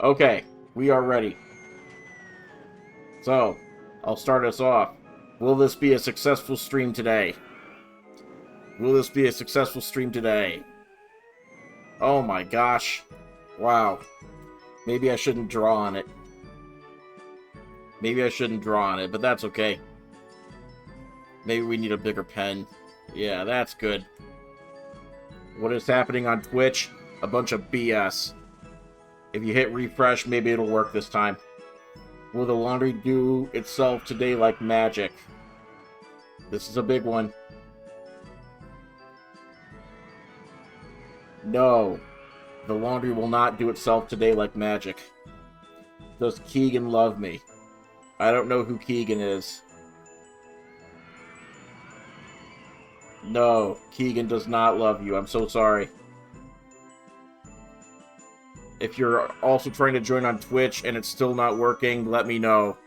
Okay, we are ready. So, I'll start us off. Will this be a successful stream today? Will this be a successful stream today? Oh my gosh. Wow. Maybe I shouldn't draw on it. Maybe I shouldn't draw on it, but that's okay. Maybe we need a bigger pen. Yeah, that's good. What is happening on Twitch? A bunch of BS. If you hit refresh, maybe it'll work this time. Will the laundry do itself today like magic? This is a big one. No. The laundry will not do itself today like magic. Does Keegan love me? I don't know who Keegan is. No, Keegan does not love you. I'm so sorry. If you're also trying to join on Twitch and it's still not working, let me know.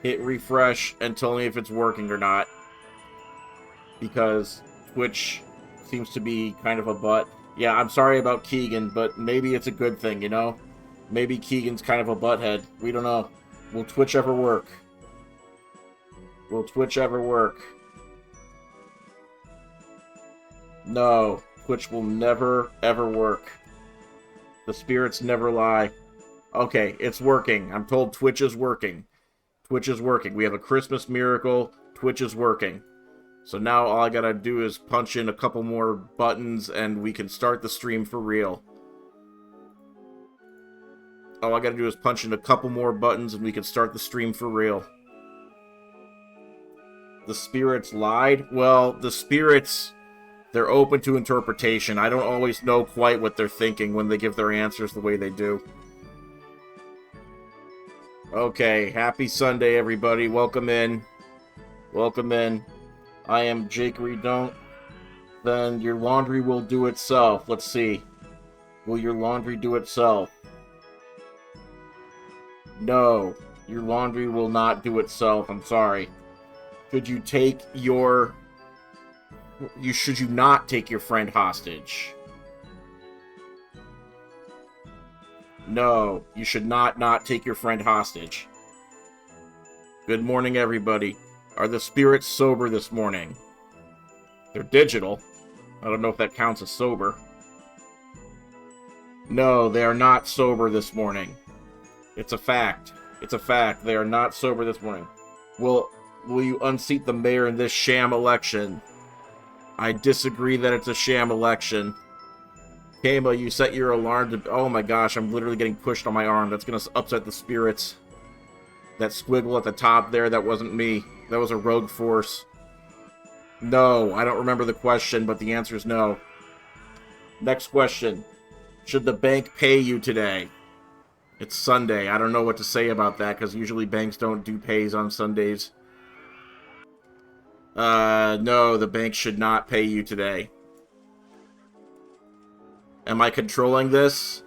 Hit refresh and tell me if it's working or not. Because Twitch seems to be kind of a butt. Yeah, I'm sorry about Keegan, but maybe it's a good thing, you know? Maybe Keegan's kind of a butthead. We don't know. Will Twitch ever work? Will Twitch ever work? No. Twitch will never, ever work. The spirits never lie. Okay, it's working. I'm told Twitch is working. Twitch is working. We have a Christmas miracle. Twitch is working. So now all I gotta do is punch in a couple more buttons and we can start the stream for real. All I gotta do is punch in a couple more buttons and we can start the stream for real. The spirits lied? Well, the spirits, they're open to interpretation. I don't always know quite what they're thinking when they give their answers the way they do. Okay, happy Sunday, everybody. Welcome in. Welcome in. I am jakeydon't. Then your laundry will do itself. Let's see. Will your laundry do itself? No. Your laundry will not do itself. I'm sorry. Should you take your... Should you not take your friend hostage? No. You should not take your friend hostage. Good morning, everybody. Are the spirits sober this morning? They're digital. I don't know if that counts as sober. No, they are not sober this morning. It's a fact. It's a fact. They are not sober this morning. Will you unseat the mayor in this sham election? I disagree that it's a sham election. Kama, you set your alarm to... Oh my gosh, I'm literally getting pushed on my arm. That's going to upset the spirits. That squiggle at the top there, that wasn't me. That was a rogue force. No, I don't remember the question, but the answer is no. Next question. Should the bank pay you today? It's Sunday. I don't know what to say about that, because usually banks don't do pays on Sundays. No, the bank should not pay you today. Am I controlling this?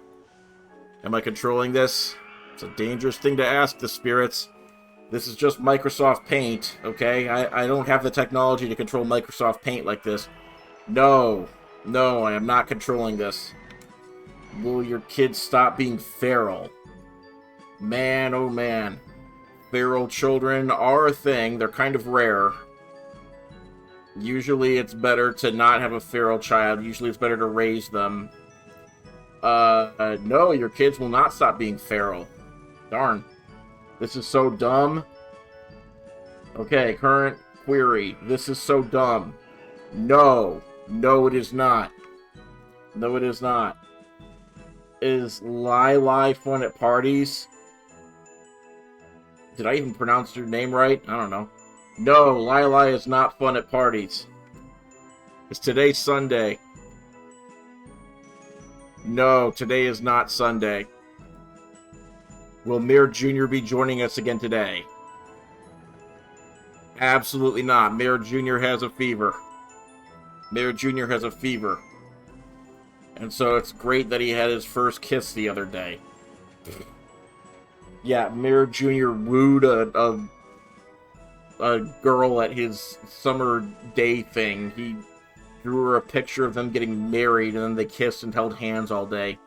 Am I controlling this? It's a dangerous thing to ask the spirits. This is just Microsoft Paint, okay? I don't have the technology to control Microsoft Paint like this. No. No, I am not controlling this. Will your kids stop being feral? Man, oh man. Feral children are a thing. They're kind of rare. Usually it's better to not have a feral child. Usually it's better to raise them. No, your kids will not stop being feral. Darn. This is so dumb. Okay, current query. This is so dumb. No. No, it is not. No, it is not. Is Lai fun at parties? Did I even pronounce your name right? I don't know. No, Lai is not fun at parties. Is today Sunday? No, today is not Sunday. Will Mayor Jr. be joining us again today? Absolutely not. Mayor Jr. has a fever. Mayor Jr. has a fever. And so it's great that he had his first kiss the other day. Yeah, Mayor Jr. wooed a girl at his summer day thing. He drew her a picture of them getting married, and then they kissed and held hands all day.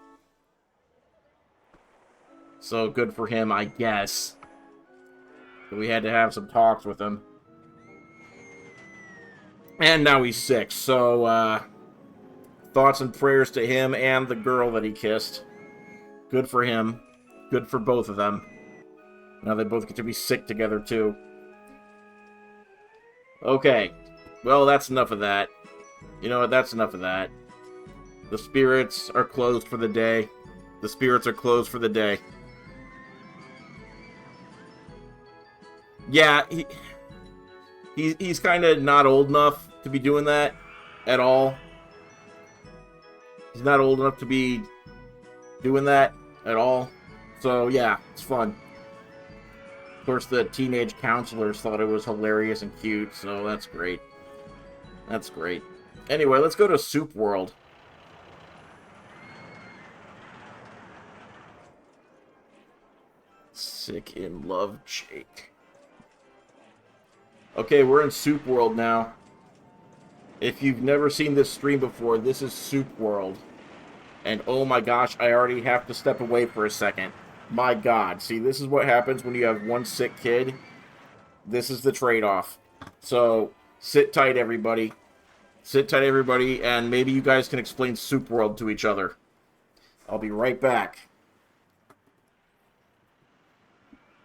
So good for him, I guess. But we had to have some talks with him. And now he's 6, so, thoughts and prayers to him and the girl that he kissed. Good for him. Good for both of them. Now they both get to be sick together, too. Okay. Well, that's enough of that. You know what? That's enough of that. The spirits are closed for the day. The spirits are closed for the day. Yeah, he's kind of not old enough to be doing that at all. He's not old enough to be doing that at all. So, yeah, it's fun. Of course, the teenage counselors thought it was hilarious and cute, so that's great. That's great. Anyway, let's go to Soup World. Sick in love, Jake. Okay, we're in Soup World now. If you've never seen this stream before, this is Soup World. And oh my gosh, I already have to step away for a second. My god, see, this is what happens when you have one sick kid. This is the trade-off. So, sit tight, everybody. Sit tight, everybody, and maybe you guys can explain Soup World to each other. I'll be right back.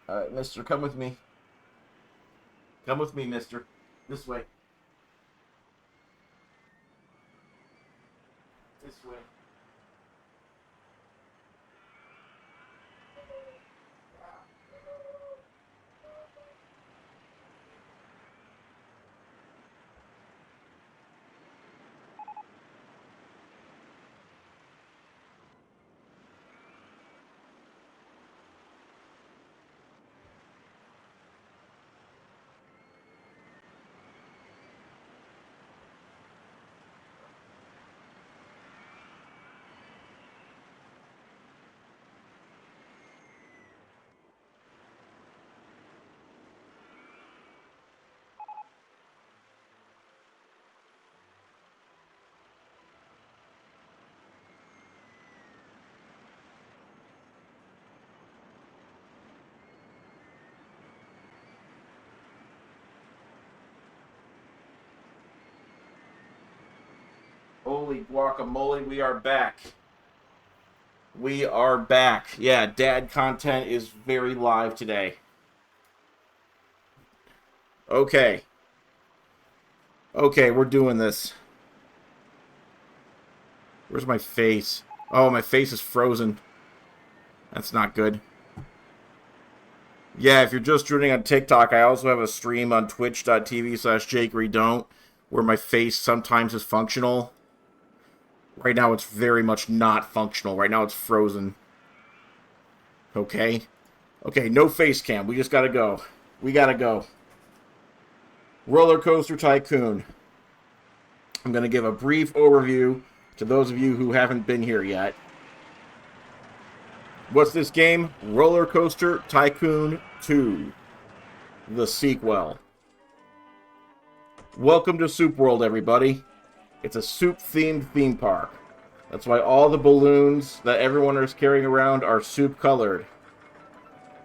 Alright, mister, come with me. Come with me, mister. This way. This way. Holy guacamole, we are back. We are back. Yeah, dad content is very live today. Okay. Okay, we're doing this. Where's my face? Oh, my face is frozen. That's not good. Yeah, if you're just joining on TikTok, I also have a stream on twitch.tv/jakeydon't where my face sometimes is functional. Right now, it's very much not functional. Right now, it's frozen. Okay. Okay, no face cam. We just gotta go. We gotta go. Roller Coaster Tycoon. I'm gonna give a brief overview to those of you who haven't been here yet. What's this game? Roller Coaster Tycoon 2. The sequel. Welcome to Soup World, everybody. It's a soup-themed theme park. That's why all the balloons that everyone is carrying around are soup-colored.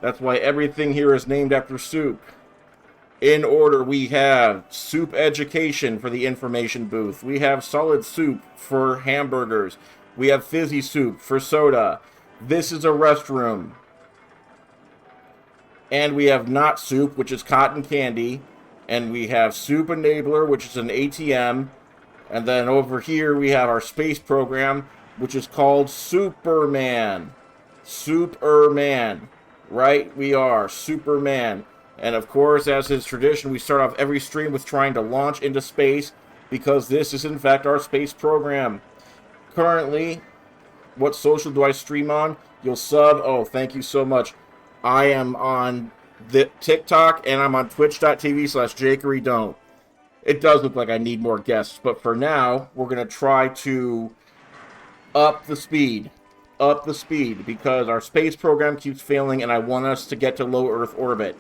That's why everything here is named after soup. In order, we have soup education for the information booth. We have solid soup for hamburgers. We have fizzy soup for soda. This is a restroom. And we have not soup, which is cotton candy. And we have soup enabler, which is an ATM. And then over here we have our space program, which is called Superman. Superman. Right? We are Superman. And of course, as is tradition, we start off every stream with trying to launch into space, because this is in fact our space program. Currently, what social do I stream on? You'll sub. Oh, thank you so much. I am on the TikTok and I'm on twitch.tv/jakeydon't. It does look like I need more guests, but for now, we're going to try to up the speed. Up the speed, because our space program keeps failing and I want us to get to low Earth orbit.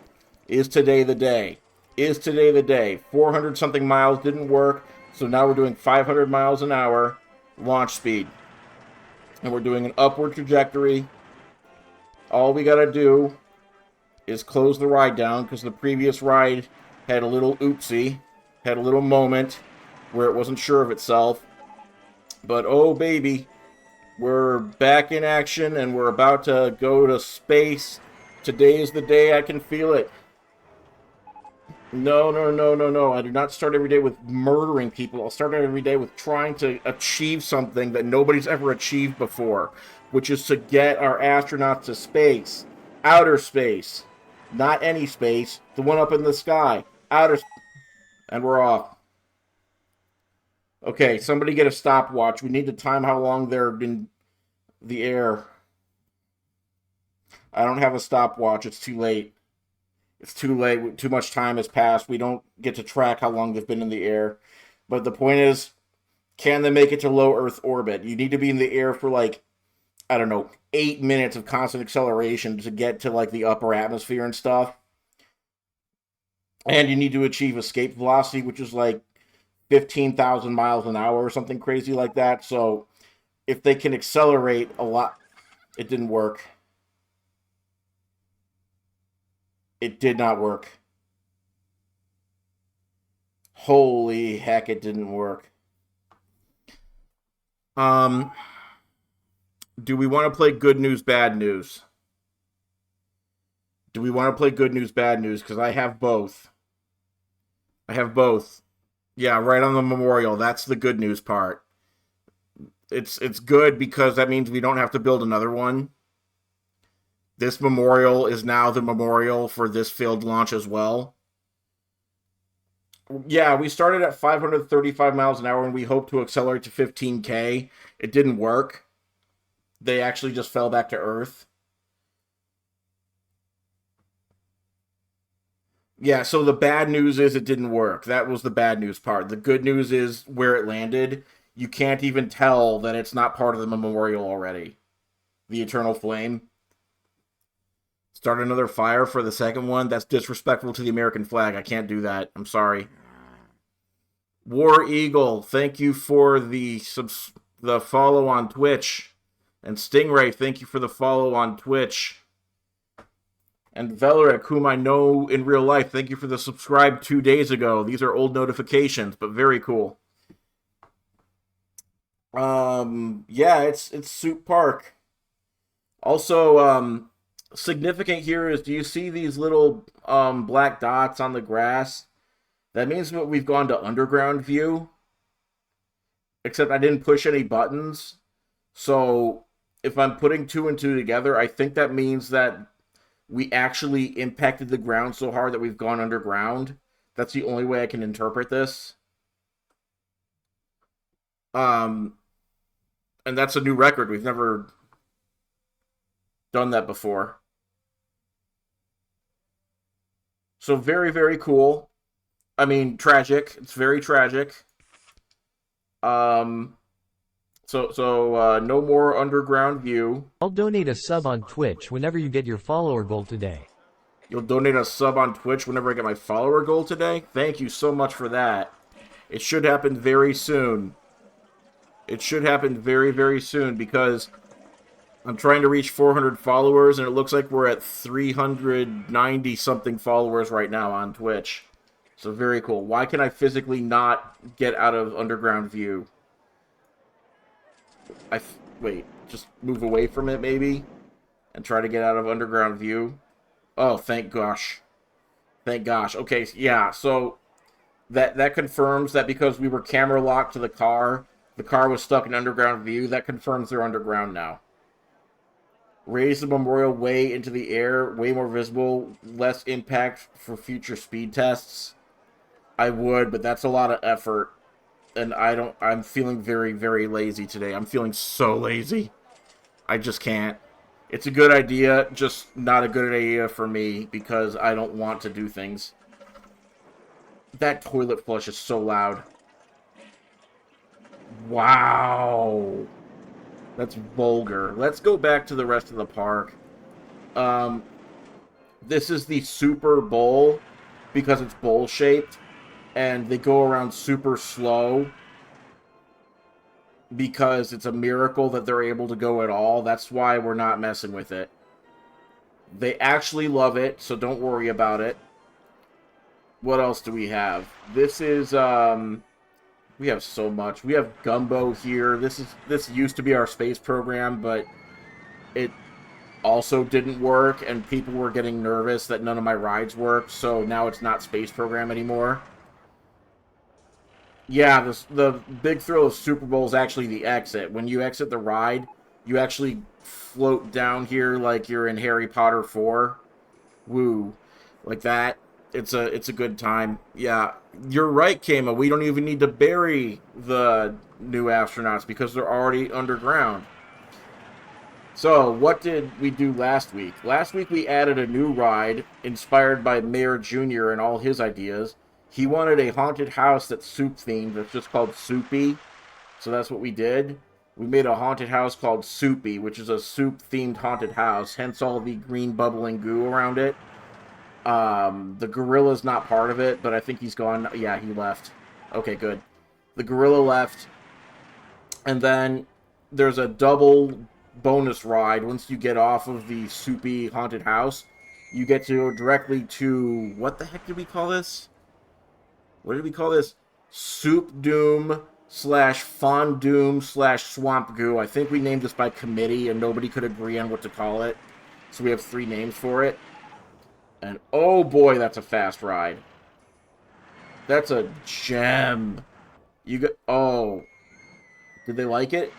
Is today the day? Is today the day? 400-something miles didn't work, so now we're doing 500 miles an hour launch speed. And we're doing an upward trajectory. All we gotta do is close the ride down, because the previous ride had a little oopsie, had a little moment where it wasn't sure of itself. But oh baby, we're back in action and we're about to go to space. Today is the day I can feel it. No, no, no, no, no. I do not start every day with murdering people. I'll start every day with trying to achieve something that nobody's ever achieved before, which is to get our astronauts to space. Outer space. Not any space. The one up in the sky. Outer space. And we're off. Okay, somebody get a stopwatch. We need to time how long they're in the air. I don't have a stopwatch. It's too late. It's too late. Too much time has passed. We don't get to track how long they've been in the air. But the point is, can they make it to low Earth orbit? You need to be in the air for like, I don't know, 8 minutes of constant acceleration to get to like the upper atmosphere and stuff. And you need to achieve escape velocity, which is like 15,000 miles an hour or something crazy like that. So if they can accelerate a lot, it didn't work. It did not work. Holy heck, it didn't work. Do we want to play good news, bad news? Do we want to play good news, bad news? Because I have both. I have both. Yeah, right on the memorial. That's the good news part. It's good because that means we don't have to build another one. This memorial is now the memorial for this failed launch as well. Yeah, we started at 535 miles an hour and we hoped to accelerate to 15K. It didn't work. They actually just fell back to Earth. Yeah, so the bad news is it didn't work. That was the bad news part. The good news is where it landed. You can't even tell that it's not part of the memorial already. The Eternal Flame. Start another fire for the second one? That's disrespectful to the American flag. I can't do that. I'm sorry. War Eagle, thank you for the follow on Twitch. And Stingray, thank you for the follow on Twitch. And Velric, whom I know in real life, thank you for the subscribe 2 days ago. These are old notifications, but very cool. Yeah, it's Soup Park. Also, significant here is, do you see these little black dots on the grass? That means that we've gone to underground view. Except I didn't push any buttons. So if I'm putting 2 and 2 together, I think that means that we actually impacted the ground so hard that we've gone underground. That's the only way I can interpret this. And that's a new record. We've never done that before. So very, very cool. I mean, tragic. It's very tragic. So no more underground view. I'll donate a sub on Twitch whenever you get your follower goal today. You'll donate a sub on Twitch whenever I get my follower goal today? Thank you so much for that. It should happen very soon. It should happen very, very soon because I'm trying to reach 400 followers and it looks like we're at 390 something followers right now on Twitch. So very cool. Why can I physically not get out of underground view? Wait, just move away from it maybe and try to get out of underground view. Oh, thank gosh. Thank gosh. Okay, yeah, so that confirms that because we were camera locked to the car was stuck in underground view. That confirms they're underground now. Raise the memorial way into the air, way more visible, less impact for future speed tests. I would, but that's a lot of effort. And I'm feeling very, very lazy today. I'm feeling so lazy. I just can't. It's a good idea, just not a good idea for me because I don't want to do things. That toilet flush is so loud. Wow. That's vulgar. Let's go back to the rest of the park. This is the Super Bowl because it's bowl-shaped. And they go around super slow because it's a miracle that they're able to go at all. That's why we're not messing with it. They actually love it, so don't worry about it. What else do we have? This is, we have so much. We have Gumbo here. This used to be our space program, but it also didn't work, and people were getting nervous that none of my rides worked, so now it's not space program anymore. Yeah, the big thrill of Super Bowl is actually the exit. When you exit the ride, you actually float down here like you're in Harry Potter 4. Woo. Like that. It's a good time. Yeah, you're right, Kama. We don't even need to bury the new astronauts because they're already underground. So, what did we do last week? Last week we added a new ride inspired by Mayor Jr. and all his ideas. He wanted a haunted house that's soup themed. That's just called Soupy. So that's what we did. We made a haunted house called Soupy, which is a soup themed haunted house, hence all the green bubbling goo around it. The gorilla's not part of it, but I think he's gone. Yeah, he left. Okay, good. The gorilla left. And then there's a double bonus ride. Once you get off of the Soupy haunted house, you get to go directly to... What the heck did we call this? What did we call this? Soup Doom / Fondoom / Swamp Goo. I think we named this by committee, and nobody could agree on what to call it. So we have 3 names for it. And oh boy, that's a fast ride. That's a gem. You got... Oh. Did they like it?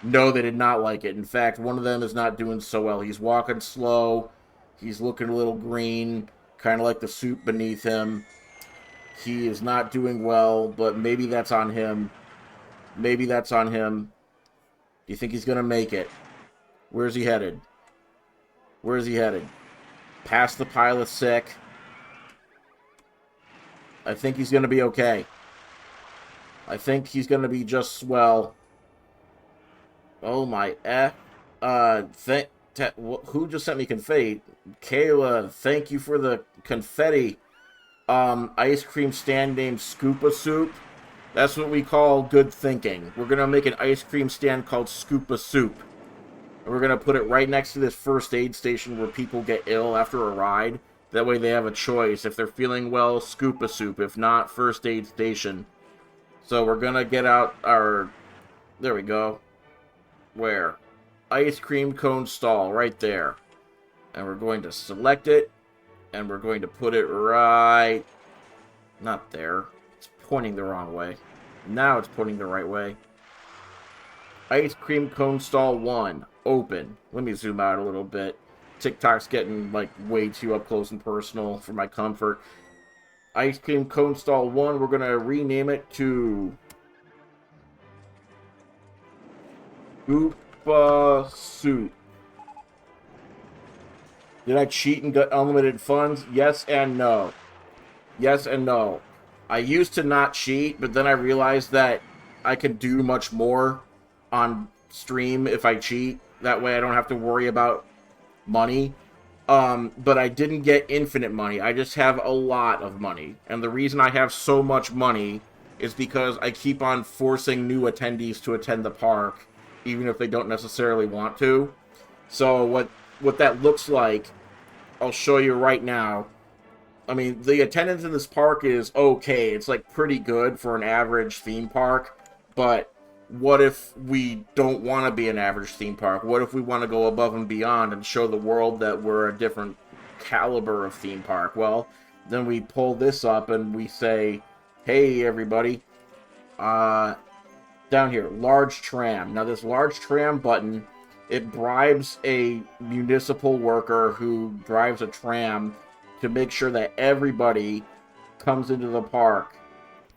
No, they did not like it. In fact, one of them is not doing so well. He's walking slow. He's looking a little green. Kind of like the soup beneath him. He is not doing well, but maybe that's on him. Maybe that's on him. Do you think he's going to make it? Where's he headed? Where's he headed? Past the pile of sick. I think he's going to be okay. I think he's going to be just swell. Oh my who just sent me confetti? Kayla, thank you for the confetti. Ice cream stand named Scoopa Soup. That's what we call good thinking. We're gonna make an ice cream stand called Scoopa Soup. And we're gonna put it right next to this first aid station where people get ill after a ride. That way they have a choice. If they're feeling well, Scoopa Soup. If not, first aid station. So we're gonna get out our... There we go. Where? Ice cream cone stall, right there. And we're going to select it. And we're going to put it right... Not there. It's pointing the wrong way. Now it's pointing the right way. Ice cream cone stall 1. Open. Let me zoom out a little bit. TikTok's getting, like, way too up close and personal for my comfort. Ice cream cone stall 1, we're going to rename it to... Scoopa Soup. Did I cheat and get unlimited funds? Yes and no. Yes and no. I used to not cheat, but then I realized that I could do much more on stream if I cheat. That way I don't have to worry about money. But I didn't get infinite money. I just have a lot of money. And the reason I have so much money is because I keep on forcing new attendees to attend the park, even if they don't necessarily want to. So what that looks like, I'll show you right now. I mean, the attendance in this park is okay. It's like pretty good for an average theme park. But what if we don't want to be an average theme park? What if we want to go above and beyond and show the world that we're a different caliber of theme park? Well, then we pull this up and we say, hey, everybody, down here, large tram. Now, this large tram button, it bribes a municipal worker who drives a tram to make sure that everybody comes into the park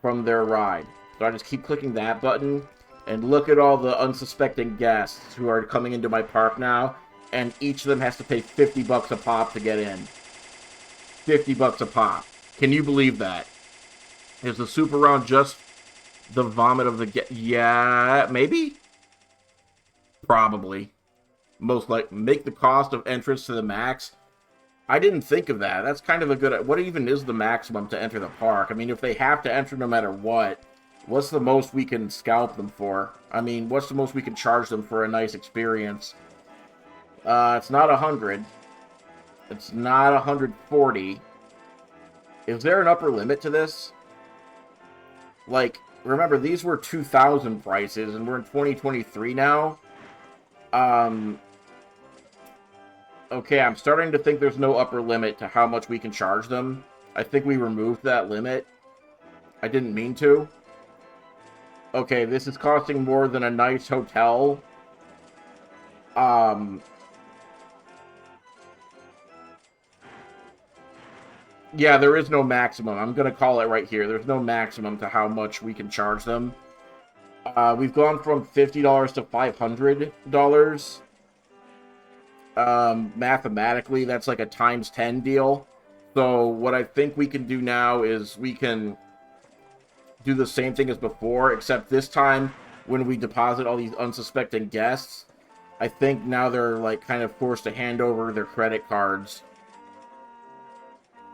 from their ride. So I just keep clicking that button, and look at all the unsuspecting guests who are coming into my park now, and each of them has to pay 50 bucks a pop to get in. 50 bucks a pop. Can you believe that? Is the soup around just the vomit of the... Yeah, maybe? Probably. Most likely. Make the cost of entrance to the max. I didn't think of that. That's kind of a good... What even is the maximum to enter the park? I mean, if they have to enter no matter what, what's the most we can scalp them for? I mean, what's the most we can charge them for a nice experience? It's not 100. It's not 140. Is there an upper limit to this? Like, remember, these were 2000 prices, and we're in 2023 now. Okay, I'm starting to think there's no upper limit to how much we can charge them. I think we removed that limit. I didn't mean to. Okay, this is costing more than a nice hotel. Yeah, there is no maximum. I'm going to call it right here. There's no maximum to how much we can charge them. We've gone from $50 to $500. Mathematically, that's like a times 10 deal. So what I think we can do now is we can do the same thing as before, except this time when we deposit all these unsuspecting guests, I think now they're like kind of forced to hand over their credit cards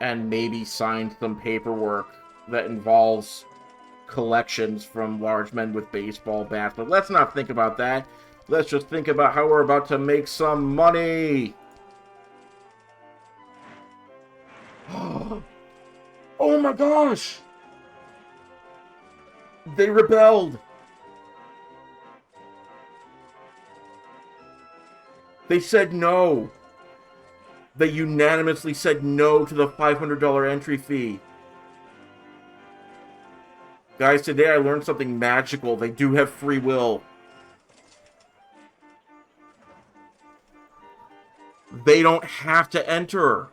and maybe sign some paperwork that involves collections from large men with baseball bats. But let's not think about that. Let's just think about how we're about to make some money. Oh my gosh! They rebelled. They said no. They unanimously said no to the $500 entry fee. Guys, today I learned something magical. They do have free will. They don't have to enter.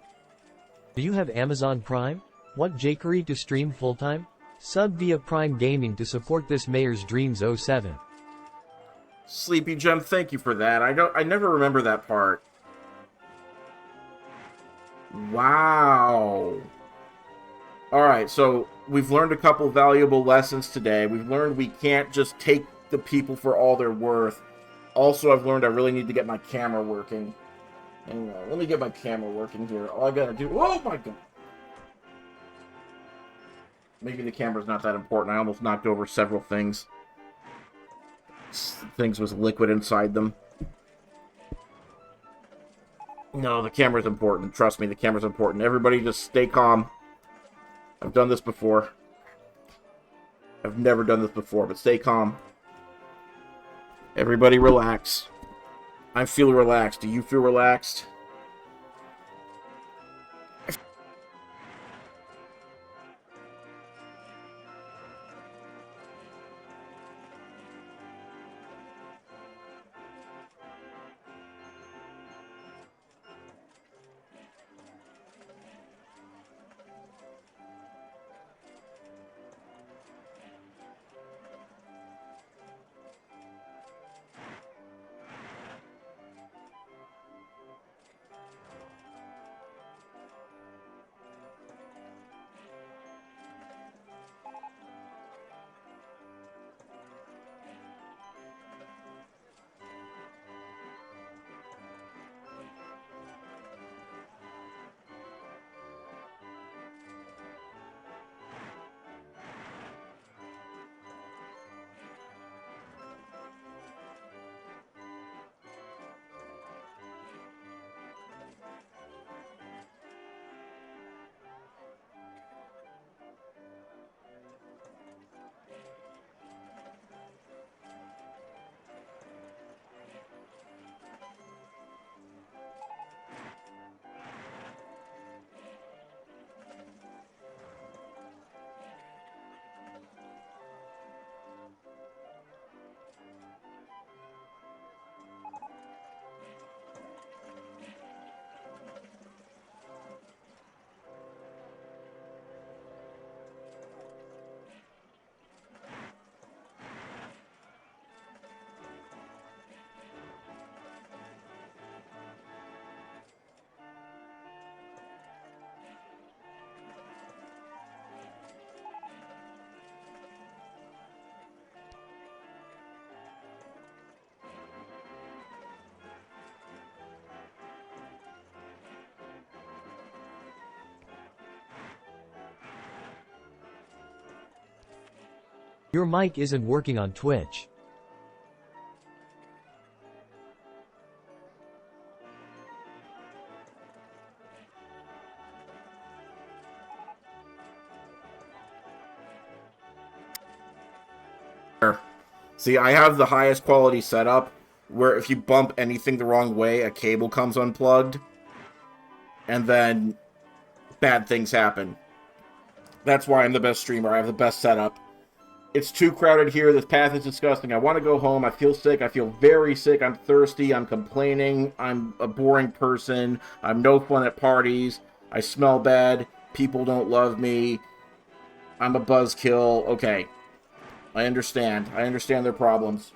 Do you have Amazon Prime? Want Jakery to stream full-time? Sub via Prime Gaming to support this mayor's dreams 07. Sleepy Gem, thank you for that. I never remember that part. Wow. Alright, so we've learned a couple valuable lessons today. We've learned we can't just take the people for all they're worth. Also, I've learned I really need to get my camera working. Hang on, let me get my camera working here. All I gotta do... Oh my god! Maybe the camera's not that important. I almost knocked over several things. Things with liquid inside them. No, the camera's important. Trust me, the camera's important. Everybody just stay calm. I've done this before. I've never done this before, but stay calm. Everybody relax. I feel relaxed. Do you feel relaxed? Your mic isn't working on Twitch. See, I have the highest quality setup, where if you bump anything the wrong way, a cable comes unplugged, and then bad things happen. That's why I'm the best streamer. I have the best setup. It's too crowded here. This path is disgusting. I want to go home. I feel sick. I feel very sick. I'm thirsty. I'm complaining. I'm a boring person. I'm no fun at parties. I smell bad. People don't love me. I'm a buzzkill. Okay. I understand. I understand their problems.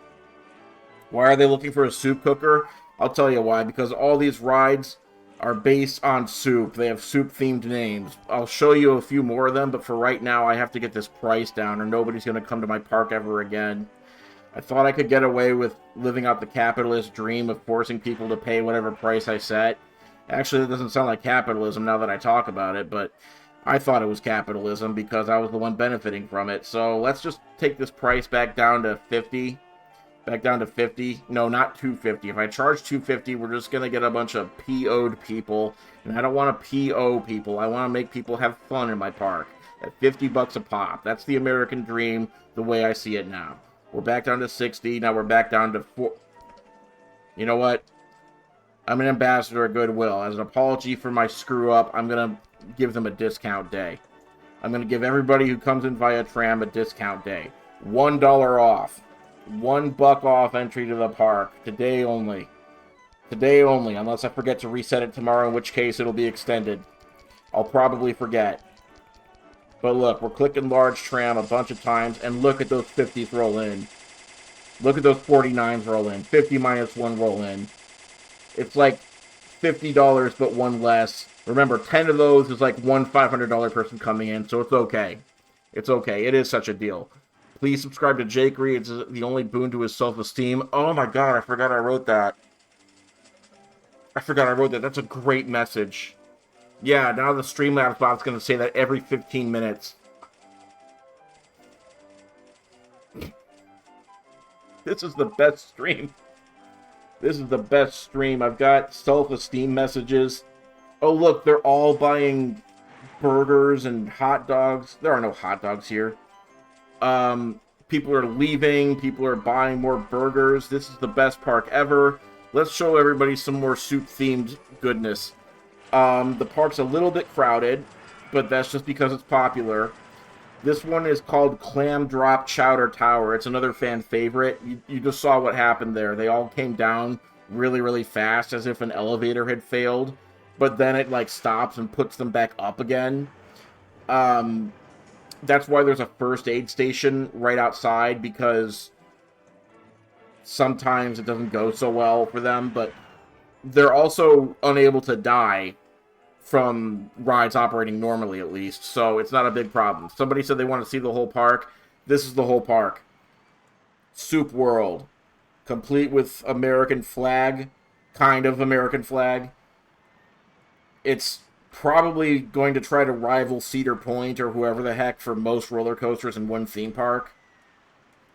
Why are they looking for a soup cooker? I'll tell you why. Because all these rides are based on soup. They have soup-themed names. I'll show you a few more of them, but for right now, I have to get this price down, or nobody's going to come to my park ever again. I thought I could get away with living out the capitalist dream of forcing people to pay whatever price I set. Actually, that doesn't sound like capitalism now that I talk about it, but I thought it was capitalism because I was the one benefiting from it. So let's just take this price back down to 50. Back down to 50. No, not 250. If I charge 250, we're just going to get a bunch of PO'd people. And I don't want to PO people. I want to make people have fun in my park. At 50 bucks a pop. That's the American dream, the way I see it now. We're back down to 60. Now we're back down to 4. You know what? I'm an ambassador of goodwill. As an apology for my screw up, I'm going to give them a discount day. I'm going to give everybody who comes in via tram a discount day. $1 off. $1 off entry to the park. Today only. Today only, unless I forget to reset it tomorrow, in which case it'll be extended. I'll probably forget. But look, we're clicking large tram a bunch of times, and look at those 50s roll in. Look at those 49s roll in. 50 minus 1 roll in. It's like $50, but one less. Remember, 10 of those is like one $500 person coming in, so it's okay. It's okay. It is such a deal. Please subscribe to Jakery. It's the only boon to his self-esteem. Oh my god, I forgot I wrote that. That's a great message. Yeah, now the Streamlabs bot's going to say that every 15 minutes. This is the best stream. This is the best stream. I've got self-esteem messages. Oh, look, they're all buying burgers and hot dogs. There are no hot dogs here. People are leaving. People are buying more burgers. This is the best park ever. Let's show everybody some more soup-themed goodness. The park's a little bit crowded, but that's just because it's popular. This one is called Clam Drop Chowder Tower. It's another fan favorite. You just saw what happened there. They all came down really, really fast, as if an elevator had failed. But then it, like, stops and puts them back up again. That's why there's a first aid station right outside, because sometimes it doesn't go so well for them, but they're also unable to die from rides operating normally, at least, so it's not a big problem. Somebody said they want to see the whole park. This is the whole park. Soup World. Complete with American flag. Kind of American flag. It's probably going to try to rival Cedar Point or whoever the heck for most roller coasters in one theme park.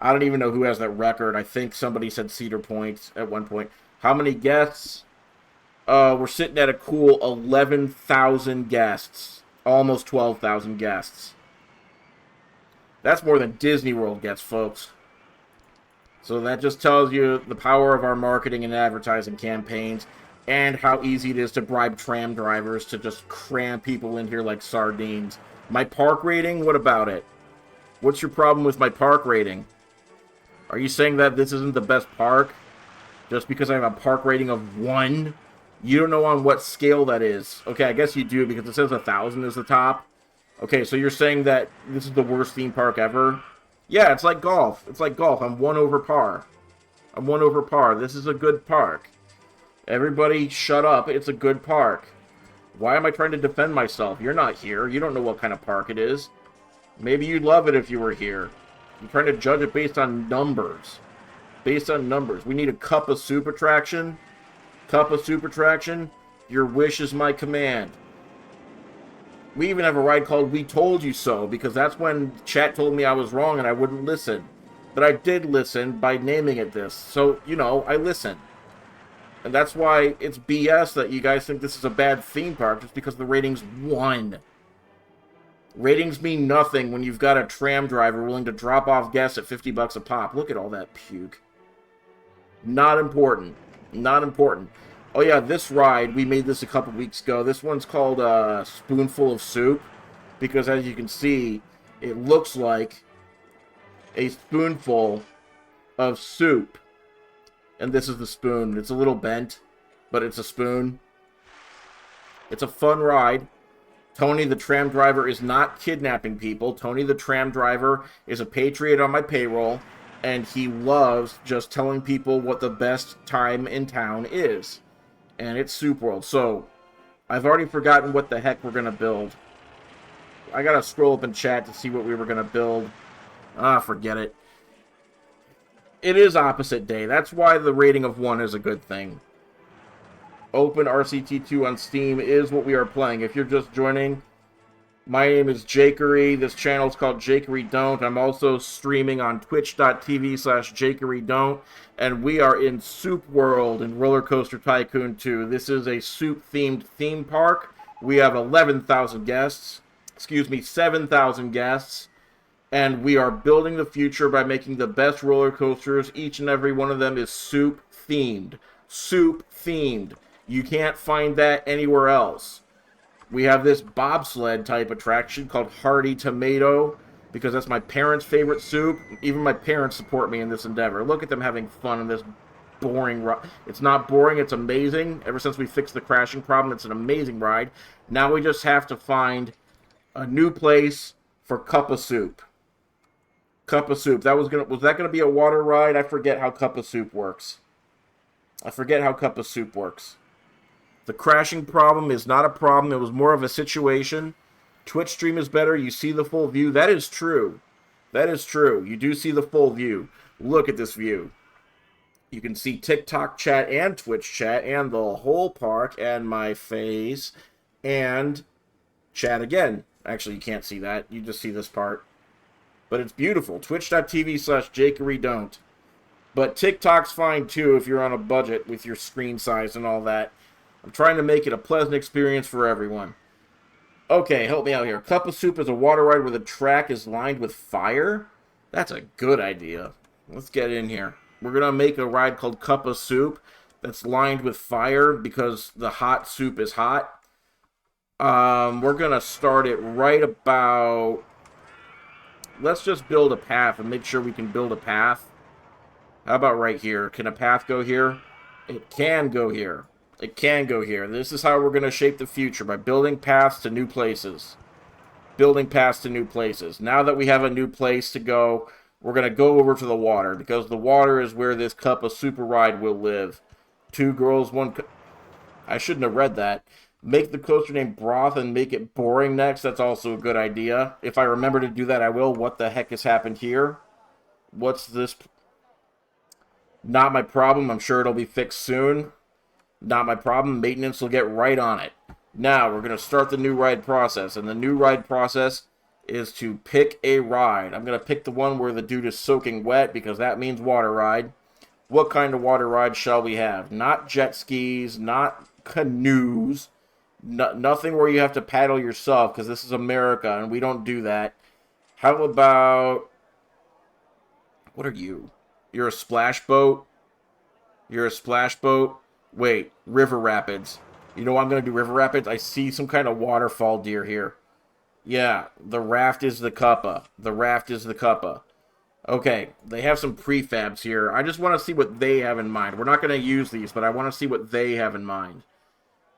I don't even know who has that record. I think somebody said Cedar Point at one point. How many guests? We're sitting at a cool 11,000 guests. Almost 12,000 guests. That's more than Disney World gets, folks. So that just tells you the power of our marketing and advertising campaigns, and how easy it is to bribe tram drivers to just cram people in here like sardines. My park rating? What about it? What's your problem with my park rating? Are you saying that this isn't the best park just because I have a park rating of 1? You don't know on what scale that is. Okay, I guess you do, because it says 1,000 is the top. Okay, so you're saying that this is the worst theme park ever? Yeah, it's like golf. It's like golf. I'm 1 over par. I'm 1 over par. This is a good park. Everybody shut up. It's a good park. Why am I trying to defend myself? You're not here. You don't know what kind of park it is. Maybe you'd love it if you were here. I'm trying to judge it based on numbers. Based on numbers. We need a cup of soup attraction. Cup of soup attraction. Your wish is my command. We even have a ride called We Told You So, because that's when chat told me I was wrong and I wouldn't listen. But I did listen by naming it this. So, you know, I listen. And that's why it's BS that you guys think this is a bad theme park just because the rating's 1. Ratings mean nothing when you've got a tram driver willing to drop off guests at 50 bucks a pop. Look at all that puke. Not important. Not important. Oh yeah, this ride, we made this a couple weeks ago. This one's called Spoonful of Soup, because as you can see, it looks like a spoonful of soup. And this is the spoon. It's a little bent, but it's a spoon. It's a fun ride. Tony the tram driver is not kidnapping people. Tony the tram driver is a patriot on my payroll, and he loves just telling people what the best time in town is. And it's Soup World. So, I've already forgotten what the heck we're going to build. I got to scroll up in chat to see what we were going to build. Ah, forget it. It is opposite day. That's why the rating of 1 is a good thing. Open RCT2 on Steam is what we are playing. If you're just joining, my name is Jakery. This channel is called jakeydon't. I'm also streaming on twitch.tv/jakeydon't. And we are in Soup World in Roller Coaster Tycoon 2. This is a soup-themed theme park. We have 11,000 guests. Excuse me, 7,000 guests. And we are building the future by making the best roller coasters. Each and every one of them is soup-themed. Soup-themed. You can't find that anywhere else. We have this bobsled type attraction called Hearty Tomato, because that's my parents' favorite soup. Even my parents support me in this endeavor. Look at them having fun in this boring ride. It's not boring, it's amazing. Ever since we fixed the crashing problem, it's an amazing ride. Now we just have to find a new place for Cup of Soup. Cup of Soup. Was that gonna be a water ride? I forget how Cup of Soup works. The crashing problem is not a problem. It was more of a situation. Twitch stream is better. You see the full view. That is true. That is true. You do see the full view. Look at this view. You can see TikTok chat and Twitch chat and the whole park and my face and chat again. Actually, you can't see that. You just see this part. But it's beautiful. Twitch.tv/jakeydon't. But TikTok's fine too if you're on a budget with your screen size and all that. I'm trying to make it a pleasant experience for everyone. Okay, help me out here. Cup of Soup is a water ride where the track is lined with fire? That's a good idea. Let's get in here. We're going to make a ride called Cup of Soup that's lined with fire because the hot soup is hot. We're going to start it right about... Let's just build a path and make sure we can build a path. How about right here? Can a path go here? It can go here. It can go here. This is how we're going to shape the future, by building paths to new places. Building paths to new places. Now that we have a new place to go, we're going to go over to the water, because the water is where this Cup of Soup ride will live. 2 girls, 1 cup. I shouldn't have read that. Make the coaster named Broth and make it boring next. That's also a good idea. If I remember to do that, I will. What the heck has happened here? What's this? Not my problem. I'm sure it'll be fixed soon. Not my problem. Maintenance will get right on it. Now, we're going to start the new ride process. And the new ride process is to pick a ride. I'm going to pick the one where the dude is soaking wet, because that means water ride. What kind of water ride shall we have? Not jet skis, not canoes, nothing where you have to paddle yourself, because this is America and we don't do that. How about... What are you? You're a splash boat? You're a splash boat? Wait, river rapids. You know what I'm going to do river rapids? I see some kind of waterfall deer here. Yeah, the raft is the cuppa. The raft is the cuppa. Okay, they have some prefabs here. I just want to see what they have in mind. We're not going to use these, but I want to see what they have in mind.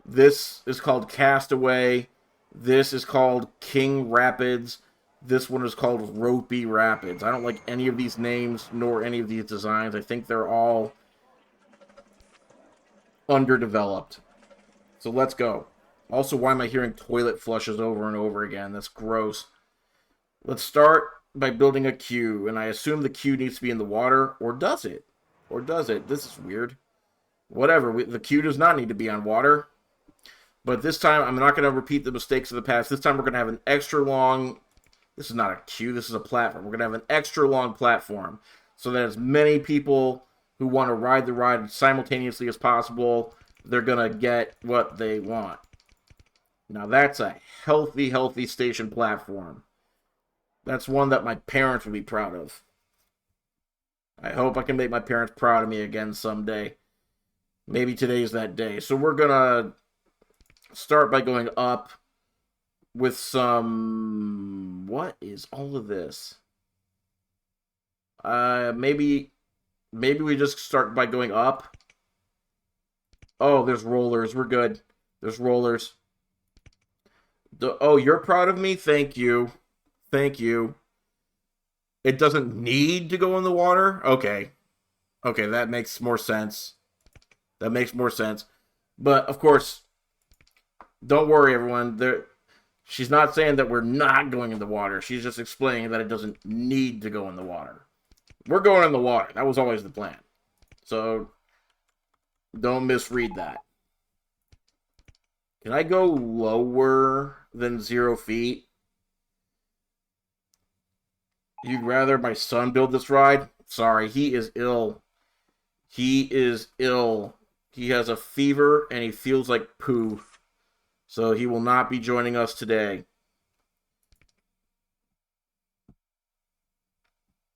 This is called Castaway. This is called King Rapids. This one is called Ropey Rapids. I don't like any of these names, nor any of these designs. I think they're all underdeveloped. So let's go. Also, why am I hearing toilet flushes over and over again? That's gross. Let's start by building a queue, and I assume the queue needs to be in the water, or does it? Or does it? This is weird. Whatever, the queue does not need to be on water. But this time, I'm not going to repeat the mistakes of the past. This time, we're going to have an extra long... This is not a queue, this is a platform. We're going to have an extra long platform, so that as many people who want to ride the ride simultaneously as possible, they're going to get what they want. Now that's a healthy, healthy station platform. That's one that my parents would be proud of. I hope I can make my parents proud of me again someday. Maybe today's that day. So we're gonna start by going up with some... What is all of this? Maybe we just start by going up. Oh, there's rollers. We're good. There's rollers. Oh, you're proud of me? Thank you. Thank you. It doesn't need to go in the water? Okay. Okay, that makes more sense. That makes more sense. But, of course, don't worry, everyone. She's not saying that we're not going in the water. She's just explaining that it doesn't need to go in the water. We're going in the water. That was always the plan. So, don't misread that. Can I go lower than 0 feet? You'd rather my son build this ride? Sorry, he is ill. He is ill. He has a fever and he feels like poo. So he will not be joining us today.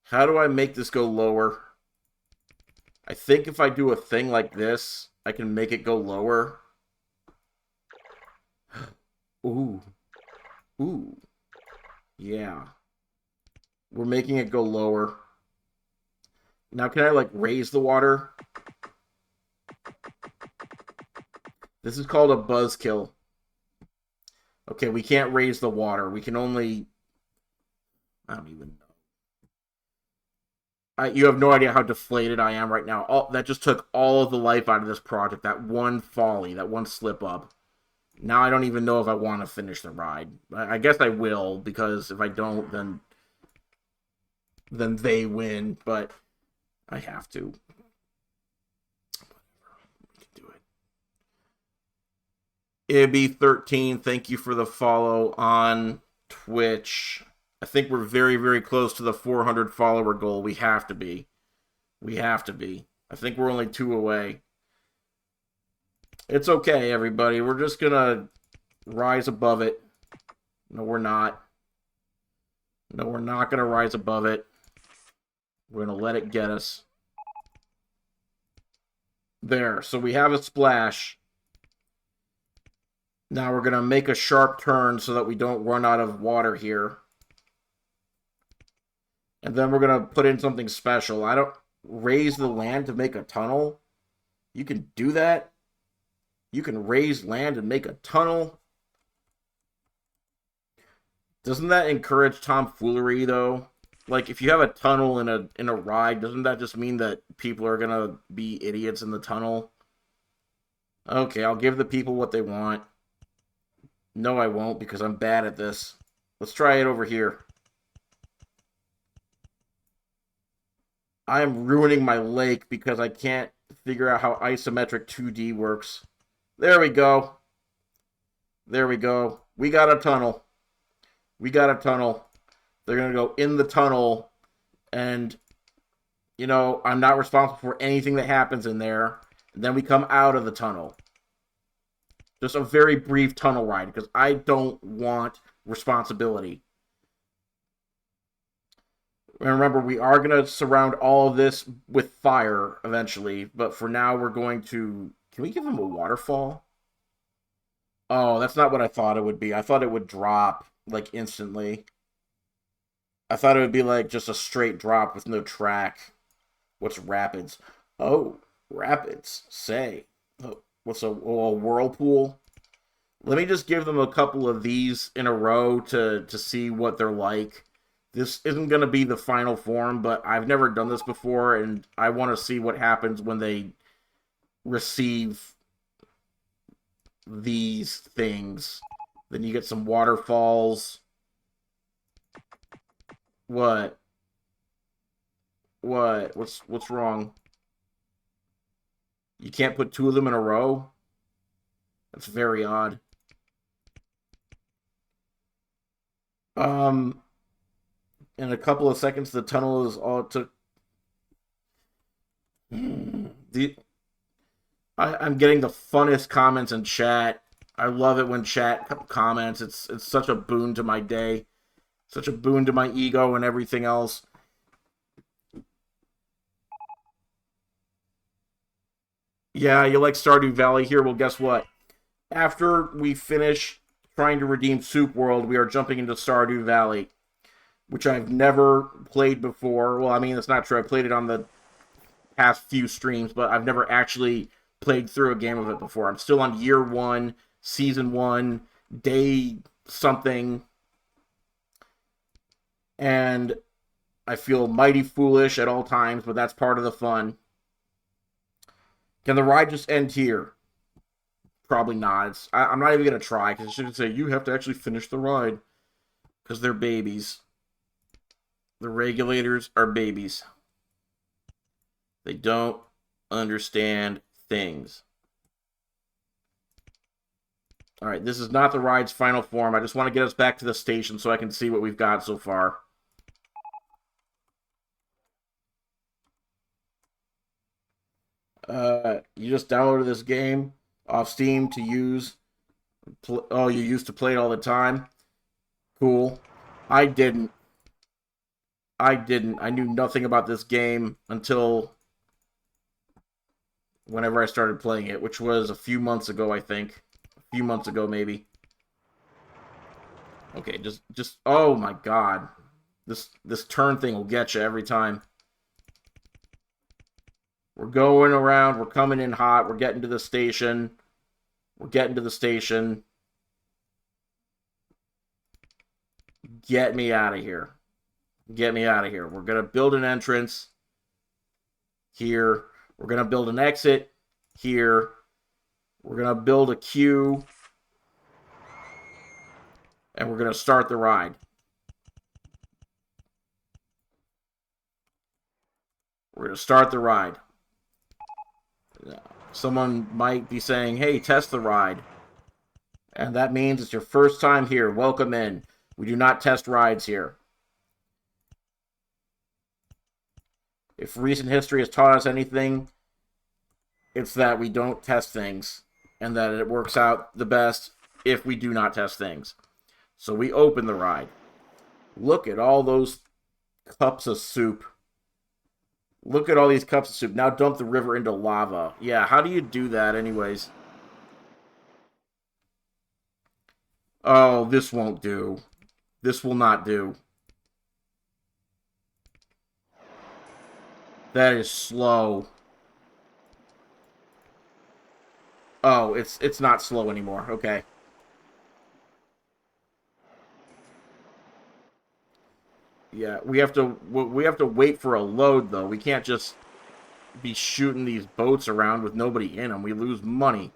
How do I make this go lower? I think if I do a thing like this, I can make it go lower. Ooh. Ooh. Yeah. We're making it go lower. Now can I, like, raise the water? This is called a buzzkill. Okay, we can't raise the water. We can only... I don't even know. You have no idea how deflated I am right now. That just took all of the life out of this project. That one folly, that one slip up. Now I don't even know if I want to finish the ride. I guess I will, because if I don't, then they win. But I have to. We can do it. Ibby13, thank you for the follow on Twitch. I think we're very, very close to the 400 follower goal. We have to be. We have to be. I think we're only 2 away. It's okay, everybody. We're just gonna rise above it. No, we're not. No, we're not gonna rise above it. We're gonna let it get us. There. So we have a splash. Now we're gonna make a sharp turn so that we don't run out of water here. And then we're going to put in something special. I don't raise the land to make a tunnel. You can do that. You can raise land and make a tunnel. Doesn't that encourage tomfoolery, though? Like, if you have a tunnel in a ride, doesn't that just mean that people are going to be idiots in the tunnel? Okay, I'll give the people what they want. No, I won't, because I'm bad at this. Let's try it over here. I am ruining my lake because I can't figure out how isometric 2D works. There we go. There we go. We got a tunnel. We got a tunnel. They're going to go in the tunnel. And, you know, I'm not responsible for anything that happens in there. And then we come out of the tunnel. Just a very brief tunnel ride because I don't want responsibility. And remember, we are going to surround all of this with fire eventually. But for now, we're going to... Can we give him a waterfall? Oh, that's not what I thought it would be. I thought it would drop, like, instantly. I thought it would be, like, just a straight drop with no track. What's rapids? Oh, rapids. Say. Oh, what's a whirlpool? Let me just give them a couple of these in a row to see what they're like. This isn't going to be the final form, but I've never done this before, and I want to see what happens when they receive these things. Then you get some waterfalls. What? What? What's wrong? You can't put 2 of them in a row? That's very odd. In a couple of seconds, the tunnel is all it took. I'm getting the funnest comments in chat. I love it when chat comments. It's such a boon to my day. Such a boon to my ego and everything else. Yeah, you like Stardew Valley here? Well, guess what? After we finish trying to redeem Soup World, we are jumping into Stardew Valley, which I've never played before. Well, I mean, that's not true. I played it on the past few streams, but I've never actually played through a game of it before. I'm still on year 1, season 1, day something, and I feel mighty foolish at all times, but that's part of the fun. Can the ride just end here? Probably not. I'm not even going to try, because it should say, you have to actually finish the ride, because they're babies. The regulators are babies. They don't understand things. Alright, this is not the ride's final form. I just want to get us back to the station so I can see what we've got so far. You just downloaded this game off Steam to use. Oh, you used to play it all the time? Cool. I didn't. I knew nothing about this game until whenever I started playing it, which was a few months ago, I think. A few months ago, maybe. Okay, just oh my god. This turn thing will get you every time. We're going around, we're coming in hot, we're getting to the station. We're getting to the station. Get me out of here. Get me out of here. We're going to build an entrance here. We're going to build an exit here. We're going to build a queue. And we're going to start the ride. We're going to start the ride. Someone might be saying, hey, test the ride. And that means it's your first time here. Welcome in. We do not test rides here. If recent history has taught us anything, it's that we don't test things. And that it works out the best if we do not test things. So we open the ride. Look at all those cups of soup. Look at all these cups of soup. Now dump the river into lava. Yeah, how do you do that anyways? Oh, this won't do. This will not do. That is slow. Oh, it's not slow anymore. Okay. Yeah, we have to wait for a load though. We can't just be shooting these boats around with nobody in them. We lose money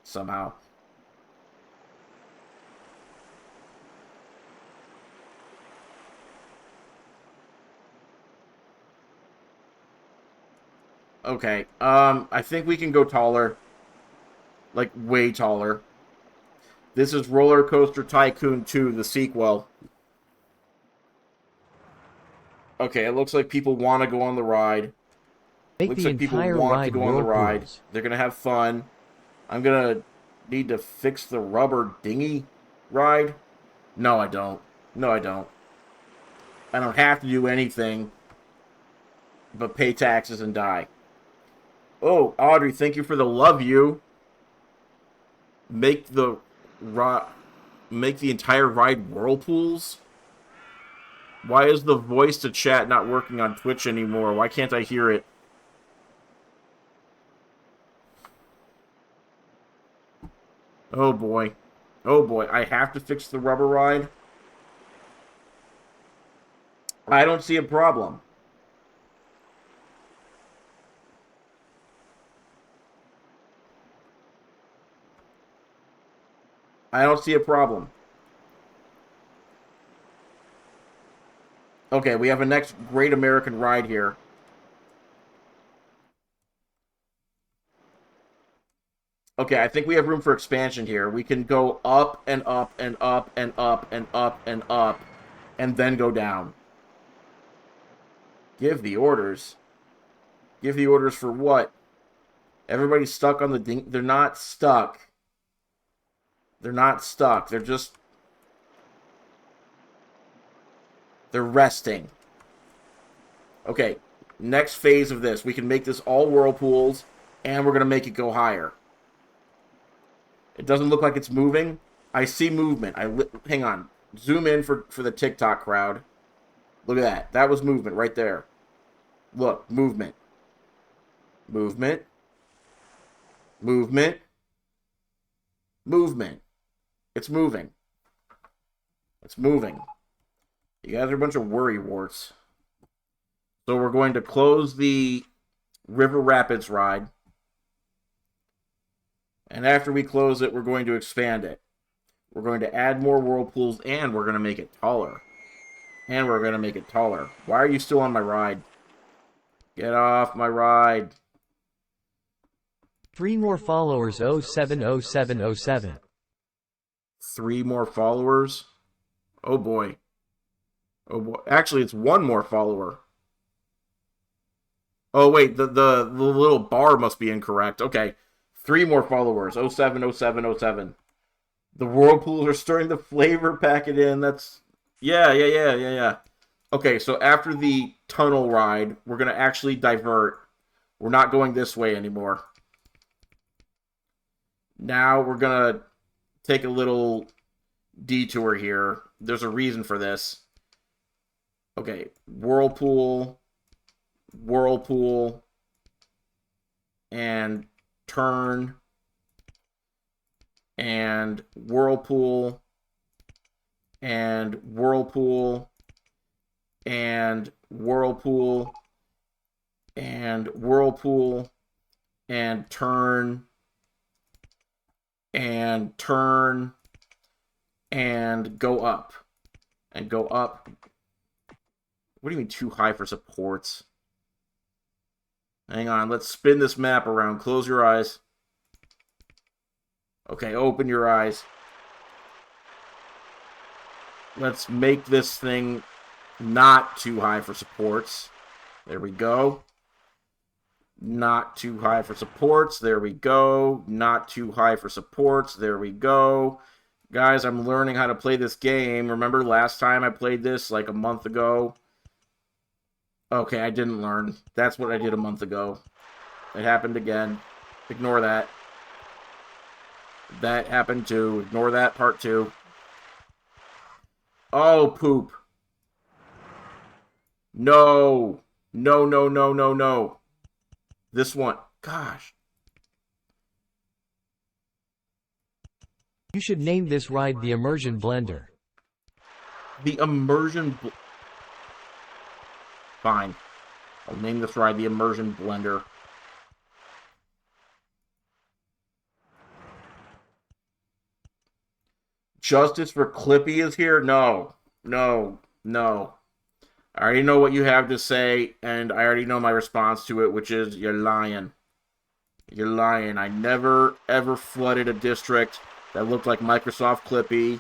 somehow. Okay. I think we can go taller. Like way taller. This is Roller Coaster Tycoon 2, the sequel. Okay, it looks like people want to go on the ride. Looks like people want to go on the ride. They're going to have fun. I'm going to need to fix the rubber dinghy ride. No, I don't. No, I don't. I don't have to do anything but pay taxes and die. Oh, Audrey, thank you for the love you. Make the entire ride whirlpools? Why is the voice to chat not working on Twitch anymore? Why can't I hear it? Oh boy. Oh boy, I have to fix the rubber ride? I don't see a problem. I don't see a problem. Okay, we have a next Great American Ride here. Okay, I think we have room for expansion here. We can go up and up and up and up and up and up and then go down. Give the orders. Give the orders for what? Everybody's stuck on the ding. They're not stuck. They're not stuck. They're just... They're resting. Okay, next phase of this. We can make this all whirlpools, and we're going to make it go higher. It doesn't look like it's moving. I see movement. Hang on. Zoom in for the TikTok crowd. Look at that. That was movement right there. Look, movement. Movement. Movement. Movement. It's moving. It's moving. You guys are a bunch of worry warts. So we're going to close the River Rapids ride. And after we close it, we're going to expand it. We're going to add more whirlpools, and we're going to make it taller. And we're going to make it taller. Why are you still on my ride? Get off my ride. 3 more followers 070707. 3 more followers? Oh boy. Oh boy. Actually, it's 1 more follower. Oh wait, the little bar must be incorrect. Okay. 3 more followers. 070707. The whirlpools are starting to flavor pack it in. That's... Yeah. Okay, so after the tunnel ride, we're going to actually divert. We're not going this way anymore. Now we're going to take a little detour here. There's a reason for this. Okay, whirlpool, whirlpool, and turn, and whirlpool, and whirlpool, and whirlpool, and whirlpool, and turn, and turn, and go up, and go up. What do you mean too high for supports? Hang on, let's spin this map around. Close your eyes. Okay, open your eyes. Let's make this thing not too high for supports. There we go. Not too high for supports. There we go. Not too high for supports. There we go. Guys, I'm learning how to play this game. Remember last time I played this like a month ago? Okay, I didn't learn. That's what I did a month ago. It happened again. Ignore that. That happened too. Ignore that part 2. Oh, poop. No. No. This one. Gosh. You should name this ride the Immersion Blender. The Immersion... Fine. I'll name this ride the Immersion Blender. Justice for Clippy is here? No. I already know what you have to say, and I already know my response to it, which is, you're lying. You're lying. I never, ever flooded a district that looked like Microsoft Clippy.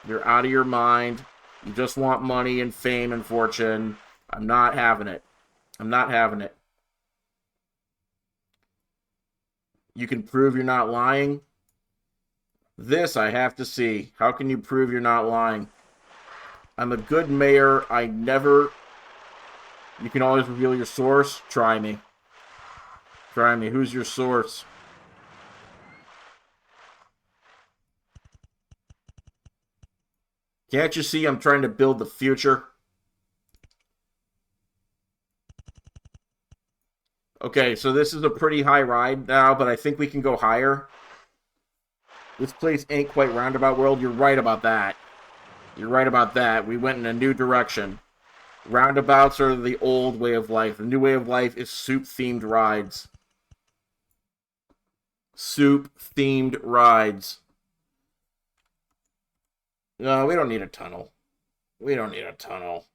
You're out of your mind. You just want money and fame and fortune. I'm not having it. I'm not having it. You can prove you're not lying? This I have to see. How can you prove you're not lying? I'm a good mayor. I never... You can always reveal your source. Try me. Try me. Who's your source? Can't you see I'm trying to build the future? Okay, so this is a pretty high ride now, but I think we can go higher. This place ain't quite Roundabout World. You're right about that. You're right about that. We went in a new direction. Roundabouts are the old way of life. The new way of life is soup-themed rides. Soup-themed rides. No, we don't need a tunnel. We don't need a tunnel.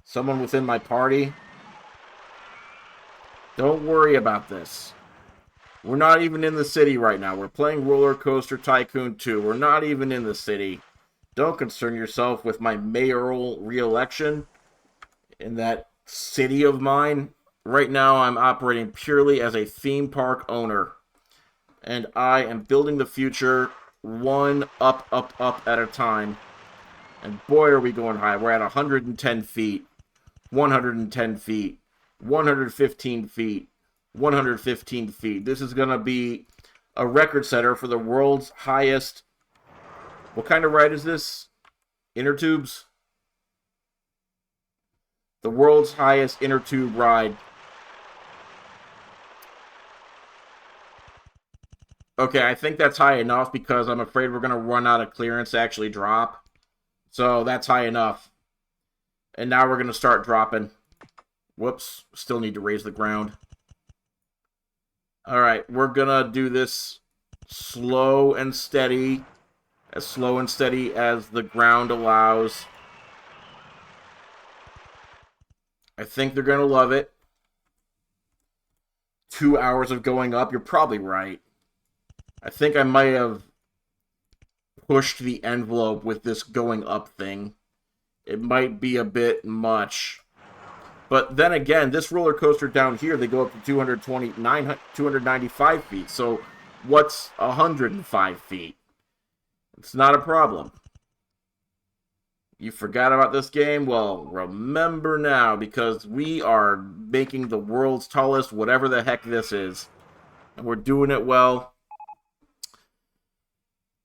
Someone within my party... Don't worry about this. We're not even in the city right now. We're playing Roller Coaster Tycoon 2. We're not even in the city. Don't concern yourself with my mayoral re-election in that city of mine. Right now, I'm operating purely as a theme park owner. And I am building the future one up, up, up at a time. And boy, are we going high. We're at 110 feet, 110 feet, 115 feet, 115 feet. This is going to be a record setter for the world's highest. What kind of ride is this? Inner tubes? The world's highest inner tube ride. Okay, I think that's high enough because I'm afraid we're going to run out of clearance to actually drop. So that's high enough. And now we're going to start dropping. Whoops, still need to raise the ground. Alright, we're going to do this slow and steady. As slow and steady as the ground allows. I think they're going to love it. 2 hours of going up, you're probably right. I think I might have pushed the envelope with this going up thing. It might be a bit much. But then again, this roller coaster down here, they go up to 295 feet. So what's 105 feet? It's not a problem. You forgot about this game? Well, remember now, because we are making the world's tallest, whatever the heck this is. And we're doing it well.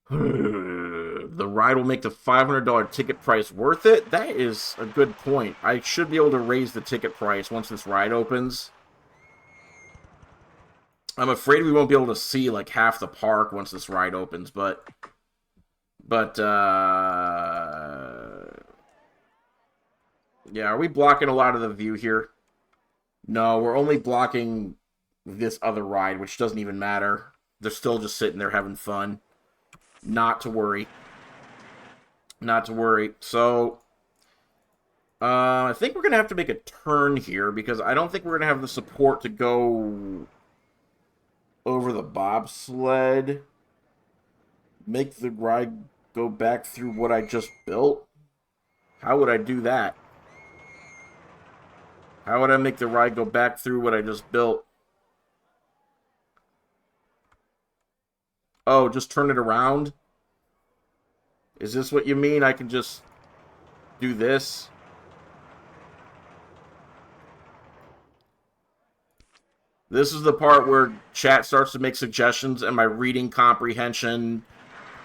The ride will make the $500 ticket price worth it? That is a good point. I should be able to raise the ticket price once this ride opens. I'm afraid we won't be able to see like half the park once this ride opens, but yeah, are we blocking a lot of the view here? No, we're only blocking this other ride, which doesn't even matter. They're still just sitting there having fun. Not to worry. Not to worry. So, I think we're going to have to make a turn here, because I don't think we're going to have the support to go over the bobsled. Make the ride go back through what I just built. How would I do that? How would I make the ride go back through what I just built? Oh, just turn it around? Is this what you mean? I can just do this? This is the part where chat starts to make suggestions and my reading comprehension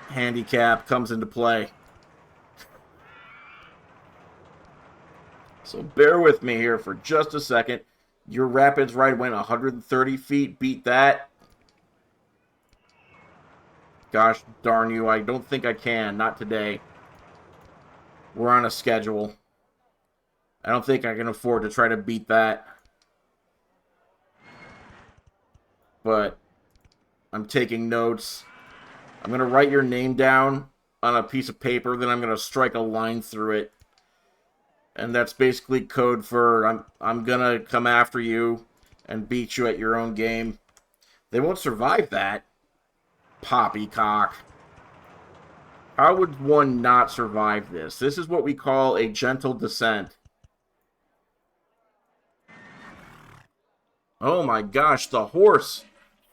handicap comes into play. So bear with me here for just a second. Your rapids ride went 130 feet. Beat that. Gosh darn you, I don't think I can. Not today. We're on a schedule. I don't think I can afford to try to beat that. But I'm taking notes. I'm going to write your name down on a piece of paper, then I'm going to strike a line through it. And that's basically code for I'm going to come after you and beat you at your own game. They won't survive that. Poppycock. How would one not survive this? This is what we call a gentle descent. Oh my gosh, the horse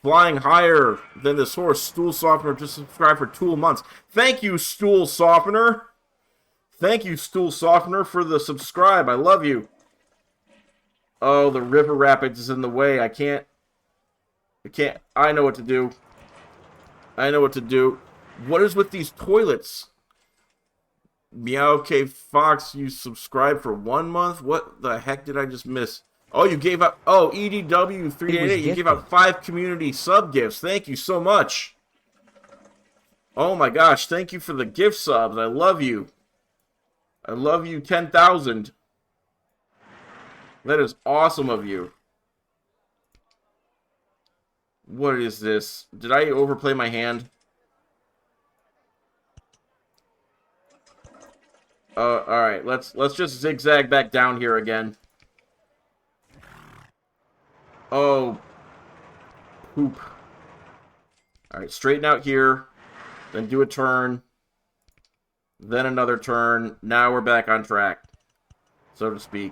flying higher than this horse. Stool Softener just subscribed for 2 months. Thank you, Stool Softener. Thank you, Stool Softener, for the subscribe. I love you. Oh, the river rapids is in the way. I can't. I know what to do. I know what to do. What is with these toilets? Meow K Fox, you subscribed for 1 month? What the heck did I just miss? Oh, you gave up. Oh, EDW388, you gave out 5 community sub gifts. Thank you so much. Oh my gosh, thank you for the gift subs. I love you. I love you 10,000. That is awesome of you. What is this? Did I overplay my hand? Alright, let's just zigzag back down here again. Oh. Poop. Alright, straighten out here. Then do a turn. Then another turn. Now we're back on track, so to speak.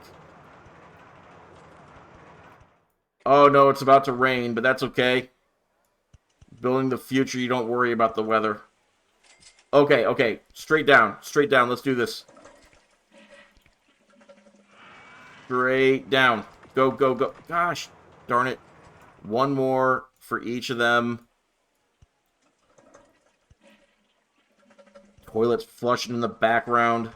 Oh no, it's about to rain, but that's okay. Building the future, you don't worry about the weather. Okay, okay. Straight down. Straight down. Let's do this. Straight down. Go, go, go. Gosh, darn it. One more for each of them. Toilets flushing in the background.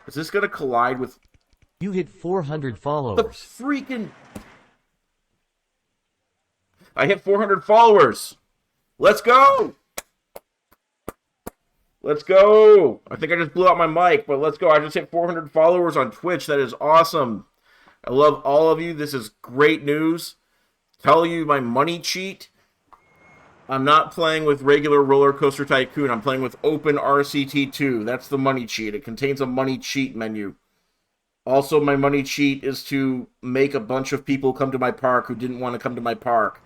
Is this going to collide with... You hit 400 The followers. freaking... I hit 400 followers. Let's go. Let's go. I think I just blew out my mic, but let's go. I just hit 400 followers on Twitch. That is awesome. I love all of you. This is great news. Tell you my money cheat. I'm not playing with regular Roller Coaster Tycoon. I'm playing with Open RCT2. That's the money cheat. It contains a money cheat menu. Also, my money cheat is to make a bunch of people come to my park who didn't want to come to my park.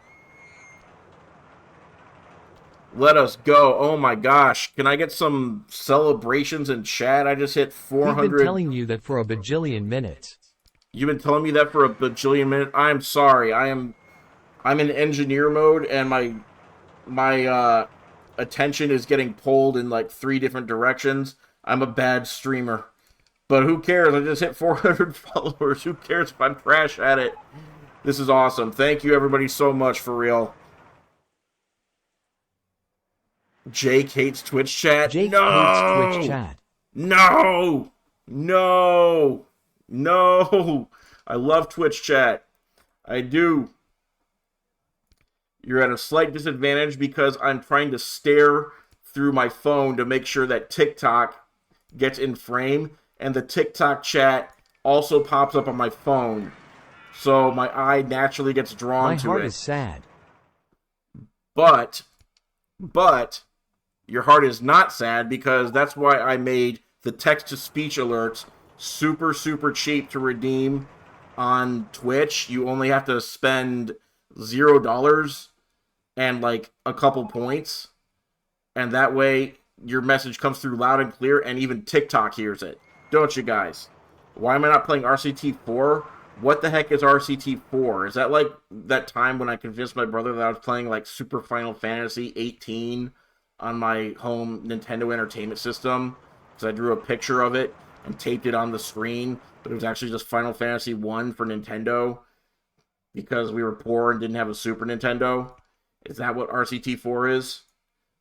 Let us go. Oh my gosh. Can I get some celebrations in chat? I just hit 400. We've been telling you that for a bajillion minutes. You've been telling me that for a bajillion minutes? I'm sorry. I'm in engineer mode, and my attention is getting pulled in like 3 different directions. I'm a bad streamer. But who cares? I just hit 400 followers. Who cares if I'm trash at it? This is awesome. Thank you everybody so much, for real. Jake hates Twitch chat? Jake No! hates Twitch chat. No! No! No! I love Twitch chat. I do. You're at a slight disadvantage because I'm trying to stare through my phone to make sure that TikTok gets in frame, and the TikTok chat also pops up on my phone. So my eye naturally gets drawn to it. My heart is sad. But your heart is not sad, because that's why I made the text-to-speech alerts super, super cheap to redeem on Twitch. You only have to spend $0 and like a couple points. And that way your message comes through loud and clear, and even TikTok hears it. Don't you guys? Why am I not playing RCT4? What the heck is RCT4? Is that like that time when I convinced my brother that I was playing like Super Final Fantasy 18 on my home Nintendo Entertainment System? Because I drew a picture of it and taped it on the screen, but it was actually just Final Fantasy 1 for Nintendo because we were poor and didn't have a Super Nintendo. Is that what RCT4 is?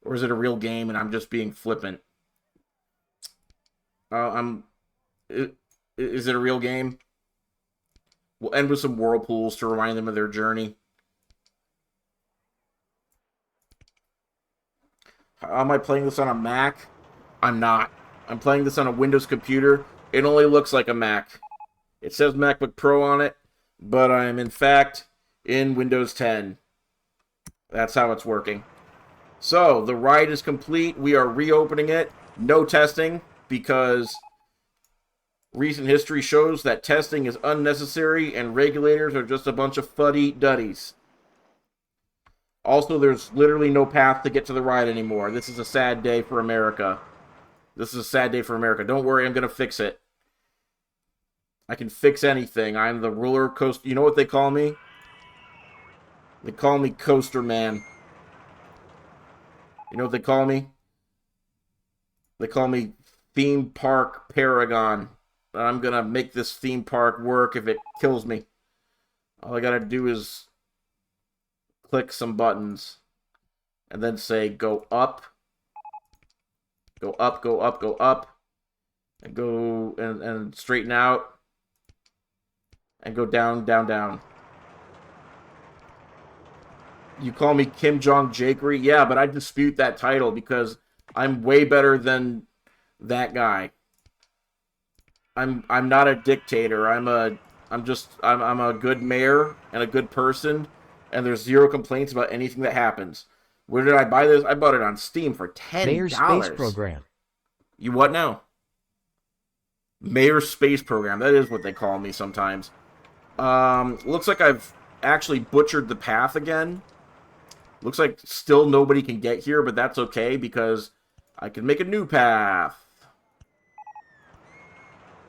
Or is it a real game and I'm just being flippant? Is it a real game? We'll end with some whirlpools to remind them of their journey. How am I playing this on a Mac? I'm not. I'm playing this on a Windows computer. It only looks like a Mac. It says MacBook Pro on it, but I'm in fact in Windows 10. That's how it's working. So, the ride is complete. We are reopening it. No testing, because recent history shows that testing is unnecessary and regulators are just a bunch of fuddy-duddies. Also, there's literally no path to get to the ride anymore. This is a sad day for America. This is a sad day for America. Don't worry, I'm going to fix it. I can fix anything. I'm the roller coaster... You know what they call me? They call me Coaster Man. You know what they call me? They call me Theme Park Paragon. I'm going to make this theme park work if it kills me. All I got to do is click some buttons and then say go up, go up, go up, go up, and go and straighten out, and go down, down, down. You call me Kim Jong Jakery? Yeah, but I dispute that title because I'm way better than that guy. I'm not a dictator. I'm a good mayor and a good person, and there's zero complaints about anything that happens. Where did I buy this? I bought it on Steam for $10. Mayor Space Program. You what now? Mayor Space Program. That is what they call me sometimes. Looks like I've actually butchered the path again. Looks like still nobody can get here, but that's okay because I can make a new path.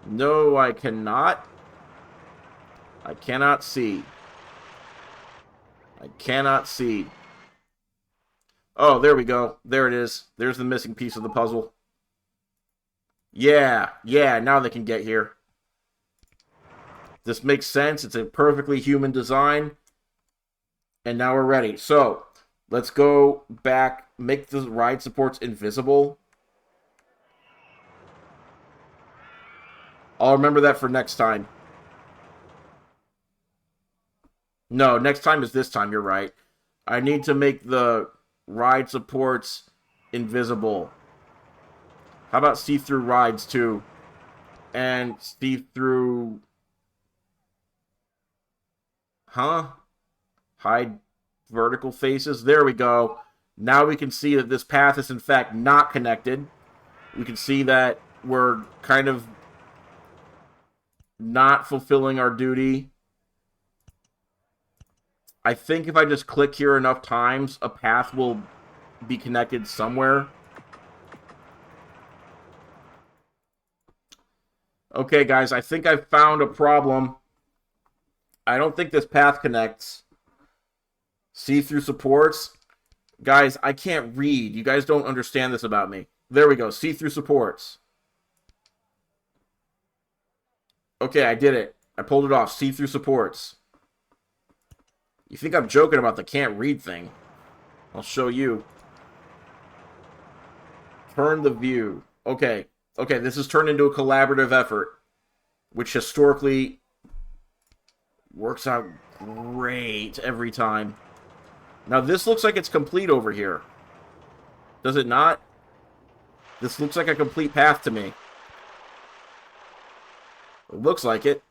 No, I cannot. I cannot see. I cannot see. Oh, there we go. There it is. There's the missing piece of the puzzle. Yeah, now they can get here. This makes sense. It's a perfectly human design. And now we're ready. So, let's go back, make the ride supports invisible. I'll remember that for next time. No, next time is this time, you're right. I need to make the ride supports invisible. How about see-through rides, too? And see-through... Huh? Hide vertical faces. There we go. Now we can see that this path is, in fact, not connected. We can see that we're kind of not fulfilling our duty. I think if I just click here enough times, a path will be connected somewhere. Okay, guys, I think I've found a problem. I don't think this path connects. See-through supports. Guys, I can't read. You guys don't understand this about me. There we go. See-through supports. Okay, I did it. I pulled it off. See-through supports. You think I'm joking about the can't read thing? I'll show you. Turn the view. Okay. Okay, this has turned into a collaborative effort, which historically works out great every time. Now, this looks like it's complete over here. Does it not? This looks like a complete path to me. It looks like it.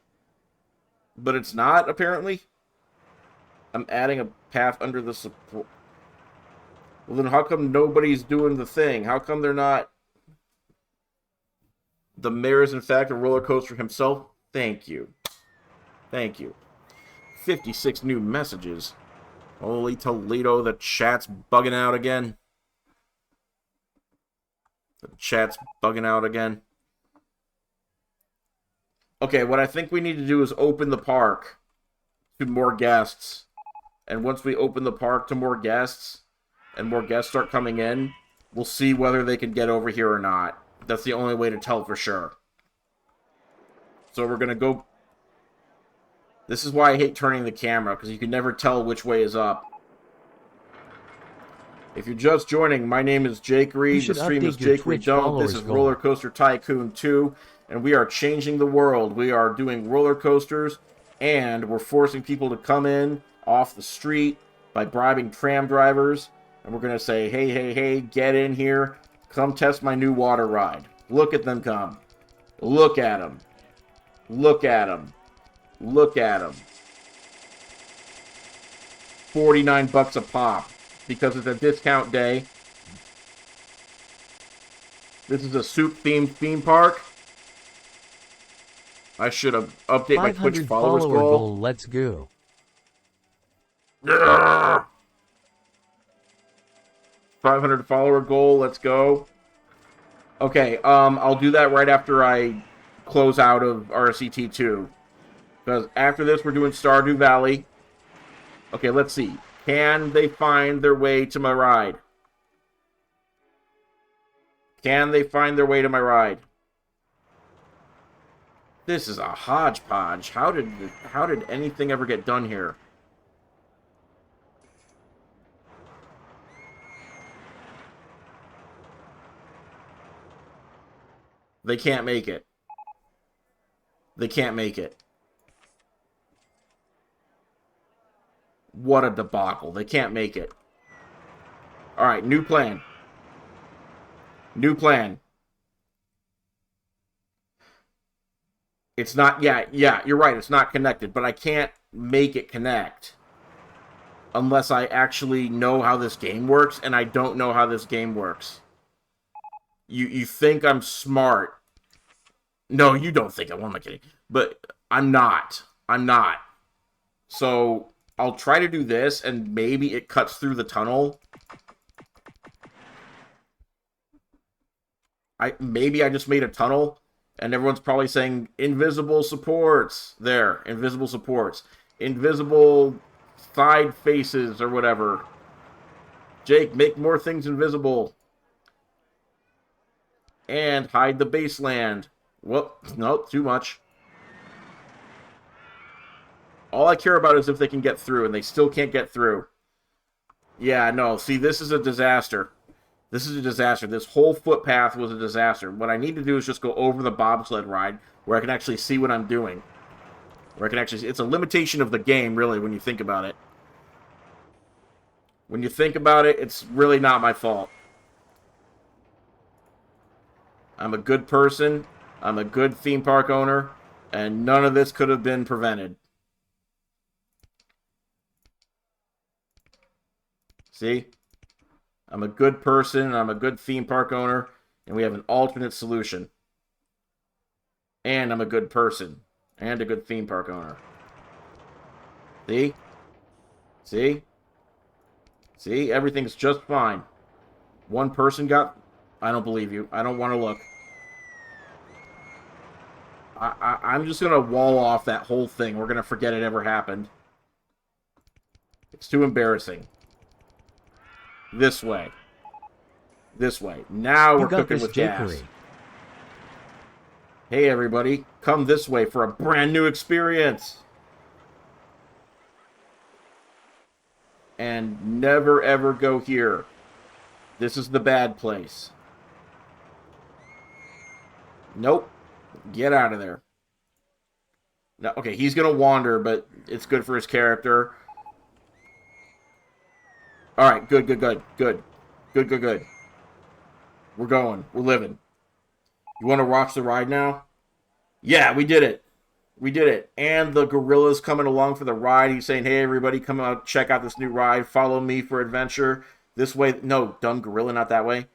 But it's not, apparently. I'm adding a path under the support. Well, then how come nobody's doing the thing? How come they're not... The mayor is, in fact, a roller coaster himself? Thank you. Thank you. 56 new messages. Holy Toledo, the chat's bugging out again. The chat's bugging out again. Okay, what I think we need to do is open the park to more guests. And once we open the park to more guests, and more guests start coming in, we'll see whether they can get over here or not. That's the only way to tell for sure. So we're going to go... This is why I hate turning the camera, because you can never tell which way is up. If you're just joining, my name is Jakery. The stream is jakeydon't. This is Roller Coaster Tycoon 2, and we are changing the world. We are doing roller coasters, and we're forcing people to come in off the street by bribing tram drivers. And we're going to say, hey, hey, hey, get in here. Come test my new water ride. Look at them come. Look at them. Look at them. Look at them. $49 a pop. Because it's a discount day. This is a soup-themed theme park. I should have updated my Twitch followers goal. Let's go. 500 follower goal. Let's go. Okay, I'll do that right after I close out of RCT2. Because after this, we're doing Stardew Valley. Okay, let's see. Can they find their way to my ride? Can they find their way to my ride? This is a hodgepodge. How did anything ever get done here? They can't make it. They can't make it. What a debacle. They can't make it. Alright, new plan. New plan. It's not, yeah, you're right, it's not connected, but I can't make it connect unless I actually know how this game works, and I don't know how this game works. You think I'm smart. No, you don't think I'm kidding. But I'm not. I'm not. So I'll try to do this, and maybe it cuts through the tunnel. Maybe I just made a tunnel, and everyone's probably saying, invisible supports. There, invisible supports. Invisible side faces or whatever. Jake, make more things invisible. And hide the baseland. Well, no, too much. All I care about is if they can get through, and they still can't get through. Yeah, no, see, this is a disaster. This is a disaster. This whole footpath was a disaster. What I need to do is just go over the bobsled ride, where I can actually see what I'm doing. Where I can actually see. It's a limitation of the game, really, when you think about it. When you think about it, it's really not my fault. I'm a good person. I'm a good theme park owner. And none of this could have been prevented. See? I'm a good person. I'm a good theme park owner. And we have an alternate solution. And I'm a good person. And a good theme park owner. See? See? See? Everything's just fine. One person got... I don't believe you. I don't want to look. I'm just going to wall off that whole thing. We're going to forget it ever happened. It's too embarrassing. This way. This way. Now we're cooking with gas. Hey, everybody. Come this way for a brand new experience. And never, ever go here. This is the bad place. Nope. Get out of there. No, okay, he's going to wander, but it's good for his character. Alright, good, good, good, good. Good, good, good. We're going. We're living. You want to watch the ride now? Yeah, we did it. We did it. And the gorilla's coming along for the ride. He's saying, hey, everybody, come out, check out this new ride. Follow me for adventure. This way. No, dumb gorilla, not that way.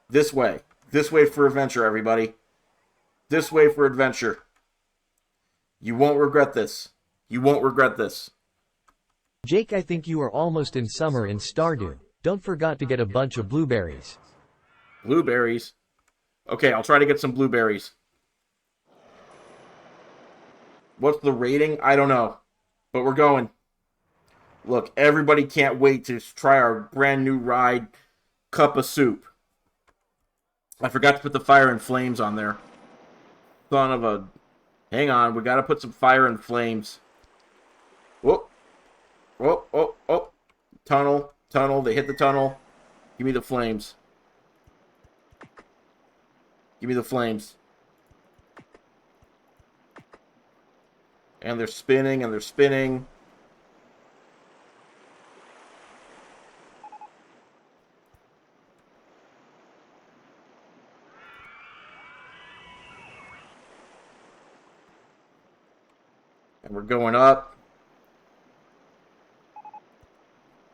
This way. This way for adventure, everybody. This way for adventure. You won't regret this. You won't regret this. Jake, I think you are almost in summer in Stardew. Don't forget to get a bunch of blueberries. Blueberries? Okay, I'll try to get some blueberries. What's the rating? I don't know. But we're going. Look, everybody can't wait to try our brand new ride, Cup of Soup. I forgot to put the fire and flames on there. Son of a... Hang on, we gotta put some fire and flames. Whoop. Whoop, oh, oh. Tunnel, tunnel, they hit the tunnel. Give me the flames. Give me the flames. And they're spinning, and they're spinning. And we're going up.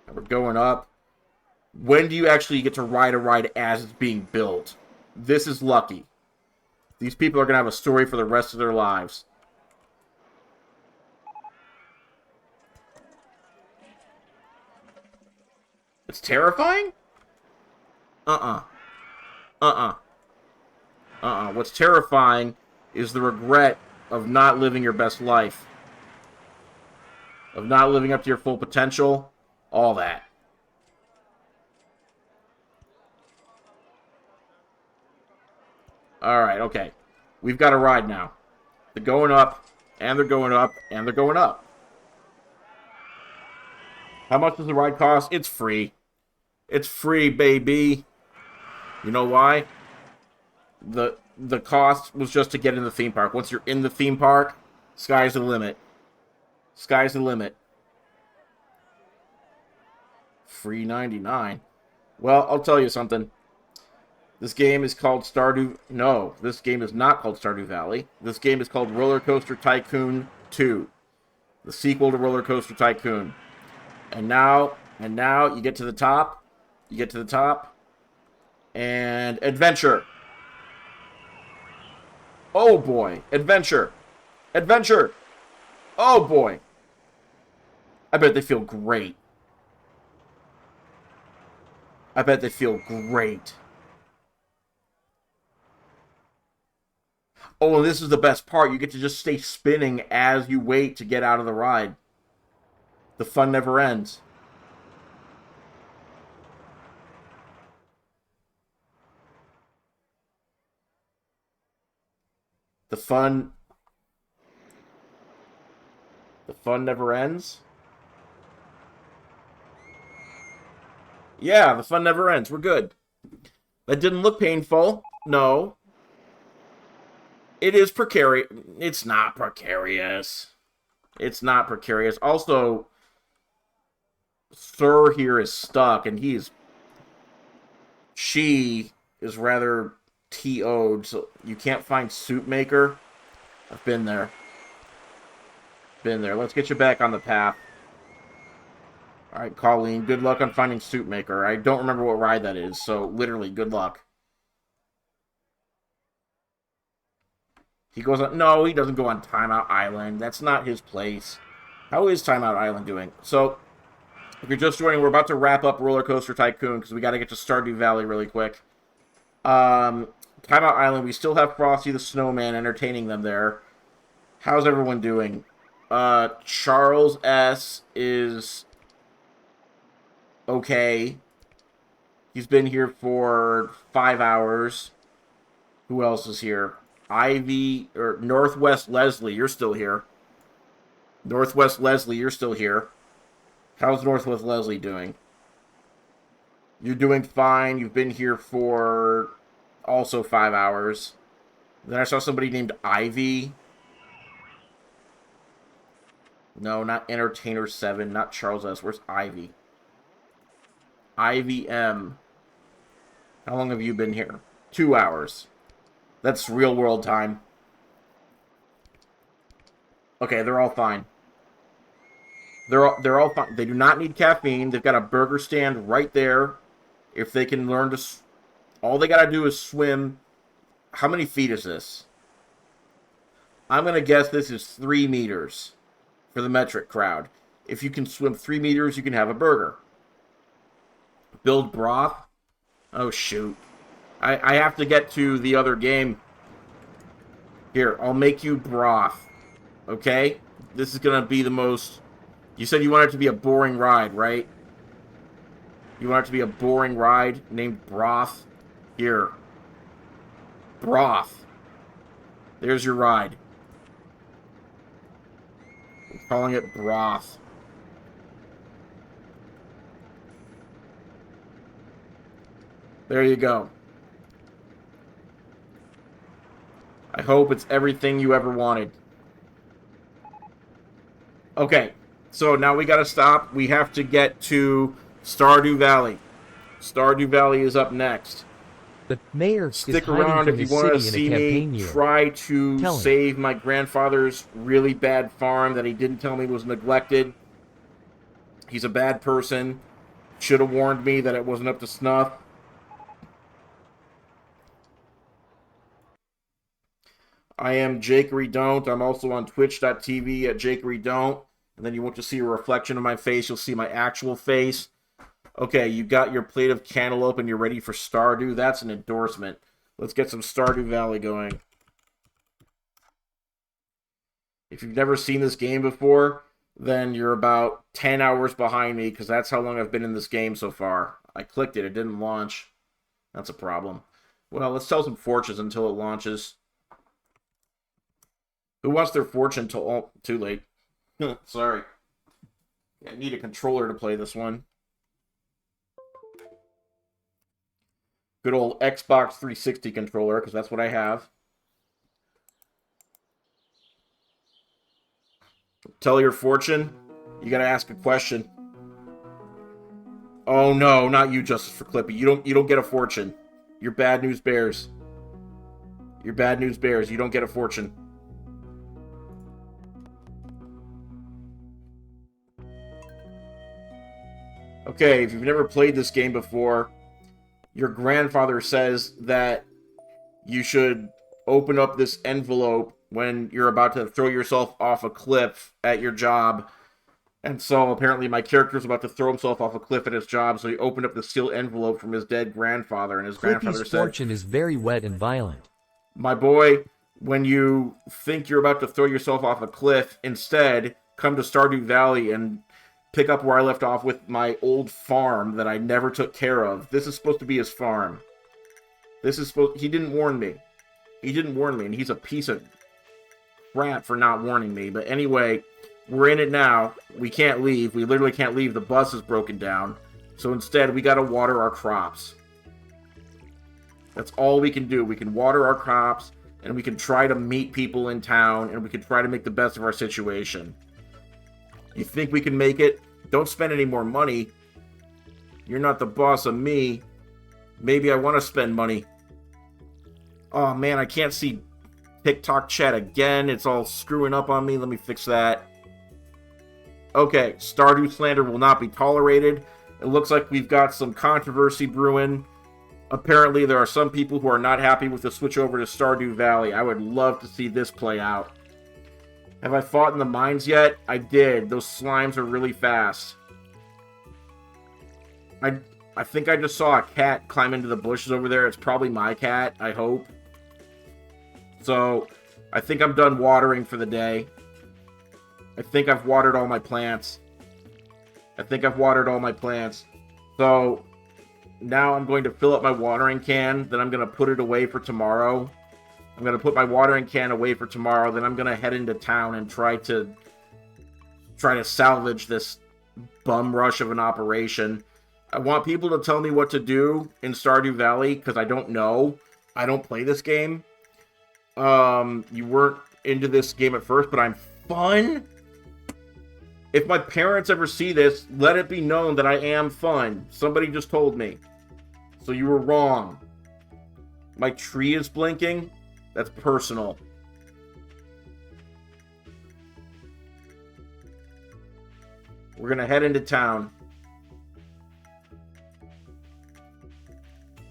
And we're going up. When do you actually get to ride a ride as it's being built? This is lucky. These people are going to have a story for the rest of their lives. It's terrifying? What's terrifying is the regret of not living your best life. Of not living up to your full potential. All that. Alright, okay. We've got a ride now. They're going up, and they're going up, and they're going up. How much does the ride cost? It's free. It's free, baby. You know why? The cost was just to get in the theme park. Once you're in the theme park, sky's the limit. Sky's the limit. Free 99. Well, I'll tell you something. This game is called Stardew... No, this game is not called Stardew Valley. This game is called Roller Coaster Tycoon 2. The sequel to Roller Coaster Tycoon. And now you get to the top. You get to the top. And adventure. Oh boy. Adventure. Adventure. Oh boy. I bet they feel great. I bet they feel great. Oh, and this is the best part. You get to just stay spinning as you wait to get out of the ride. The fun never ends. The fun never ends? Yeah, the fun never ends. We're good. That didn't look painful. No. It is precarious. It's not precarious. It's not precarious. Also, Sir here is stuck, and she is rather TO'd, so you can't find Soup Maker. I've been there. Been there. Let's get you back on the path. Alright, Colleen, good luck on finding Soup Maker. I don't remember what ride that is, so literally, good luck. He goes on... No, he doesn't go on Timeout Island. That's not his place. How is Timeout Island doing? So, if you're just joining, we're about to wrap up Roller Coaster Tycoon, because we got to get to Stardew Valley really quick. Timeout Island, we still have Frosty the Snowman entertaining them there. How's everyone doing? Charles S. is okay. He's been here for 5 hours. Who else is here? Ivy, or Northwest Leslie, you're still here. Northwest Leslie, you're still here. How's Northwest Leslie doing? You're doing fine. You've been here for also 5 hours. Then I saw somebody named Ivy. No, not Entertainer 7, not Charles S. Where's Ivy? Ivy M. How long have you been here? 2 hours. That's real world time. Okay, they're all fine. They're all fine. They do not need caffeine. They've got a burger stand right there. If they can learn to... All they gotta do is swim. How many feet is this? I'm gonna guess this is 3 meters for the metric crowd. If you can swim 3 meters, you can have a burger. Build broth? Oh, shoot. I have to get to the other game. Here, I'll make you broth. Okay? This is gonna be the most... You said you want it to be a boring ride, right? You want it to be a boring ride named Broth? Here. Broth. There's your ride. I'm calling it Broth. There you go. I hope it's everything you ever wanted. Okay, so now we gotta stop. We have to get to Stardew Valley. Stardew Valley is up next. The mayor Stick is around hiding if you from want the to city see in a campaign me year. try to Tell him. save my grandfather's really bad farm that he didn't tell me was neglected. He's a bad person. Should have warned me that it wasn't up to snuff. I am jakeydon't. I'm also on twitch.tv at jakeydon't. And then you want to see a reflection of my face. You'll see my actual face. Okay, you got your plate of cantaloupe and you're ready for Stardew. That's an endorsement. Let's get some Stardew Valley going. If you've never seen this game before, then you're about 10 hours behind me, because that's how long I've been in this game so far. I clicked it. It didn't launch. That's a problem. Well, let's sell some fortunes until it launches. Who wants their fortune till... Oh, too late. Sorry. I need a controller to play this one. Good old Xbox 360 controller, because that's what I have. Tell your fortune. You gotta ask a question. Oh no, not you, Justice for Clippy. You don't get a fortune. You're bad news bears. You're bad news bears. You don't get a fortune. Okay, if you've never played this game before, your grandfather says that you should open up this envelope when you're about to throw yourself off a cliff at your job. And so apparently my character's about to throw himself off a cliff at his job, so he opened up the sealed envelope from his dead grandfather, and his grandfather Clippy's said, fortune is very wet and violent. "My boy, when you think you're about to throw yourself off a cliff, instead, come to Stardew Valley and pick up where I left off with my old farm that I never took care of. This is supposed to be his farm. He didn't warn me. He didn't warn me, and he's a piece of crap for not warning me. But anyway, we're in it now. We can't leave. We literally can't leave. The bus is broken down. So instead, we gotta water our crops. That's all we can do. We can water our crops, and we can try to meet people in town, and we can try to make the best of our situation. You think we can make it? Don't spend any more money. You're not the boss of me. Maybe I want to spend money. Oh man, I can't see TikTok chat again. It's all screwing up on me. Let me fix that. Okay, Stardew slander will not be tolerated. It looks like we've got some controversy brewing. Apparently, there are some people who are not happy with the switch over to Stardew Valley. I would love to see this play out. Have I fought in the mines yet? I did. Those slimes are really fast. I think I just saw a cat climb into the bushes over there. It's probably my cat, I hope. So, I think I'm done watering for the day. I think I've watered all my plants. So, now I'm going to fill up my watering can. Then I'm going to put it away for tomorrow. I'm going to put my watering can away for tomorrow. Then I'm going to head into town and try to salvage this bum rush of an operation. I want people to tell me what to do in Stardew Valley, because I don't know. I don't play this game. You weren't into this game at first, but I'm fun. If my parents ever see this, let it be known that I am fun. Somebody just told me. So you were wrong. My tree is blinking. That's personal. We're going to head into town.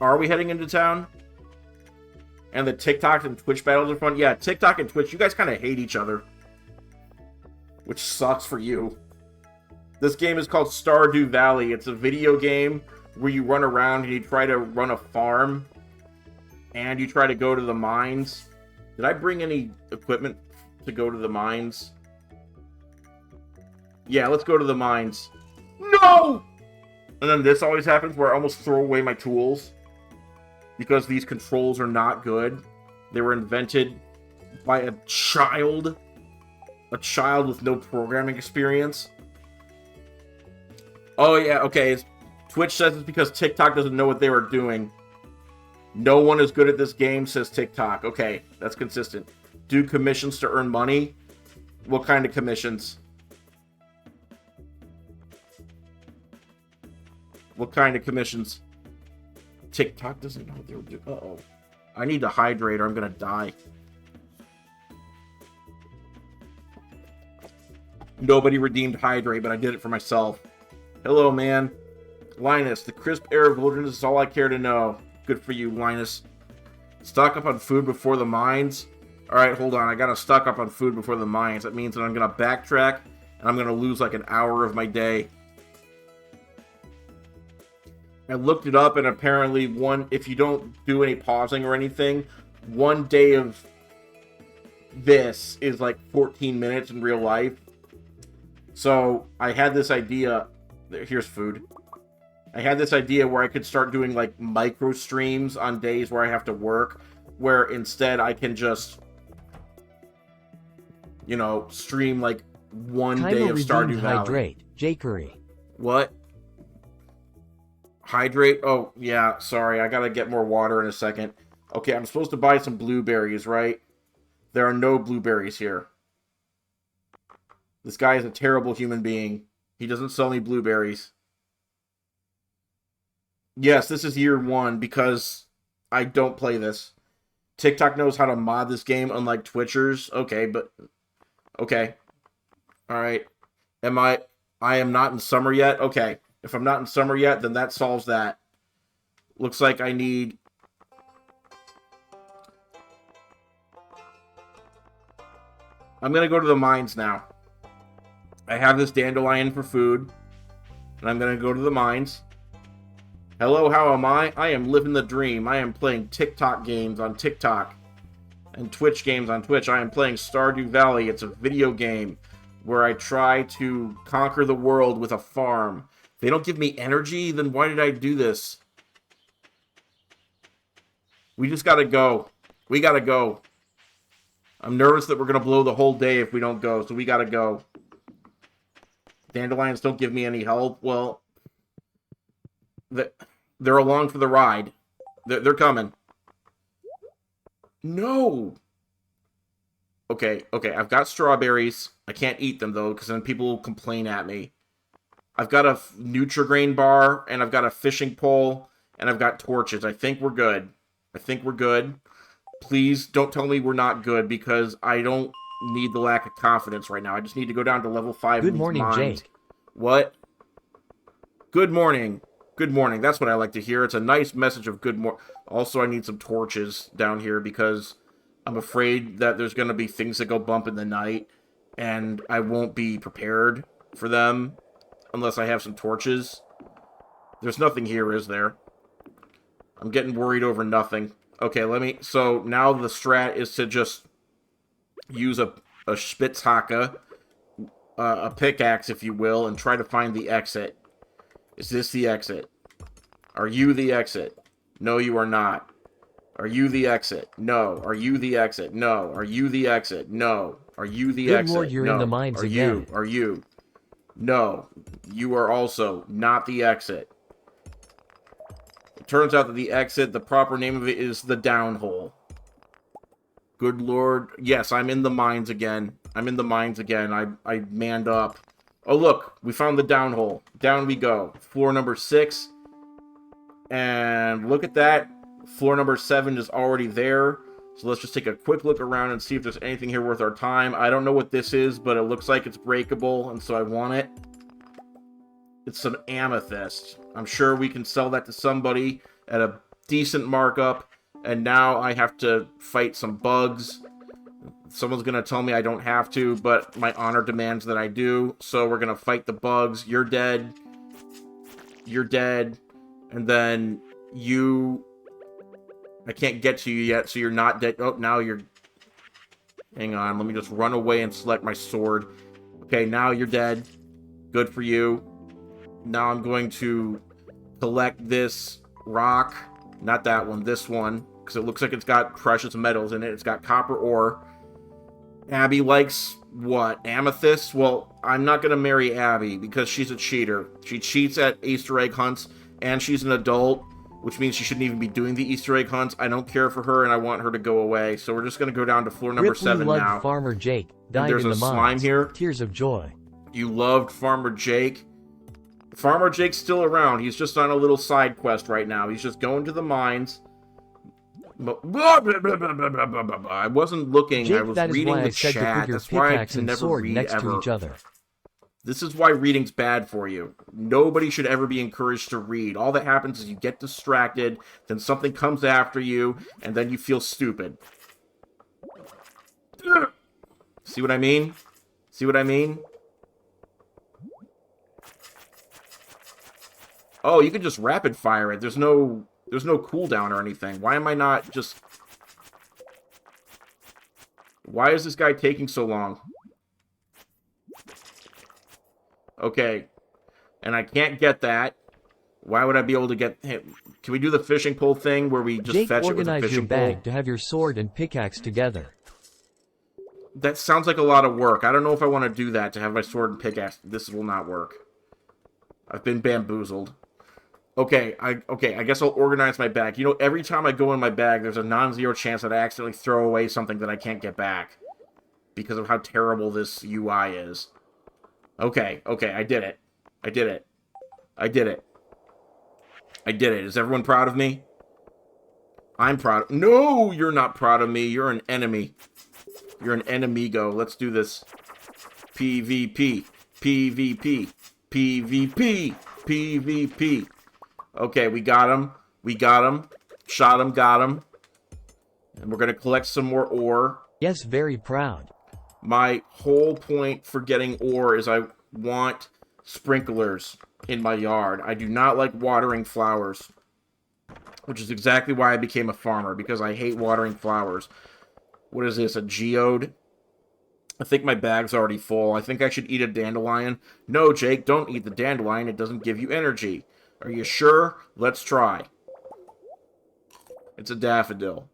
Are we heading into town? And the TikTok and Twitch battles are fun? Yeah, TikTok and Twitch, you guys kind of hate each other. Which sucks for you. This game is called Stardew Valley. It's a video game where you run around and you try to run a farm. And you try to go to the mines. Did I bring any equipment to go to the mines? Yeah, let's go to the mines. No! And then this always happens where I almost throw away my tools. Because these controls are not good. They were invented by a child. A child with no programming experience. Oh yeah, okay. Twitch says it's because TikTok doesn't know what they were doing. No one is good at this game, says TikTok. Okay, that's consistent. Do commissions to earn money? What kind of commissions? What kind of commissions? TikTok doesn't know what they were doing. Uh-oh. I need to hydrate or I'm going to die. Nobody redeemed hydrate, but I did it for myself. Hello, man. Linus, the crisp air of wilderness is all I care to know. Good for you, Linus. Stock up on food before the mines. Alright, hold on. I got to stock up on food before the mines. That means that I'm going to backtrack and I'm going to lose like an hour of my day. I looked it up, and apparently if you don't do any pausing or anything, 1 day of this is like 14 minutes in real life. So I had this idea. Here's food. I had this idea where I could start doing like micro streams on days where I have to work, where instead I can just, you know, stream like one day of Stardew Valley. Hydrate, Jakery. What? Hydrate? Oh, yeah, sorry. I gotta get more water in a second. Okay, I'm supposed to buy some blueberries, right? There are no blueberries here. This guy is a terrible human being. He doesn't sell me blueberries. Yes, this is year one because I don't play this. TikTok knows how to mod this game, unlike Twitchers. Okay, but... Okay. Alright. I am not in summer yet? Okay. If I'm not in summer yet, then that solves that. Looks like I need... I'm going to go to the mines now. I have this dandelion for food. And I'm going to go to the mines. Hello, how am I? I am living the dream. I am playing TikTok games on TikTok. And Twitch games on Twitch. I am playing Stardew Valley. It's a video game where I try to conquer the world with a farm. If they don't give me energy, then why did I do this? We just gotta go. We gotta go. I'm nervous that we're gonna blow the whole day if we don't go, so we gotta go. Dandelions don't give me any help. Well, they're along for the ride. They're coming. No! Okay, I've got strawberries. I can't eat them, though, because then people will complain at me. I've got a Nutrigrain bar, and I've got a fishing pole, and I've got torches. I think we're good. Please don't tell me we're not good, because I don't need the lack of confidence right now. I just need to go down to level 5. Good morning, Jake. What? Good morning. Good morning. That's what I like to hear. It's a nice message of good morning. Also, I need some torches down here because I'm afraid that there's going to be things that go bump in the night, and I won't be prepared for them unless I have some torches. There's nothing here, is there? I'm getting worried over nothing. Okay, so now the strat is to just use a Spitzhacke, a pickaxe, if you will, and try to find the exit. Is this the exit? Are you the exit? No, you are not. Are you the exit? No. Are you the exit? No. Are you the exit? No. Are you the exit? Good Lord, you're no. in the mines again. Are you? No. You are also not the exit. It turns out that the exit, the proper name of it is the downhole. Good Lord. Yes, I'm in the mines again. I manned up. Oh, look. We found the downhole. Down we go. Floor number 6. And look at that. Floor number 7 is already there. So let's just take a quick look around and see if there's anything here worth our time. I don't know what this is, but it looks like it's breakable, and so I want it. It's some amethyst. I'm sure we can sell that to somebody at a decent markup. And now I have to fight some bugs. Someone's going to tell me I don't have to, but my honor demands that I do. So we're going to fight the bugs. You're dead. You're dead. And then you... I can't get to you yet, so you're not dead. Oh, now you're... Hang on, let me just run away and select my sword. Okay, now you're dead. Good for you. Now I'm going to collect this rock. Not that one, this one. Because it looks like it's got precious metals in it. It's got copper ore. Abby likes what? Amethyst? Well, I'm not going to marry Abby because she's a cheater. She cheats at Easter egg hunts, and she's an adult, which means she shouldn't even be doing the Easter egg hunts. I don't care for her, and I want her to go away. So we're just going to go down to floor number 7 now. Farmer Jake died there's in a the slime mines. here. Tears of joy. You loved Farmer Jake. Farmer Jake's still around. He's just on a little side quest right now. He's just going to the mines. I wasn't looking. Jake, I was reading the chat. That's why I can never read next ever. to each other. This is why reading's bad for you. Nobody should ever be encouraged to read. All that happens is you get distracted, then something comes after you, and then you feel stupid. See what I mean? See what I mean? Oh, you can just rapid fire it. There's no cooldown or anything. Why am I not just... Why is this guy taking so long? Okay. And I can't get that. Why would I be able to get him? Can we do the fishing pole thing where we just Jake, fetch it with a fishing pole? organize your bag to have your sword and pickaxe together. That sounds like a lot of work. I don't know if I want to do that to have my sword and pickaxe. This will not work. I've been bamboozled. Okay, I guess I'll organize my bag. You know, every time I go in my bag, there's a non-zero chance that I accidentally throw away something that I can't get back. Because of how terrible this UI is. Okay, I did it. I did it. Is everyone proud of me? I'm proud. No, you're not proud of me. You're an enemy. You're an enemigo. Let's do this. PvP. PvP. PvP. PvP. Okay, we got him. Shot him, got him. And we're going to collect some more ore. Yes, very proud. My whole point for getting ore is I want sprinklers in my yard. I do not like watering flowers. Which is exactly why I became a farmer, because I hate watering flowers. What is this, a geode? I think my bag's already full. I think I should eat a dandelion. No, Jake, don't eat the dandelion. It doesn't give you energy. Are you sure? Let's try. It's a daffodil.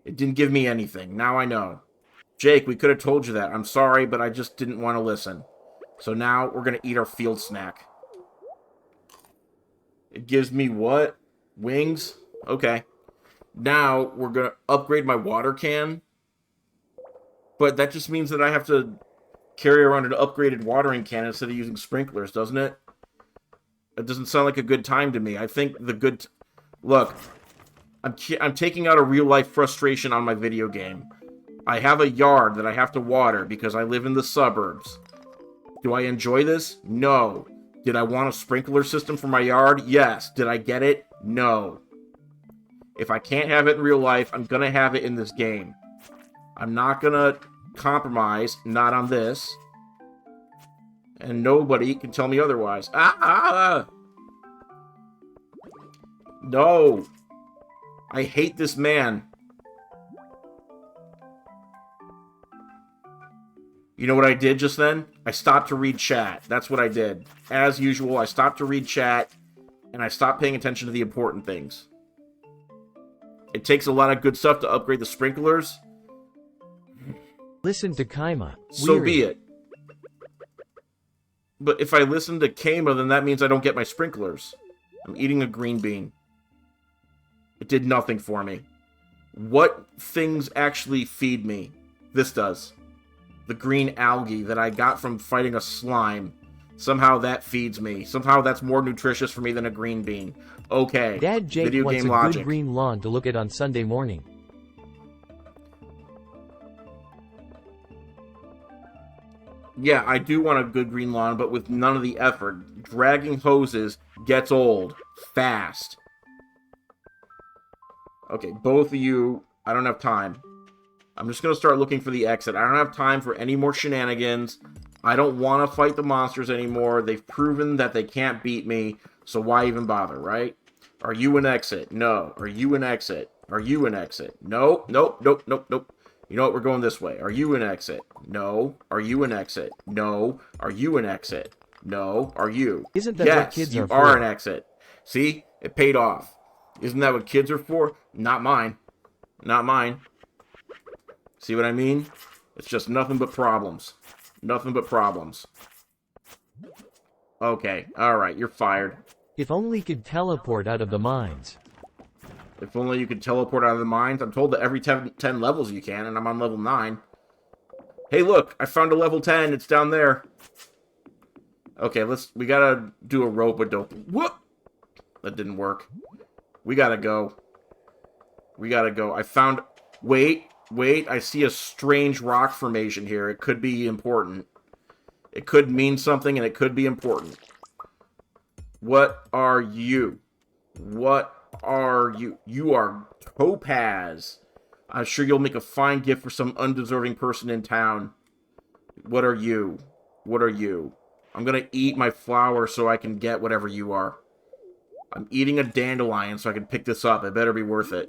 It didn't give me anything. Now I know. Jake, we could have told you that. I'm sorry, but I just didn't want to listen. So now we're going to eat our field snack. It gives me what? Wings? Okay. Now we're going to upgrade my water can. But that just means that I have to carry around an upgraded watering can instead of using sprinklers, doesn't it? It doesn't sound like a good time to me. I think the good... Look, I'm taking out a real-life frustration on my video game. I have a yard that I have to water because I live in the suburbs. Do I enjoy this? No. Did I want a sprinkler system for my yard? Yes. Did I get it? No. If I can't have it in real life, I'm going to have it in this game. I'm not going to compromise, not on this. And nobody can tell me otherwise. No. I hate this man. You know what I did just then? I stopped to read chat. That's what I did. As usual, I stopped to read chat, and I stopped paying attention to the important things. It takes a lot of good stuff to upgrade the sprinklers. Listen to Kaima. So be it. But if I listen to Kaima, then that means I don't get my sprinklers. I'm eating a green bean. It did nothing for me. What things actually feed me? This does. The green algae that I got from fighting a slime. Somehow that feeds me. Somehow that's more nutritious for me than a green bean. Okay. Dad Jake video wants game a logic. good green lawn to look at on Sunday morning. Yeah, I do want a good green lawn, but with none of the effort. Dragging hoses gets old. Fast. Okay, both of you, I don't have time. I'm just going to start looking for the exit. I don't have time for any more shenanigans. I don't want to fight the monsters anymore. They've proven that they can't beat me, so why even bother, right? Are you an exit? No. Are you an exit? Are you an exit? No. Nope. Nope. Nope. Nope. You know what? We're going this way. Are you an exit? No. Are you an exit? No. Are you an exit? No. Are you? Isn't that what kids are for? Yes, you are an exit. See? It paid off. Isn't that what kids are for? Not mine. Not mine. See what I mean? It's just nothing but problems. Nothing but problems. Okay. Alright, you're fired. If only could teleport out of the mines. If only you could teleport out of the mines. I'm told that every 10 levels you can, and I'm on level 9. Hey, look! I found a level 10. It's down there. Okay, we gotta do a rope-a-dope. Whoop! That didn't work. We gotta go. We gotta go. I found... Wait, I see a strange rock formation here. It could be important. It could mean something, and it could be important. What are you? What are you? You are Topaz. I'm sure you'll make a fine gift for some undeserving person in town. What are you? What are you? I'm gonna eat my flower so I can get whatever you are. I'm eating a dandelion so I can pick this up. It better be worth it.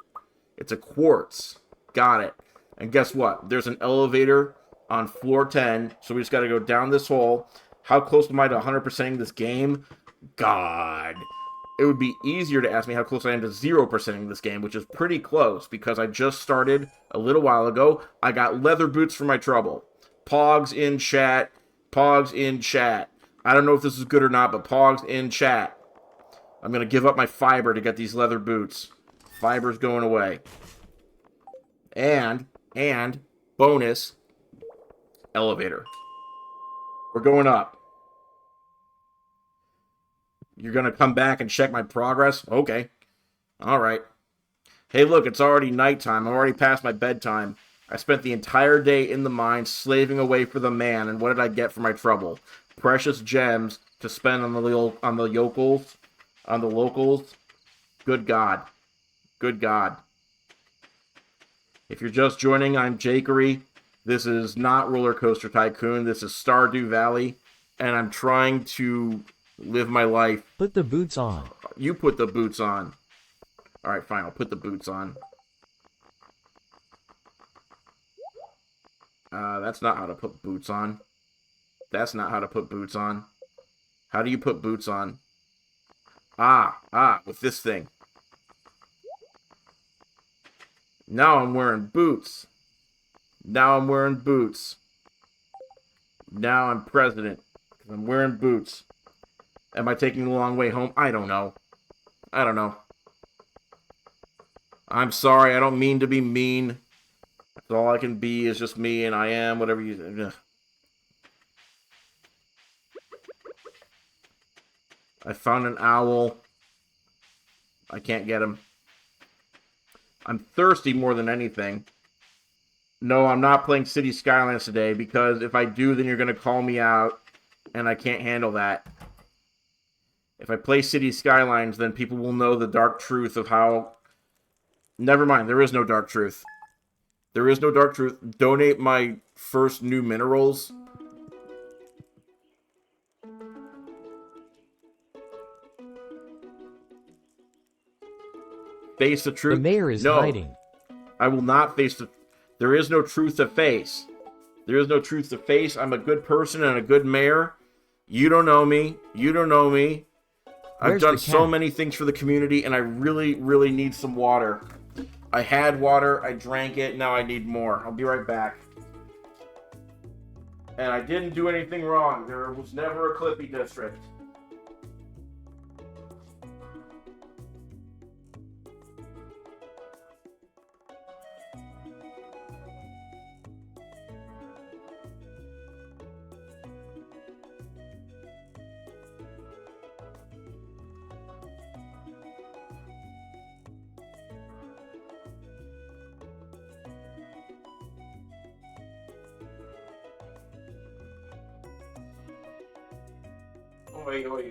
It's a quartz. Got it. And guess what? There's an elevator on floor 10, so we just got to go down this hole. How close am I to 100%ing this game? God. It would be easier to ask me how close I am to 0%ing this game, which is pretty close, because I just started a little while ago. I got leather boots for my trouble. Pogs in chat. Pogs in chat. I don't know if this is good or not, but Pogs in chat. I'm going to give up my fiber to get these leather boots. Fiber's going away. And, bonus, elevator. We're going up. You're going to come back and check my progress? Okay. Alright. Hey, look, it's already nighttime. I'm already past my bedtime. I spent the entire day in the mine slaving away for the man, and what did I get for my trouble? Precious gems to spend on the yokels. On the locals. Good God. Good God. If you're just joining, I'm Jakery. This is not Roller Coaster Tycoon. This is Stardew Valley. And I'm trying to live my life. Put the boots on. You put the boots on. Alright, fine. I'll put the boots on. That's not how to put boots on. That's not how to put boots on. How do you put boots on? With this thing. Now I'm wearing boots. Now I'm wearing boots. Now I'm president. Because I'm wearing boots. Am I taking the long way home? I don't know. I don't know. I'm sorry, I don't mean to be mean. That's all I can be is just me, and I am whatever you... Ugh. I found an owl. I can't get him. I'm thirsty more than anything. No, I'm not playing City Skylines today, because if I do, then you're going to call me out, and I can't handle that. If I play City Skylines, then people will know the dark truth of how... Never mind, there is no dark truth. There is no dark truth. Donate my first new minerals. Face the truth. The mayor is hiding. I will not face the... There is no truth to face. There is no truth to face. I'm a good person and a good mayor. You don't know me. You don't know me. I've done so many things for the community, and I really, really need some water. I had water. I drank it. Now I need more. I'll be right back. And I didn't do anything wrong. There was never a Clippy district.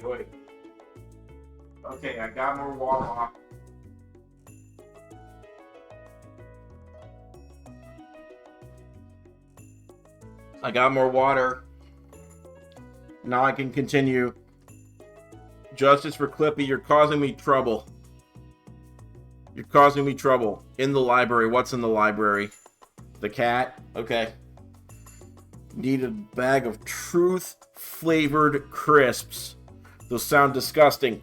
Wait. Okay, I got more water. I got more water. Now I can continue. Justice for Clippy, you're causing me trouble. You're causing me trouble. In the library. What's in the library? The cat? Okay. Need a bag of truth-flavored crisps. Those sound disgusting.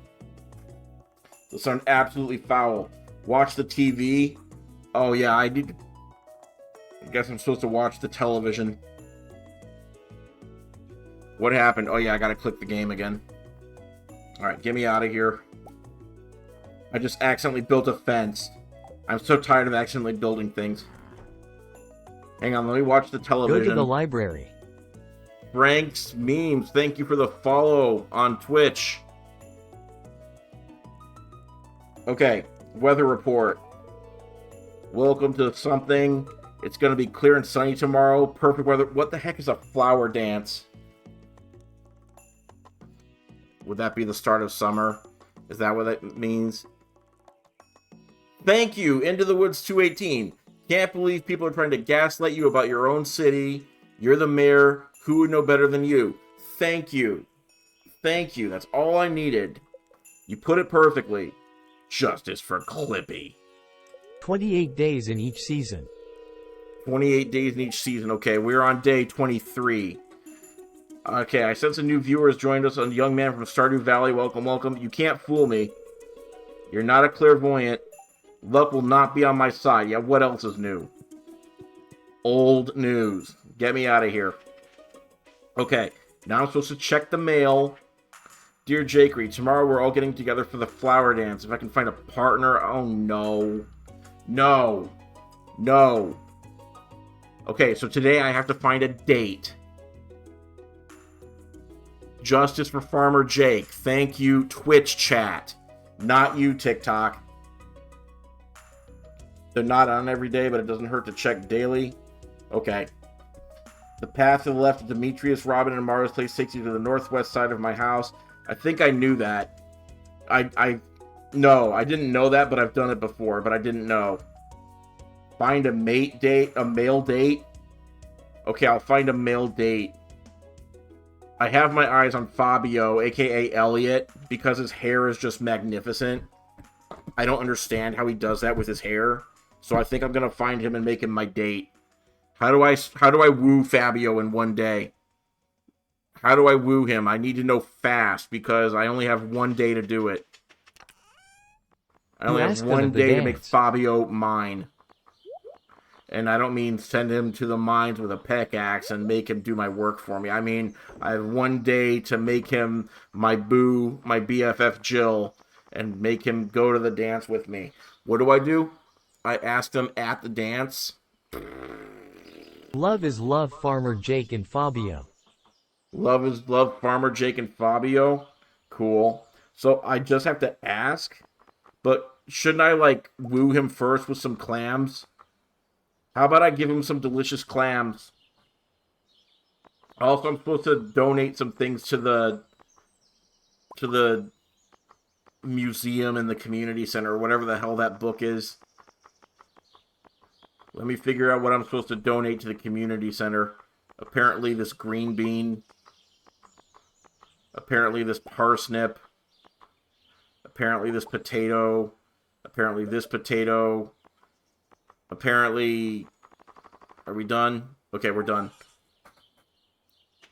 Those sound absolutely foul. Watch the TV. Oh yeah, I guess I'm supposed to watch the television. What happened? Oh yeah, I gotta click the game again. Alright, get me out of here. I just accidentally built a fence. I'm so tired of accidentally building things. Hang on, let me watch the television. Go to the library. Frank's Memes, thank you for the follow on Twitch. Okay, weather report. Welcome to something. It's going to be clear and sunny tomorrow. Perfect weather. What the heck is a flower dance? Would that be the start of summer? Is that what that means? Thank you, Into the Woods 218. Can't believe people are trying to gaslight you about your own city. You're the mayor. Who would know better than you? Thank you. Thank you. That's all I needed. You put it perfectly. Justice for Clippy. 28 days in each season. 28 days in each season. Okay, we're on day 23. Okay, I sense a new viewer has joined us. A young man from Stardew Valley. Welcome, welcome. You can't fool me. You're not a clairvoyant. Luck will not be on my side. Yeah, what else is new? Old news. Get me out of here. Okay, now I'm supposed to check the mail. Dear Jakery, tomorrow we're all getting together for the flower dance. If I can find a partner... Oh, no. No. No. Okay, so today I have to find a date. Justice for Farmer Jake. Thank you, Twitch chat. Not you, TikTok. They're not on every day, but it doesn't hurt to check daily. Okay. The path to the left of Demetrius, Robin, and Mara's place takes you to the northwest side of my house. I think I knew that. No, I didn't know that, but I've done it before, but I didn't know. Find a mate date, a male date. Okay, I'll find a male date. I have my eyes on Fabio, aka Elliot, because his hair is just magnificent. I don't understand how he does that with his hair. So I think I'm going to find him and make him my date. How do I woo Fabio in one day? How do I woo him? I need to know fast because I only have one day to do it. I only have one day to make Fabio mine. And I don't mean send him to the mines with a pickaxe and make him do my work for me. I mean, I have one day to make him my boo, my BFF Jill, and make him go to the dance with me. What do? I asked him at the dance. Love is love, Farmer Jake and Fabio. Love is love, Farmer Jake and Fabio. Cool. So I just have to ask, but shouldn't I, like, woo him first with some clams? How about I give him some delicious clams? Also, I'm supposed to donate some things to the museum and the community center, or whatever the hell that book is. Let me figure out what I'm supposed to donate to the community center. Apparently this green bean. Apparently this parsnip. Apparently this potato. Apparently this potato. Apparently... Are we done? Okay, we're done.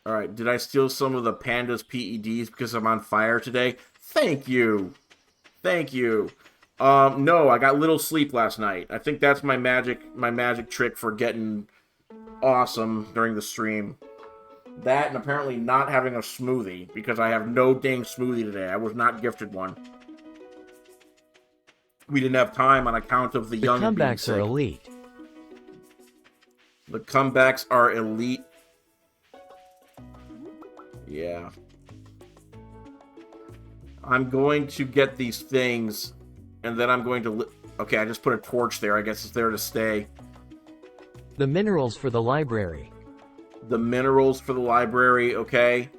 Alright, did I steal some of the panda's PEDs because I'm on fire today? Thank you! Thank you! No, I got little sleep last night. I think that's my magic trick for getting awesome during the stream. That, and apparently not having a smoothie, because I have no dang smoothie today. I was not gifted one. We didn't have time on account of the young being comebacks sick. are elite. The comebacks are elite. Yeah. I'm going to get these things, and then I'm going to... Okay, I just put a torch there. I guess it's there to stay. The minerals for the library. The minerals for the library, okay.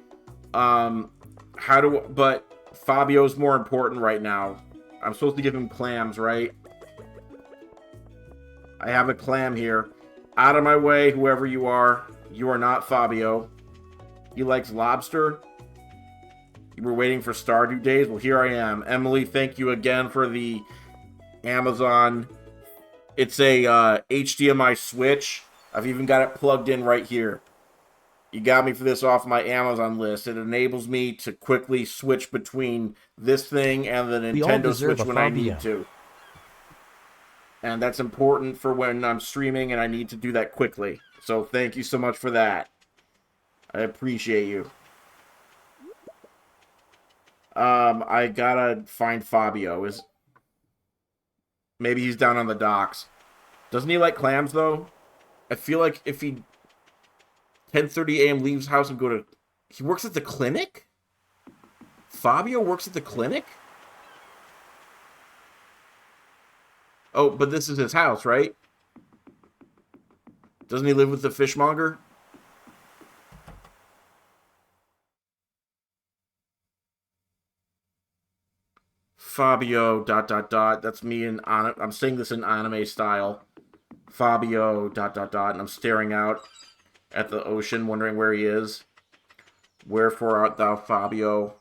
But Fabio's more important right now. I'm supposed to give him clams, right? I have a clam here. Out of my way, whoever you are. You are not Fabio. He likes lobster. You were waiting for Stardew days? Well, here I am. Emily, thank you again for the Amazon. It's a HDMI switch. I've even got it plugged in right here. You got me for this off my Amazon list. It enables me to quickly switch between this thing and the Nintendo Switch when I need to. And that's important for when I'm streaming and I need to do that quickly. So thank you so much for that. I appreciate you. I gotta find Fabio. Maybe he's down on the docks. Doesn't he like clams, though? I feel like if he 10:30 a.m. leaves house and go to... He works at the clinic? Fabio works at the clinic? Oh, but this is his house, right? Doesn't he live with the fishmonger? Fabio, ... That's me in... I'm saying this in anime style. Fabio, ... And I'm staring out at the ocean, wondering where he is. Wherefore art thou, Fabio?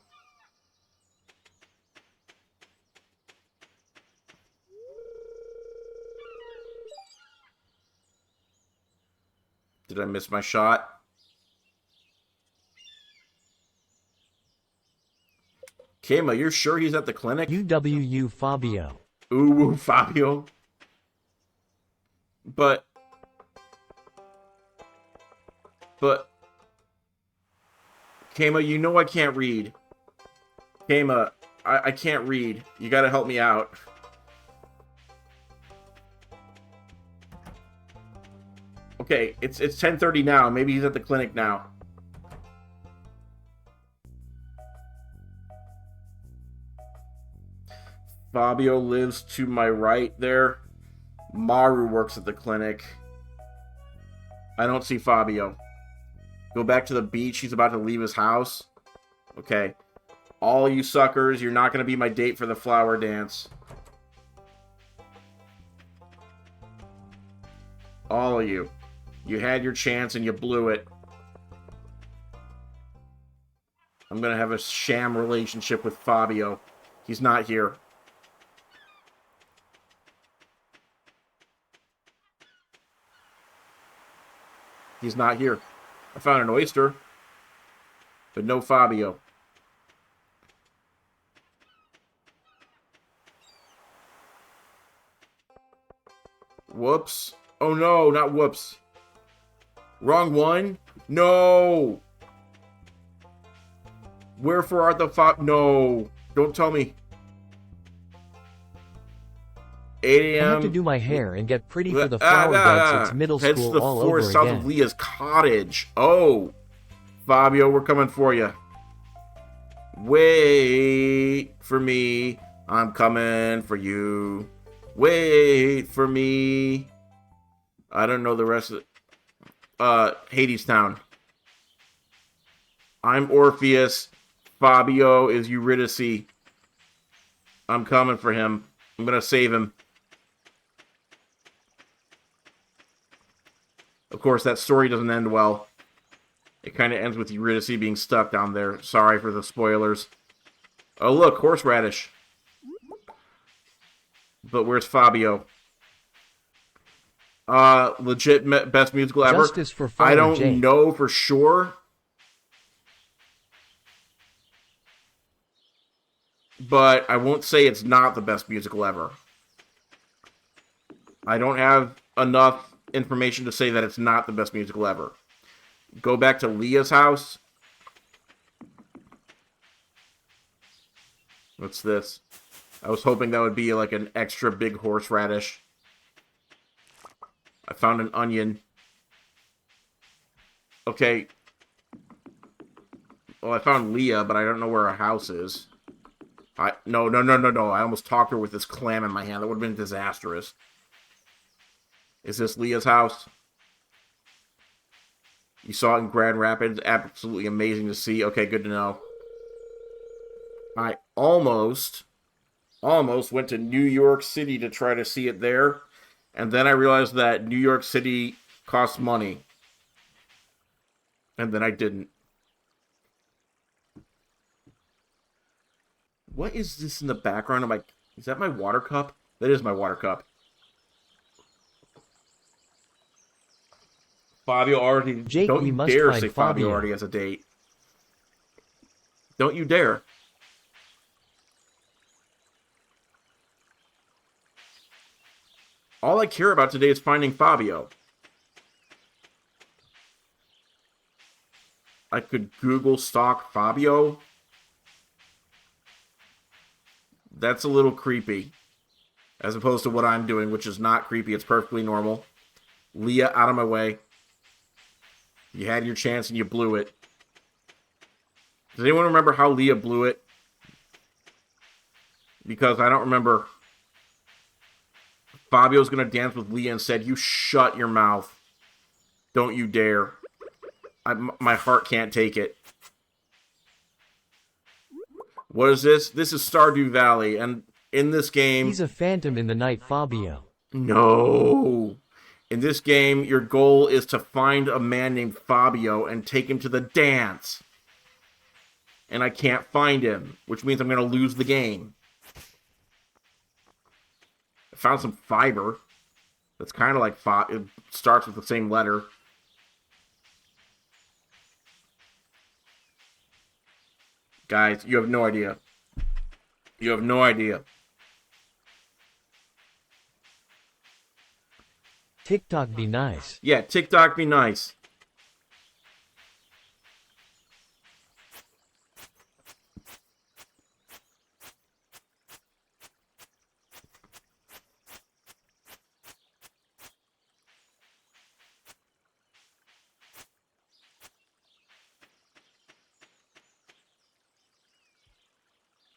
Did I miss my shot? Kama, you're sure he's at the clinic? UWU Fabio. Ooh, Fabio. But... Kama, you know I can't read. Kama, I can't read. You gotta help me out. Okay, it's 10:30 now. Maybe he's at the clinic now. Fabio lives to my right there. Maru works at the clinic. I don't see Fabio. Go back to the beach. He's about to leave his house. Okay. All you suckers, you're not going to be my date for the flower dance. All of you. You had your chance and you blew it. I'm going to have a sham relationship with Fabio. He's not here. He's not here. I found an oyster, but no Fabio. Whoops. Oh no, not whoops. Wrong one? No! Wherefore art thou No! Don't tell me. 8 a.m. I have to do my hair and get pretty for the flower beds. It's middle Heads school to the all over forest south again. of Leah's cottage. Oh! Fabio, we're coming for you. Wait for me. I'm coming for you. Wait for me. I don't know the rest of it. Hades Town. I'm Orpheus. Fabio is Eurydice. I'm coming for him. I'm gonna save him. Of course, that story doesn't end well. It kind of ends with Eurydice being stuck down there. Sorry for the spoilers. Oh, look, horseradish. But where's Fabio? Legit best musical ever. Justice for Father I don't Jake. know for sure. But I won't say it's not the best musical ever. I don't have enough information to say that it's not the best musical ever. Go back to Leah's house. What's this? I was hoping that would be like an extra big horseradish. I found an onion. Okay. Well, I found Leah, but I don't know where her house is. No. I almost talked her with this clam in my hand. That would have been disastrous. Is this Leah's house? You saw it in Grand Rapids. Absolutely amazing to see. Okay, good to know. I almost went to New York City to try to see it there. And then I realized that New York City costs money. And then I didn't. What is this in the background of my... Is that my water cup? That is my water cup. Fabio already... Jake, don't we you must dare find say Fabio already has a date. Don't you dare. All I care about today is finding Fabio. I could Google stalk Fabio. That's a little creepy. As opposed to what I'm doing, which is not creepy. It's perfectly normal. Leah, out of my way. You had your chance and you blew it. Does anyone remember how Leah blew it? Because I don't remember. Fabio's going to dance with Leah and said, "You shut your mouth. Don't you dare." My heart can't take it. What is this? This is Stardew Valley, and in this game... He's a phantom in the night, Fabio. No. In this game, your goal is to find a man named Fabio and take him to the dance. And I can't find him, which means I'm going to lose the game. I found some fiber. That's kind of like it starts with the same letter. Guys, you have no idea. You have no idea. TikTok be nice. Yeah, TikTok be nice.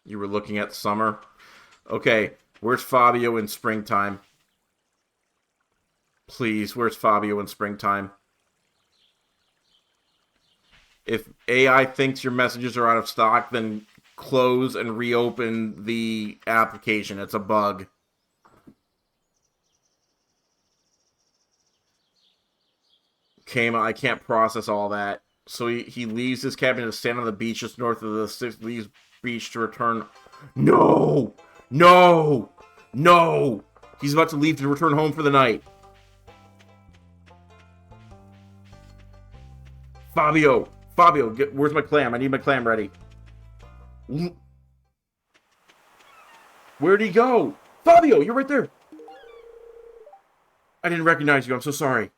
You were looking at summer. Okay, where's Fabio in springtime? Please, where's Fabio in springtime? If AI thinks your messages are out of stock, then close and reopen the application. It's a bug. Okay, I can't process all that. So he leaves his cabin to stand on the beach just north of the Six Leaves Beach to return. No! No! No! He's about to leave to return home for the night. Fabio! Fabio, where's my clam? I need my clam ready. Where'd he go? Fabio, you're right there. I didn't recognize you. I'm so sorry.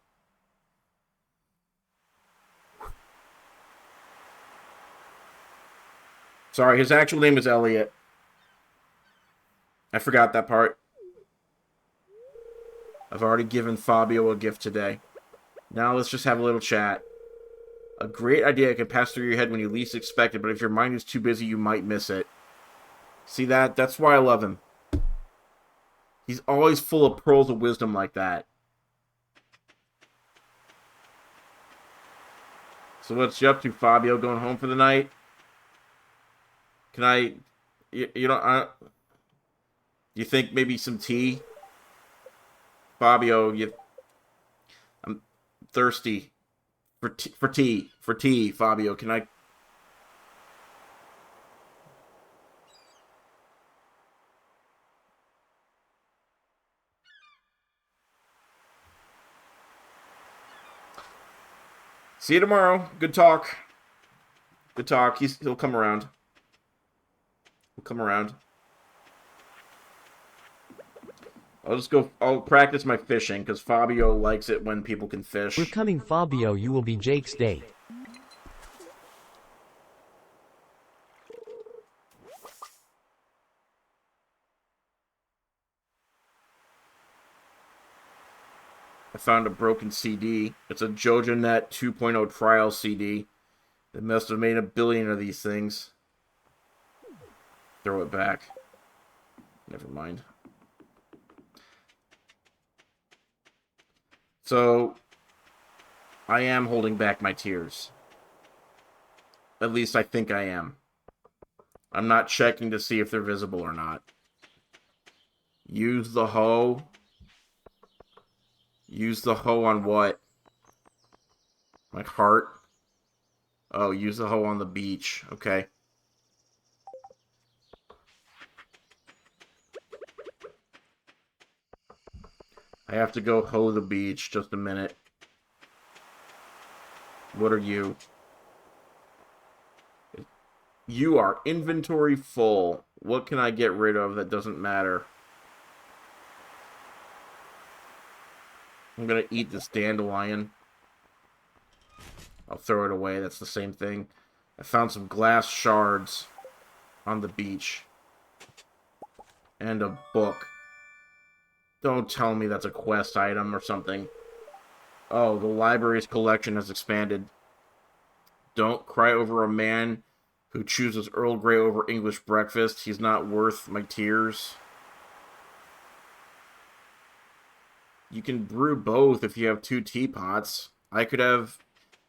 Sorry, his actual name is Elliot. I forgot that part. I've already given Fabio a gift today. Now let's just have a little chat. A great idea can pass through your head when you least expect it, but if your mind is too busy, you might miss it. See that? That's why I love him. He's always full of pearls of wisdom like that. So what's you up to, Fabio? Going home for the night? Can I... You know... You think maybe some tea? Fabio, I'm thirsty. For tea, Fabio. Can I... See you tomorrow. Good talk. Good talk. He'll come around. He'll come around. I'll practice my fishing, because Fabio likes it when people can fish. We're coming, Fabio. You will be Jake's date. I found a broken CD. It's a JojaNet 2.0 trial CD. They must have made 1 billion of these things. Throw it back. Never mind. So, I am holding back my tears. At least I think I am. I'm not checking to see if they're visible or not. Use the hoe. Use the hoe on what? My heart? Oh, use the hoe on the beach. Okay. I have to go hoe the beach. Just a minute. What are you? You are inventory full. What can I get rid of that doesn't matter? I'm gonna eat this dandelion. I'll throw it away. That's the same thing. I found some glass shards on the beach. And a book. Don't tell me that's a quest item or something. Oh, the library's collection has expanded. Don't cry over a man who chooses Earl Grey over English breakfast. He's not worth my tears. You can brew both if you have 2 teapots. I could have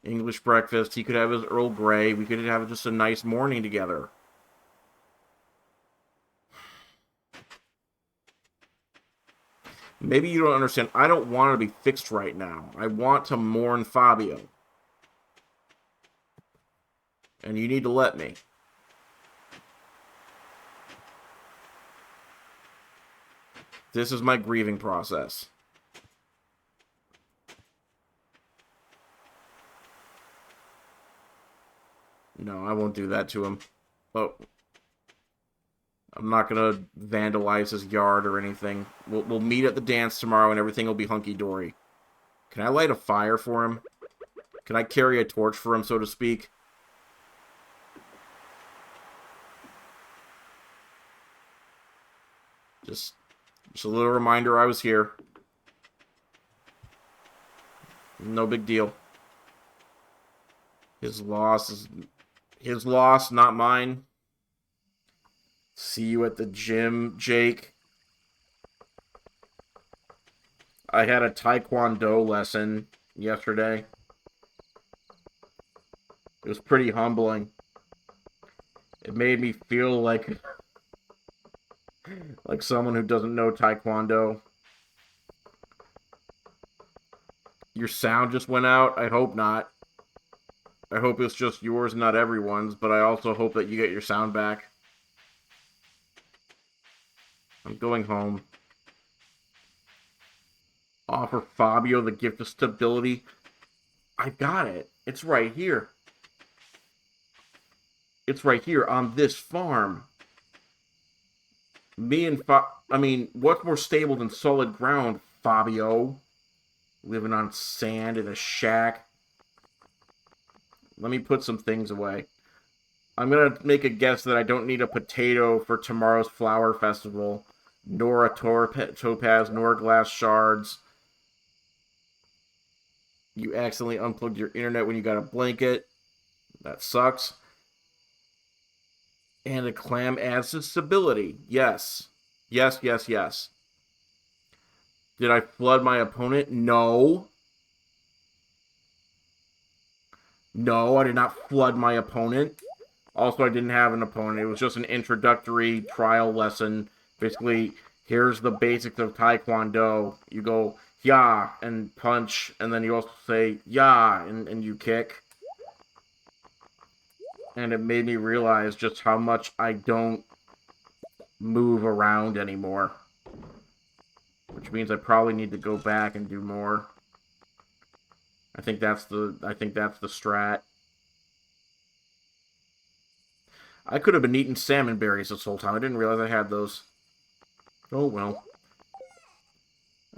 English breakfast. He could have his Earl Grey. We could have just a nice morning together. Maybe you don't understand. I don't want to be fixed right now. I want to mourn Fabio. And you need to let me. This is my grieving process. No, I won't do that to him. Oh. I'm not going to vandalize his yard or anything. We'll meet at the dance tomorrow and everything will be hunky-dory. Can I light a fire for him? Can I carry a torch for him, so to speak? Just a little reminder I was here. No big deal. His loss is his loss, not mine. See you at the gym, Jake. I had a Taekwondo lesson yesterday. It was pretty humbling. It made me feel like someone who doesn't know Taekwondo. Your sound just went out? I hope not. I hope it's just yours, not everyone's, but I also hope that you get your sound back. I'm going home. Offer Fabio the gift of stability. I got it. It's right here. It's right here on this farm. What's more stable than solid ground, Fabio? Living on sand in a shack. Let me put some things away. I'm gonna make a guess that I don't need a potato for tomorrow's flower festival, nor a topaz, nor glass shards. You accidentally unplugged your internet when you got a blanket. That sucks. And a clam adds to stability. Yes. Yes, yes, yes. Did I flood my opponent? No. No, I did not flood my opponent. Also, I didn't have an opponent. It was just an introductory trial lesson. Basically, here's the basics of Taekwondo. You go, yeah, and punch, and then you also say, yeah, and you kick. And it made me realize just how much I don't move around anymore. Which means I probably need to go back and do more. I think that's the strat. I could have been eating salmon berries this whole time. I didn't realize I had those. Oh well.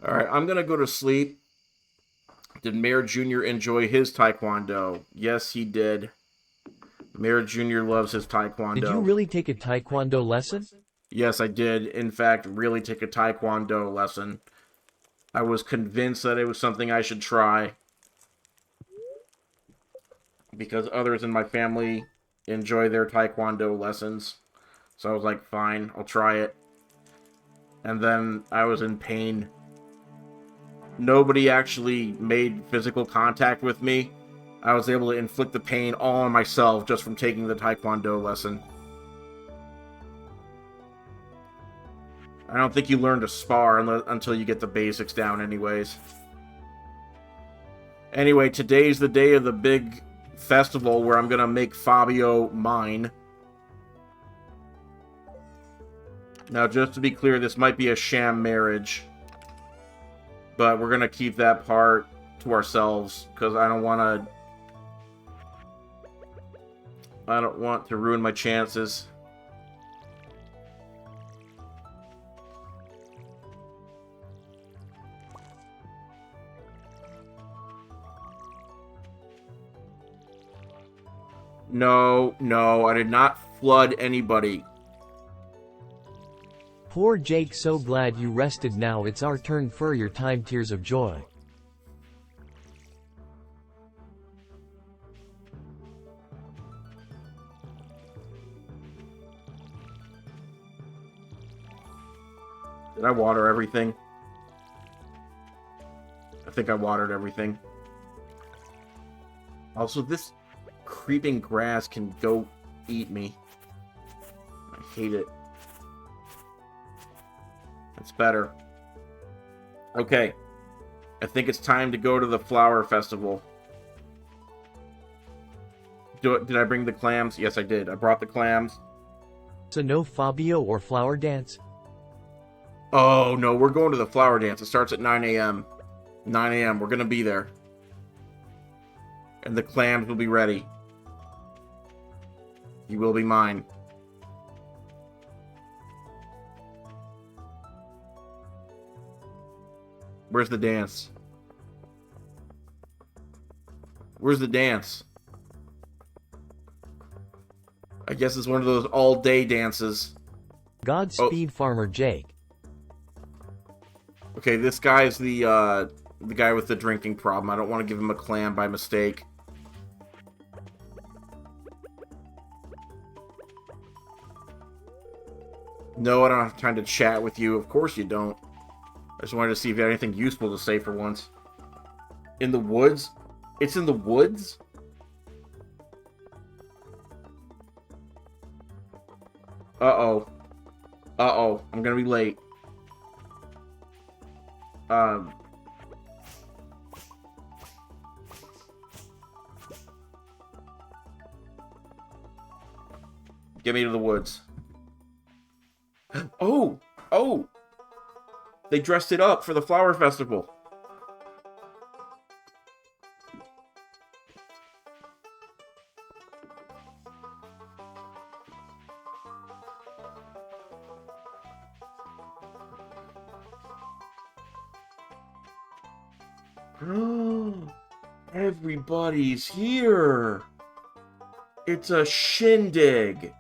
Alright, I'm gonna go to sleep. Did Mayor Jr. enjoy his Taekwondo? Yes, he did. Mayor Jr. loves his Taekwondo. Did you really take a Taekwondo lesson? Yes, I did, in fact, really take a Taekwondo lesson. I was convinced that it was something I should try. Because others in my family enjoy their Taekwondo lessons. So I was like, fine, I'll try it. And then I was in pain. Nobody actually made physical contact with me. I was able to inflict the pain all on myself just from taking the Taekwondo lesson. I don't think you learn to spar until you get the basics down anyways. Anyway, today's the day of the big festival where I'm gonna make Fabio mine. Now, just to be clear, this might be a sham marriage. But we're gonna keep that part to ourselves, because I don't want to ruin my chances. No, I did not flood anybody. Poor Jake, so glad you rested. Now it's our turn for your time tears of joy. Did I water everything? I think I watered everything. Also, this creeping grass can go eat me. I hate it. It's better. Okay. I think it's time to go to the flower festival. Did I bring the clams? Yes, I did. I brought the clams. So no Fabio or flower dance? Oh, no, we're going to the flower dance. It starts at 9 a.m. 9 a.m. We're going to be there. And the clams will be ready. You will be mine. Where's the dance? Where's the dance? I guess it's one of those all-day dances. Godspeed, Farmer Jake. Okay, this guy is the guy with the drinking problem. I don't want to give him a clam by mistake. No, I don't have time to chat with you. Of course you don't. I just wanted to see if you had anything useful to say for once. In the woods? It's in the woods? Uh-oh. Uh-oh. I'm gonna be late. Get me to the woods. Oh! Oh! They dressed it up for the flower festival. Everybody's here. It's a shindig.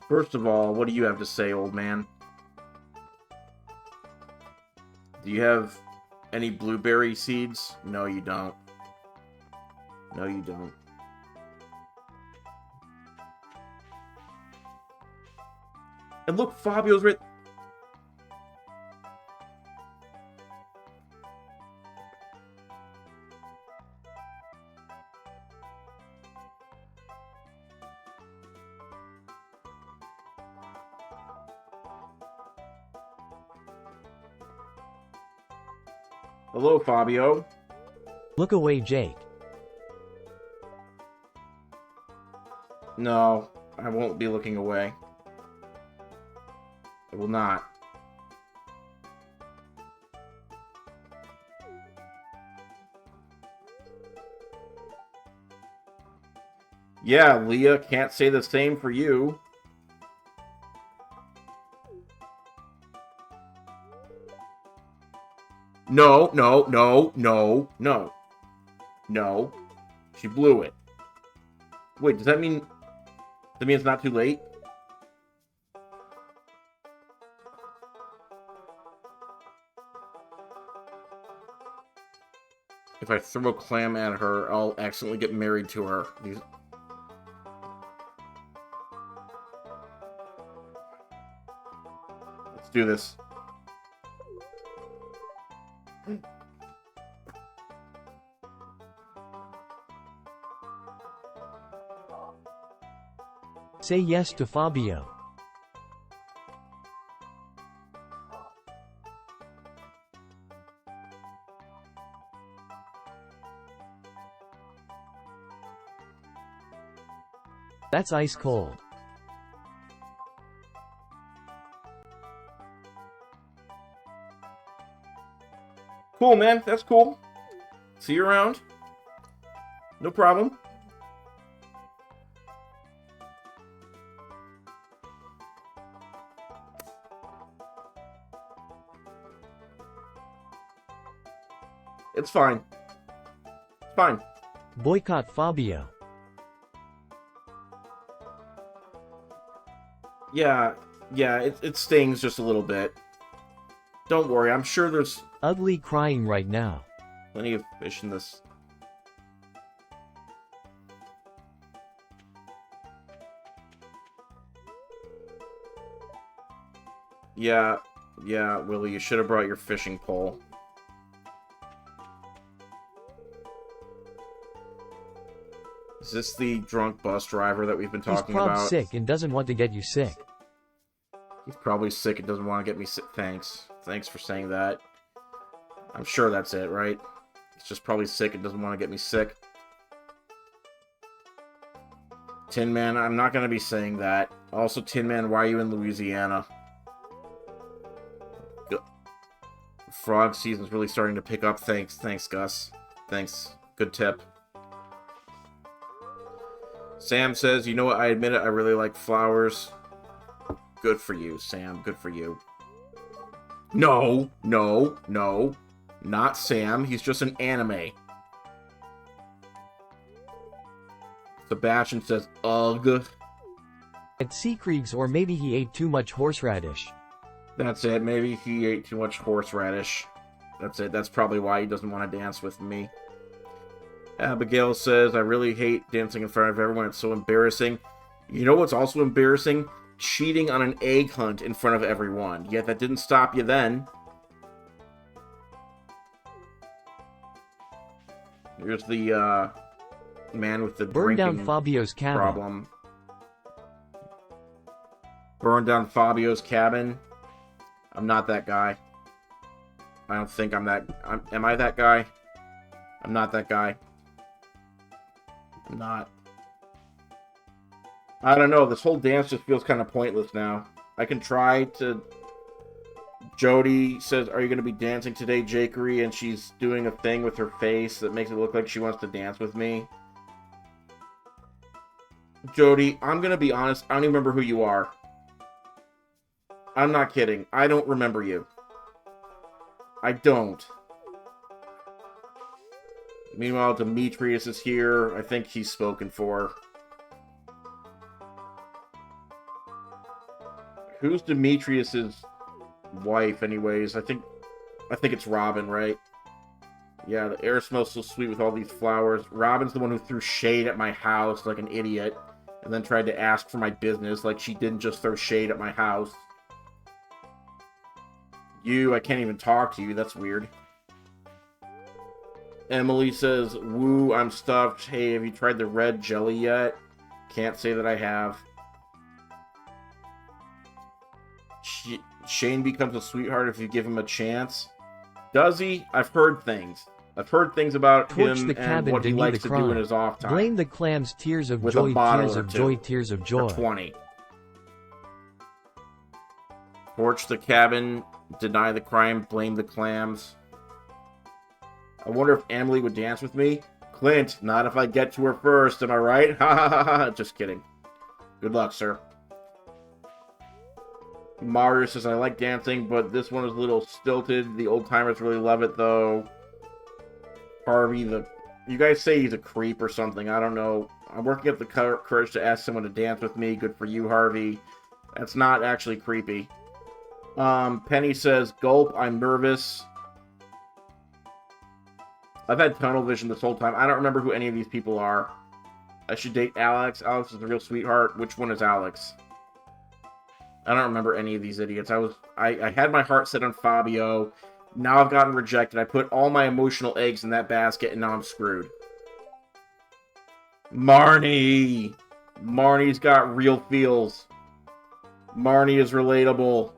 First of all, what do you have to say, old man? Do you have any blueberry seeds? No, you don't. No, you don't. And look, Fabio's right... Hello, Fabio. Look away, Jake. No, I won't be looking away. I will not. Yeah, Leah, can't say the same for you. No, no, no, no, no. No. She blew it. Wait, does that mean... Does that mean it's not too late? If I throw a clam at her, I'll accidentally get married to her. Let's do this. Say yes to Fabio. That's ice cold. Cool, man. That's cool. See you around. No problem. It's fine. It's fine. Boycott Fabio. Yeah, it stings just a little bit. Don't worry, I'm sure there's Ugly crying right now. plenty of fish in this. Yeah, Willie, you should have brought your fishing pole. Is this the drunk bus driver that we've been talking He's about? sick and doesn't want to get you sick. He's probably sick and doesn't want to get me sick. Thanks. Thanks for saying that. I'm sure that's it, right? He's just probably sick and doesn't want to get me sick. Tin Man, I'm not going to be saying that. Also, Tin Man, why are you in Louisiana? Frog season's really starting to pick up. Thanks, Gus. Thanks. Good tip. Sam says, you know what, I admit it, I really like flowers. Good for you, Sam. Good for you. No. Not Sam. He's just an anime. Sebastian says, ugh. At Seacreeks, or maybe he ate too much horseradish. That's it. Maybe he ate too much horseradish. That's it. That's probably why he doesn't want to dance with me. Abigail says, I really hate dancing in front of everyone. It's so embarrassing. You know what's also embarrassing? Cheating on an egg hunt in front of everyone. Yet that didn't stop you then. Here's the, man with the Burn down drinking Fabio's cabin. problem. Burn down Fabio's cabin. I'm not that guy. I don't think I'm that... am I that guy? I'm not that guy. I'm not. I don't know. This whole dance just feels kind of pointless now. I can try to... Jody says, are you going to be dancing today, Jakery? And she's doing a thing with her face that makes it look like she wants to dance with me. Jody, I'm going to be honest. I don't even remember who you are. I'm not kidding. I don't remember you. I don't. Meanwhile, Demetrius is here. I think he's spoken for. Who's Demetrius's wife, anyways? I think it's Robin, right? Yeah, the air smells so sweet with all these flowers. Robin's the one who threw shade at my house like an idiot, and then tried to ask for my business like she didn't just throw shade at my house. I can't even talk to you. That's weird. Emily says, woo, I'm stuffed. Hey, have you tried the red jelly yet? Can't say that I have. Shane becomes a sweetheart if you give him a chance. Does he? I've heard things. I've heard things about him and what he likes to do in his off time. Blame the clams, tears of joy, tears of joy, tears of joy. 20. Torch the cabin, deny the crime, blame the clams. I wonder if Emily would dance with me. Clint, not if I get to her first, am I right? Ha ha ha ha. Just kidding. Good luck, sir. Mario says, I like dancing, but this one is a little stilted. The old timers really love it, though. Harvey, you guys say he's a creep or something. I don't know. I'm working up the courage to ask someone to dance with me. Good for you, Harvey. That's not actually creepy. Penny says, gulp, I'm nervous. I've had tunnel vision this whole time. I don't remember who any of these people are. I should date Alex. Alex is a real sweetheart. Which one is Alex? I don't remember any of these idiots. I had my heart set on Fabio. Now I've gotten rejected. I put all my emotional eggs in that basket, and now I'm screwed. Marnie! Marnie's got real feels. Marnie is relatable.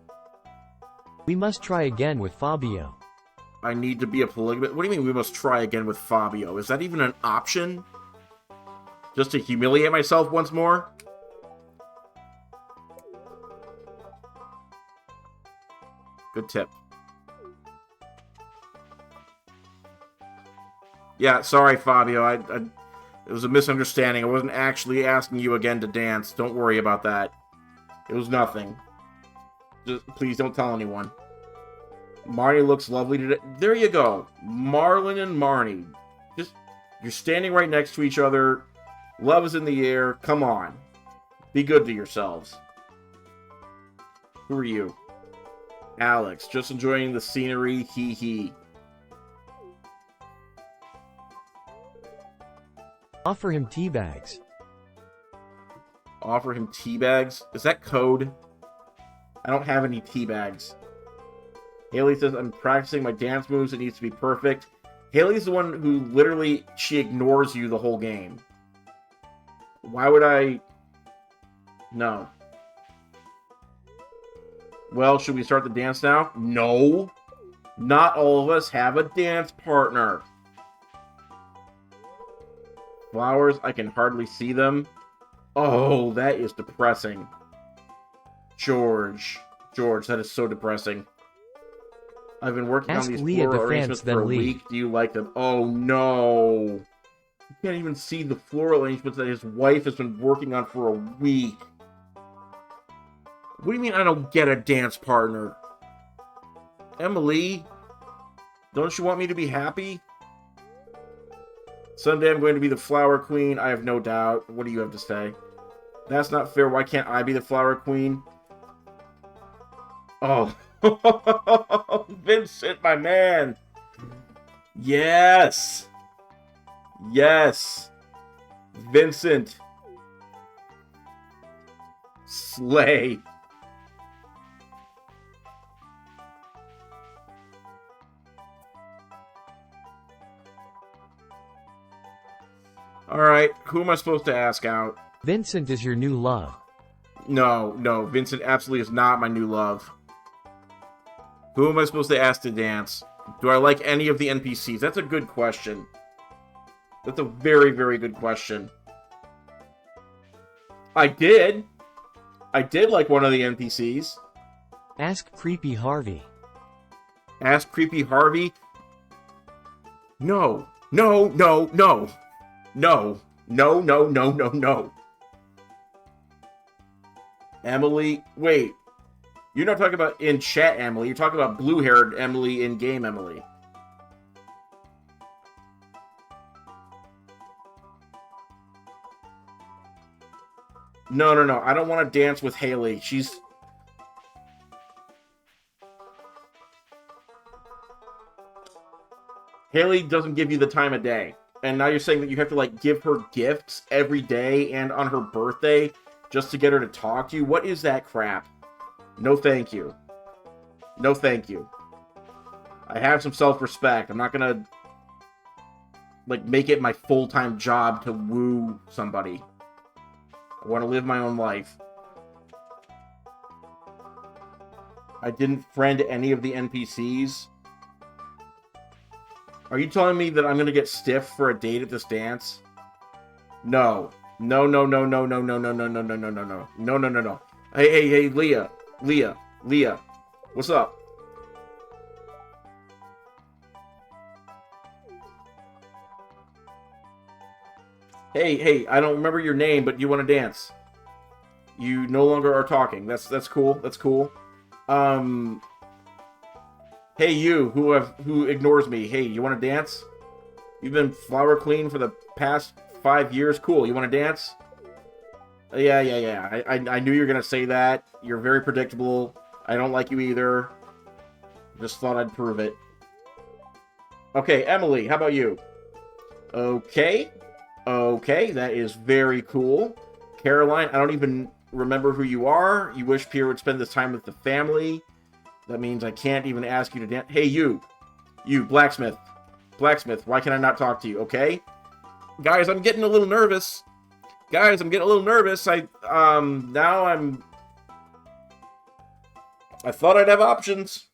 We must try again with Fabio. I need to be a polygamist. What do you mean we must try again with Fabio? Is that even an option? Just to humiliate myself once more? Good tip. Yeah, sorry, Fabio. It was a misunderstanding. I wasn't actually asking you again to dance. Don't worry about that. It was nothing. Just please don't tell anyone. Marnie looks lovely today. There you go. Marlon and Marnie. You're standing right next to each other. Love is in the air. Come on. Be good to yourselves. Who are you? Alex. Just enjoying the scenery. Hee hee. Offer him tea bags. Offer him tea bags? Is that code? I don't have any tea bags. Haley says, I'm practicing my dance moves. It needs to be perfect. Haley's the one who literally, she ignores you the whole game. Why would I? No. Well, should we start the dance now? No. Not all of us have a dance partner. Flowers, I can hardly see them. Oh, that is depressing. George, that is so depressing. I've been working on these floral arrangements for a week. Do you like them? Oh, no. You can't even see the floral arrangements that his wife has been working on for a week. What do you mean I don't get a dance partner? Emily, don't you want me to be happy? Someday I'm going to be the flower queen. I have no doubt. What do you have to say? That's not fair. Why can't I be the flower queen? Oh. Vincent, my man. Yes. Yes. Vincent. Slay. Alright, who am I supposed to ask out? Vincent is your new love. No, Vincent absolutely is not my new love. Who am I supposed to ask to dance? Do I like any of the NPCs? That's a good question. That's a very, very good question. I did like one of the NPCs. Ask Creepy Harvey. Ask Creepy Harvey? No. No. Emily, wait. You're not talking about in chat Emily. You're talking about blue-haired Emily in game Emily. No, no, no. I don't want to dance with Haley. She's... Haley doesn't give you the time of day. And now you're saying that you have to, like, give her gifts every day and on her birthday just to get her to talk to you? What is that crap? No thank you. No thank you. I have some self-respect. I'm not gonna, like, make it my full-time job to woo somebody. I want to live my own life. I didn't friend any of the NPCs. Are you telling me that I'm going to get stiff for a date at this dance? No. No, no, no, no, no, no, no, no, no, no, no, no, no. No, no, no, no. Hey, hey, hey, Leah. Leah. Leah. What's up? Hey, hey, I don't remember your name, but you want to dance. You no longer are talking. That's cool. That's cool. Hey, you who ignores me. Hey, you want to dance? You've been flower clean for the past 5 years. Cool. You want to dance? Yeah. I knew you were gonna say that. You're very predictable. I don't like you either. Just thought I'd prove it. Okay, Emily, how about you? Okay. Okay, that is very cool. Caroline, I don't even remember who you are. You wish Pierre would spend this time with the family. That means I can't even ask you to dance. Hey, you, blacksmith. Blacksmith, why can I not talk to you, okay? Guys, I'm getting a little nervous. I thought I'd have options.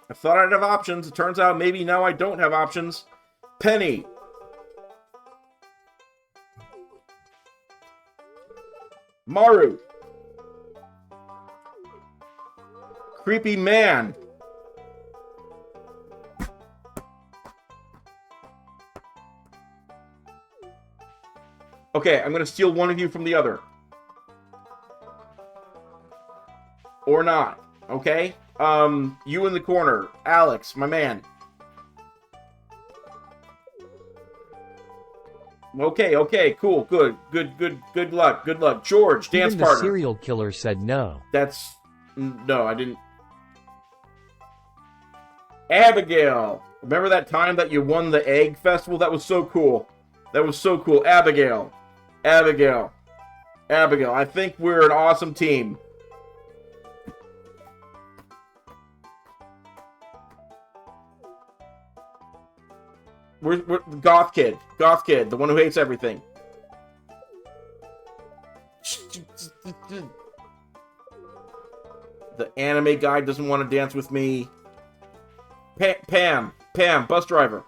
It turns out maybe now I don't have options. Penny. Maru. Creepy man. Okay, I'm gonna steal one of you from the other. Or not, okay? You in the corner. Alex, my man. Okay, cool, good luck. George, dance Even the partner. serial killer said no. No, I didn't. Abigail, remember that time that you won the egg festival? That was so cool. Abigail, I think we're an awesome team. We're Goth Kid, the one who hates everything. The anime guy doesn't want to dance with me. Pam, bus driver.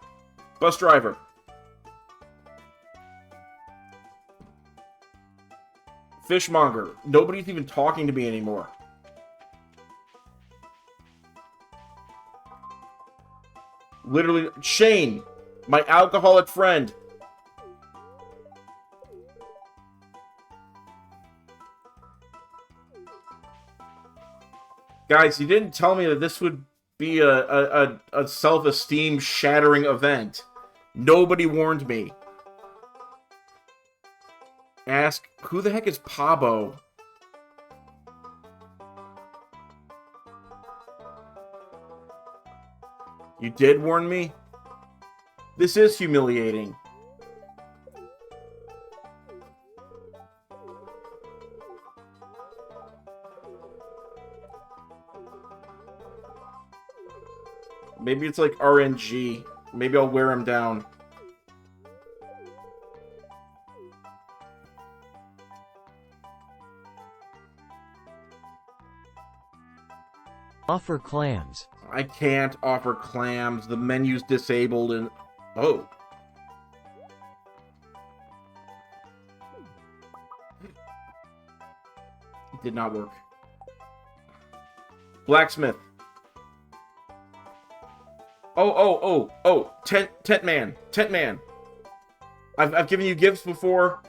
Fishmonger, nobody's even talking to me anymore. Literally, Shane, my alcoholic friend. Guys, you didn't tell me that this would be a self-esteem shattering event. Nobody warned me. Ask, who the heck is Pabo? You did warn me? This is humiliating. Maybe it's like RNG. Maybe I'll wear him down. Offer clams. I can't offer clams. The menu's disabled and... Oh. It did not work. Blacksmith. Oh. Tent man. I've given you gifts before.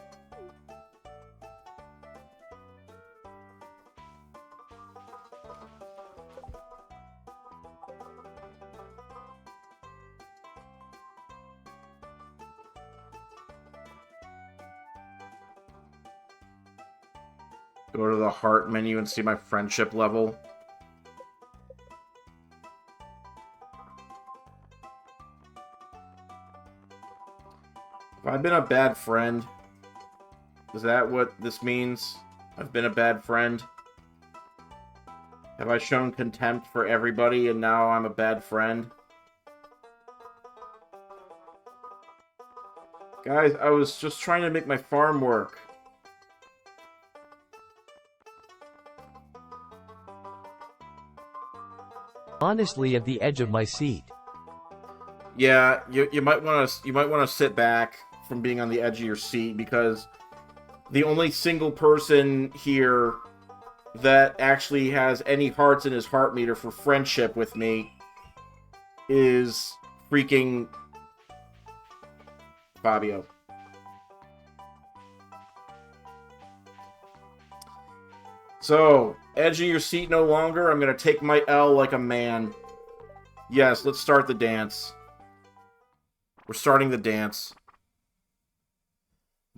Go to the heart menu and see my friendship level. Have I been a bad friend? Is that what this means? I've been a bad friend? Have I shown contempt for everybody and now I'm a bad friend? Guys, I was just trying to make my farm work. Honestly, at the edge of my seat. Yeah, you might want to sit back from being on the edge of your seat, because the only single person here that actually has any hearts in his heart meter for friendship with me is freaking Fabio. So, edge of your seat no longer. I'm going to take my L like a man. Yes, let's start the dance. We're starting the dance.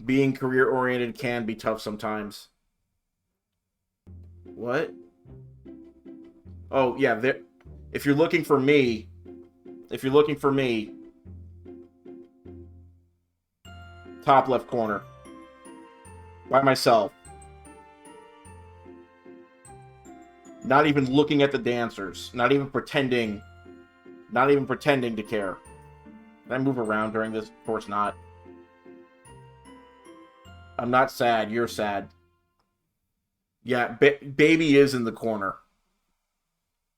Being career-oriented can be tough sometimes. What? Oh, yeah, there. If you're looking for me, top left corner. By myself. Not even looking at the dancers. Not even pretending to care. Can I move around during this? Of course not. I'm not sad. You're sad. Yeah, baby is in the corner.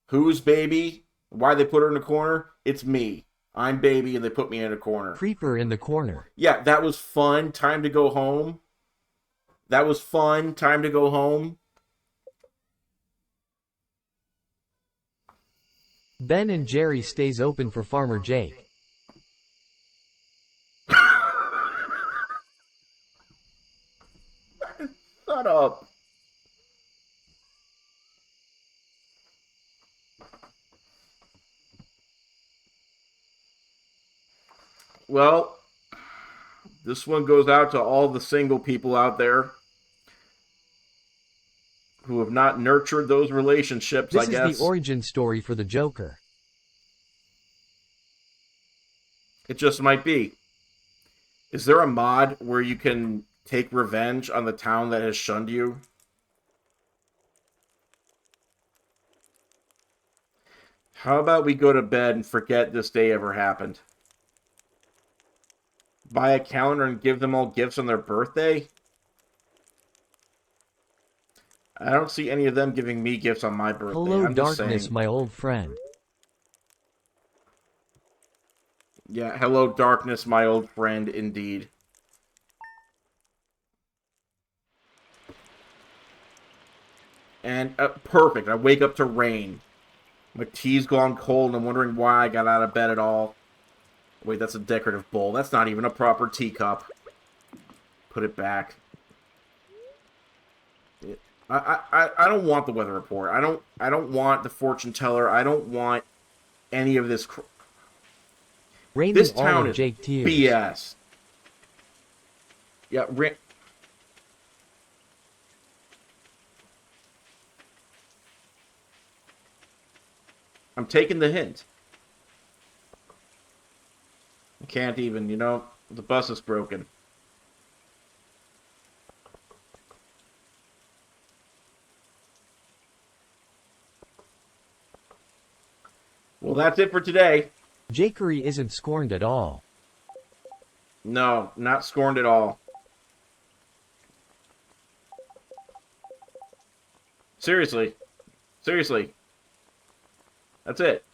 Who's baby? Why they put her in the corner? It's me. I'm baby and they put me in a corner. Creeper in the corner. Yeah, that was fun. Time to go home. That was fun. Time to go home. Ben and Jerry stays open for Farmer Jake. Shut up. Well, this one goes out to all the single people out there who have not nurtured those relationships, I guess. This is the origin story for the Joker. It just might be. Is there a mod where you can take revenge on the town that has shunned you? How about we go to bed and forget this day ever happened? Buy a calendar and give them all gifts on their birthday? I don't see any of them giving me gifts on my birthday. Hello, I'm just darkness, saying. my old friend. Yeah, hello, darkness, my old friend, indeed. And, perfect. I wake up to rain. My tea's gone cold, and I'm wondering why I got out of bed at all. Wait, that's a decorative bowl. That's not even a proper teacup. Put it back. I don't want the weather report. I don't want the fortune teller. I don't want any of this. This town is Jake tears. BS. Yeah, I'm taking the hint. I can't even, you know, the bus is broken. Well, that's it for today. Jakery isn't scorned at all. No, not scorned at all. Seriously. Seriously. That's it.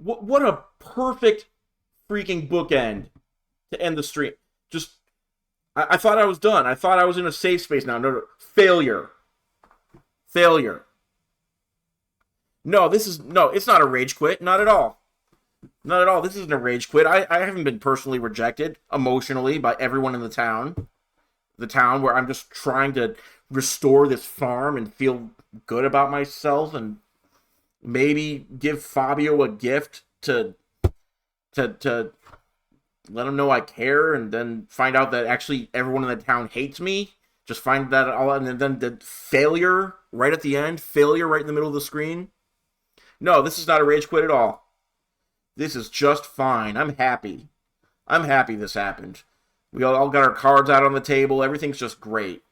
What a perfect freaking bookend to end the stream. Just, I thought I was done. I thought I was in a safe space now. No, failure. Failure. No, it's not a rage quit. Not at all. Not at all. This isn't a rage quit. I haven't been personally rejected emotionally by everyone in the town. The town where I'm just trying to restore this farm and feel good about myself and Maybe give Fabio a gift to let him know I care, and then find out that actually everyone in the town hates me. Just find that all out, and then the failure right at the end, failure right in the middle of the screen. No, this is not a rage quit at all. This is just fine. I'm happy. I'm happy this happened. We all got our cards out on the table. Everything's just great.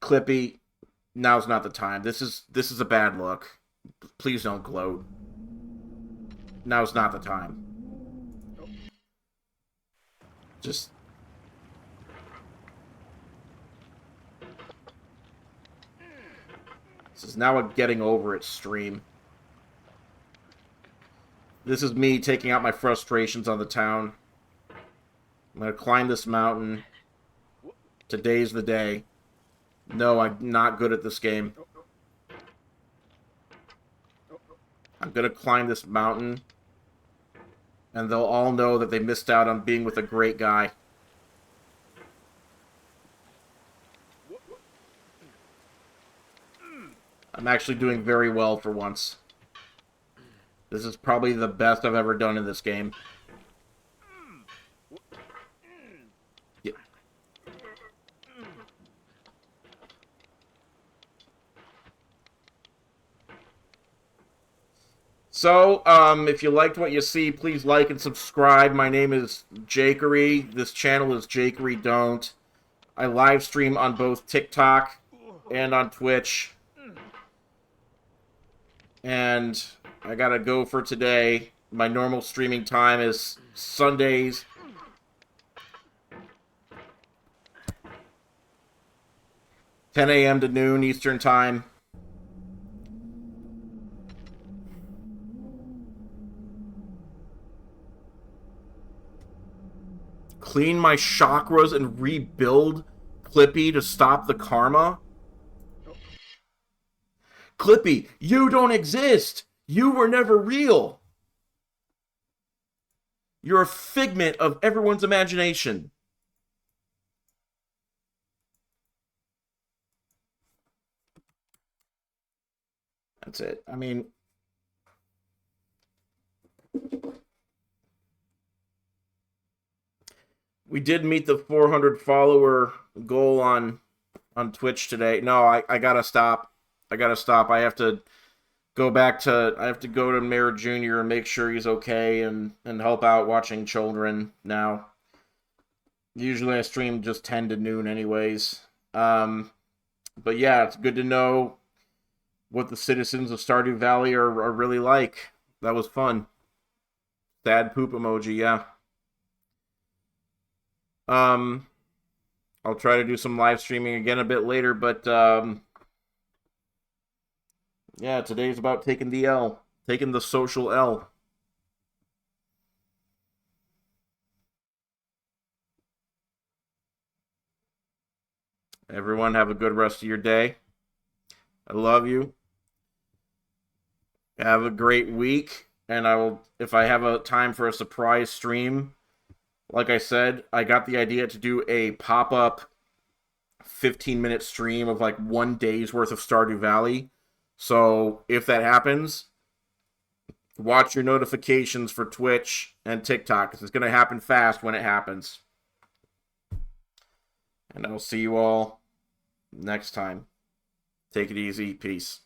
Clippy, now's not the time. This is a bad look. Please don't gloat. Now's not the time. Just... This is now a getting over it stream. This is me taking out my frustrations on the town. I'm gonna climb this mountain. Today's the day. No, I'm not good at this game. I'm gonna climb this mountain, and they'll all know that they missed out on being with a great guy. I'm actually doing very well for once. This is probably the best I've ever done in this game. Yeah. So, if you liked what you see, please like and subscribe. My name is Jakery. This channel is jakeydon't. I live stream on both TikTok and on Twitch. And I gotta go for today. My normal streaming time is Sundays. (10 a.m. to noon Eastern Time. Clean my chakras and rebuild Clippy to stop the karma? Clippy, you don't exist! You were never real! You're a figment of everyone's imagination. That's it. I mean... We did meet the 400 follower goal on Twitch today. No, I gotta stop. I gotta stop. I have to go to Mayor Jr. and make sure he's okay and help out watching children now. Usually I stream just 10 to noon anyways. But yeah, it's good to know what the citizens of Stardew Valley are really like. That was fun. Sad poop emoji, yeah. I'll try to do some live streaming again a bit later, but yeah, today's about taking the L. Taking the social L. Everyone have a good rest of your day. I love you. Have a great week. And I will, if I have a time for a surprise stream, like I said, I got the idea to do a pop-up 15-minute stream of like 1 day's worth of Stardew Valley. So if that happens, watch your notifications for Twitch and TikTok, because it's going to happen fast when it happens. And I'll see you all next time. Take it easy. Peace.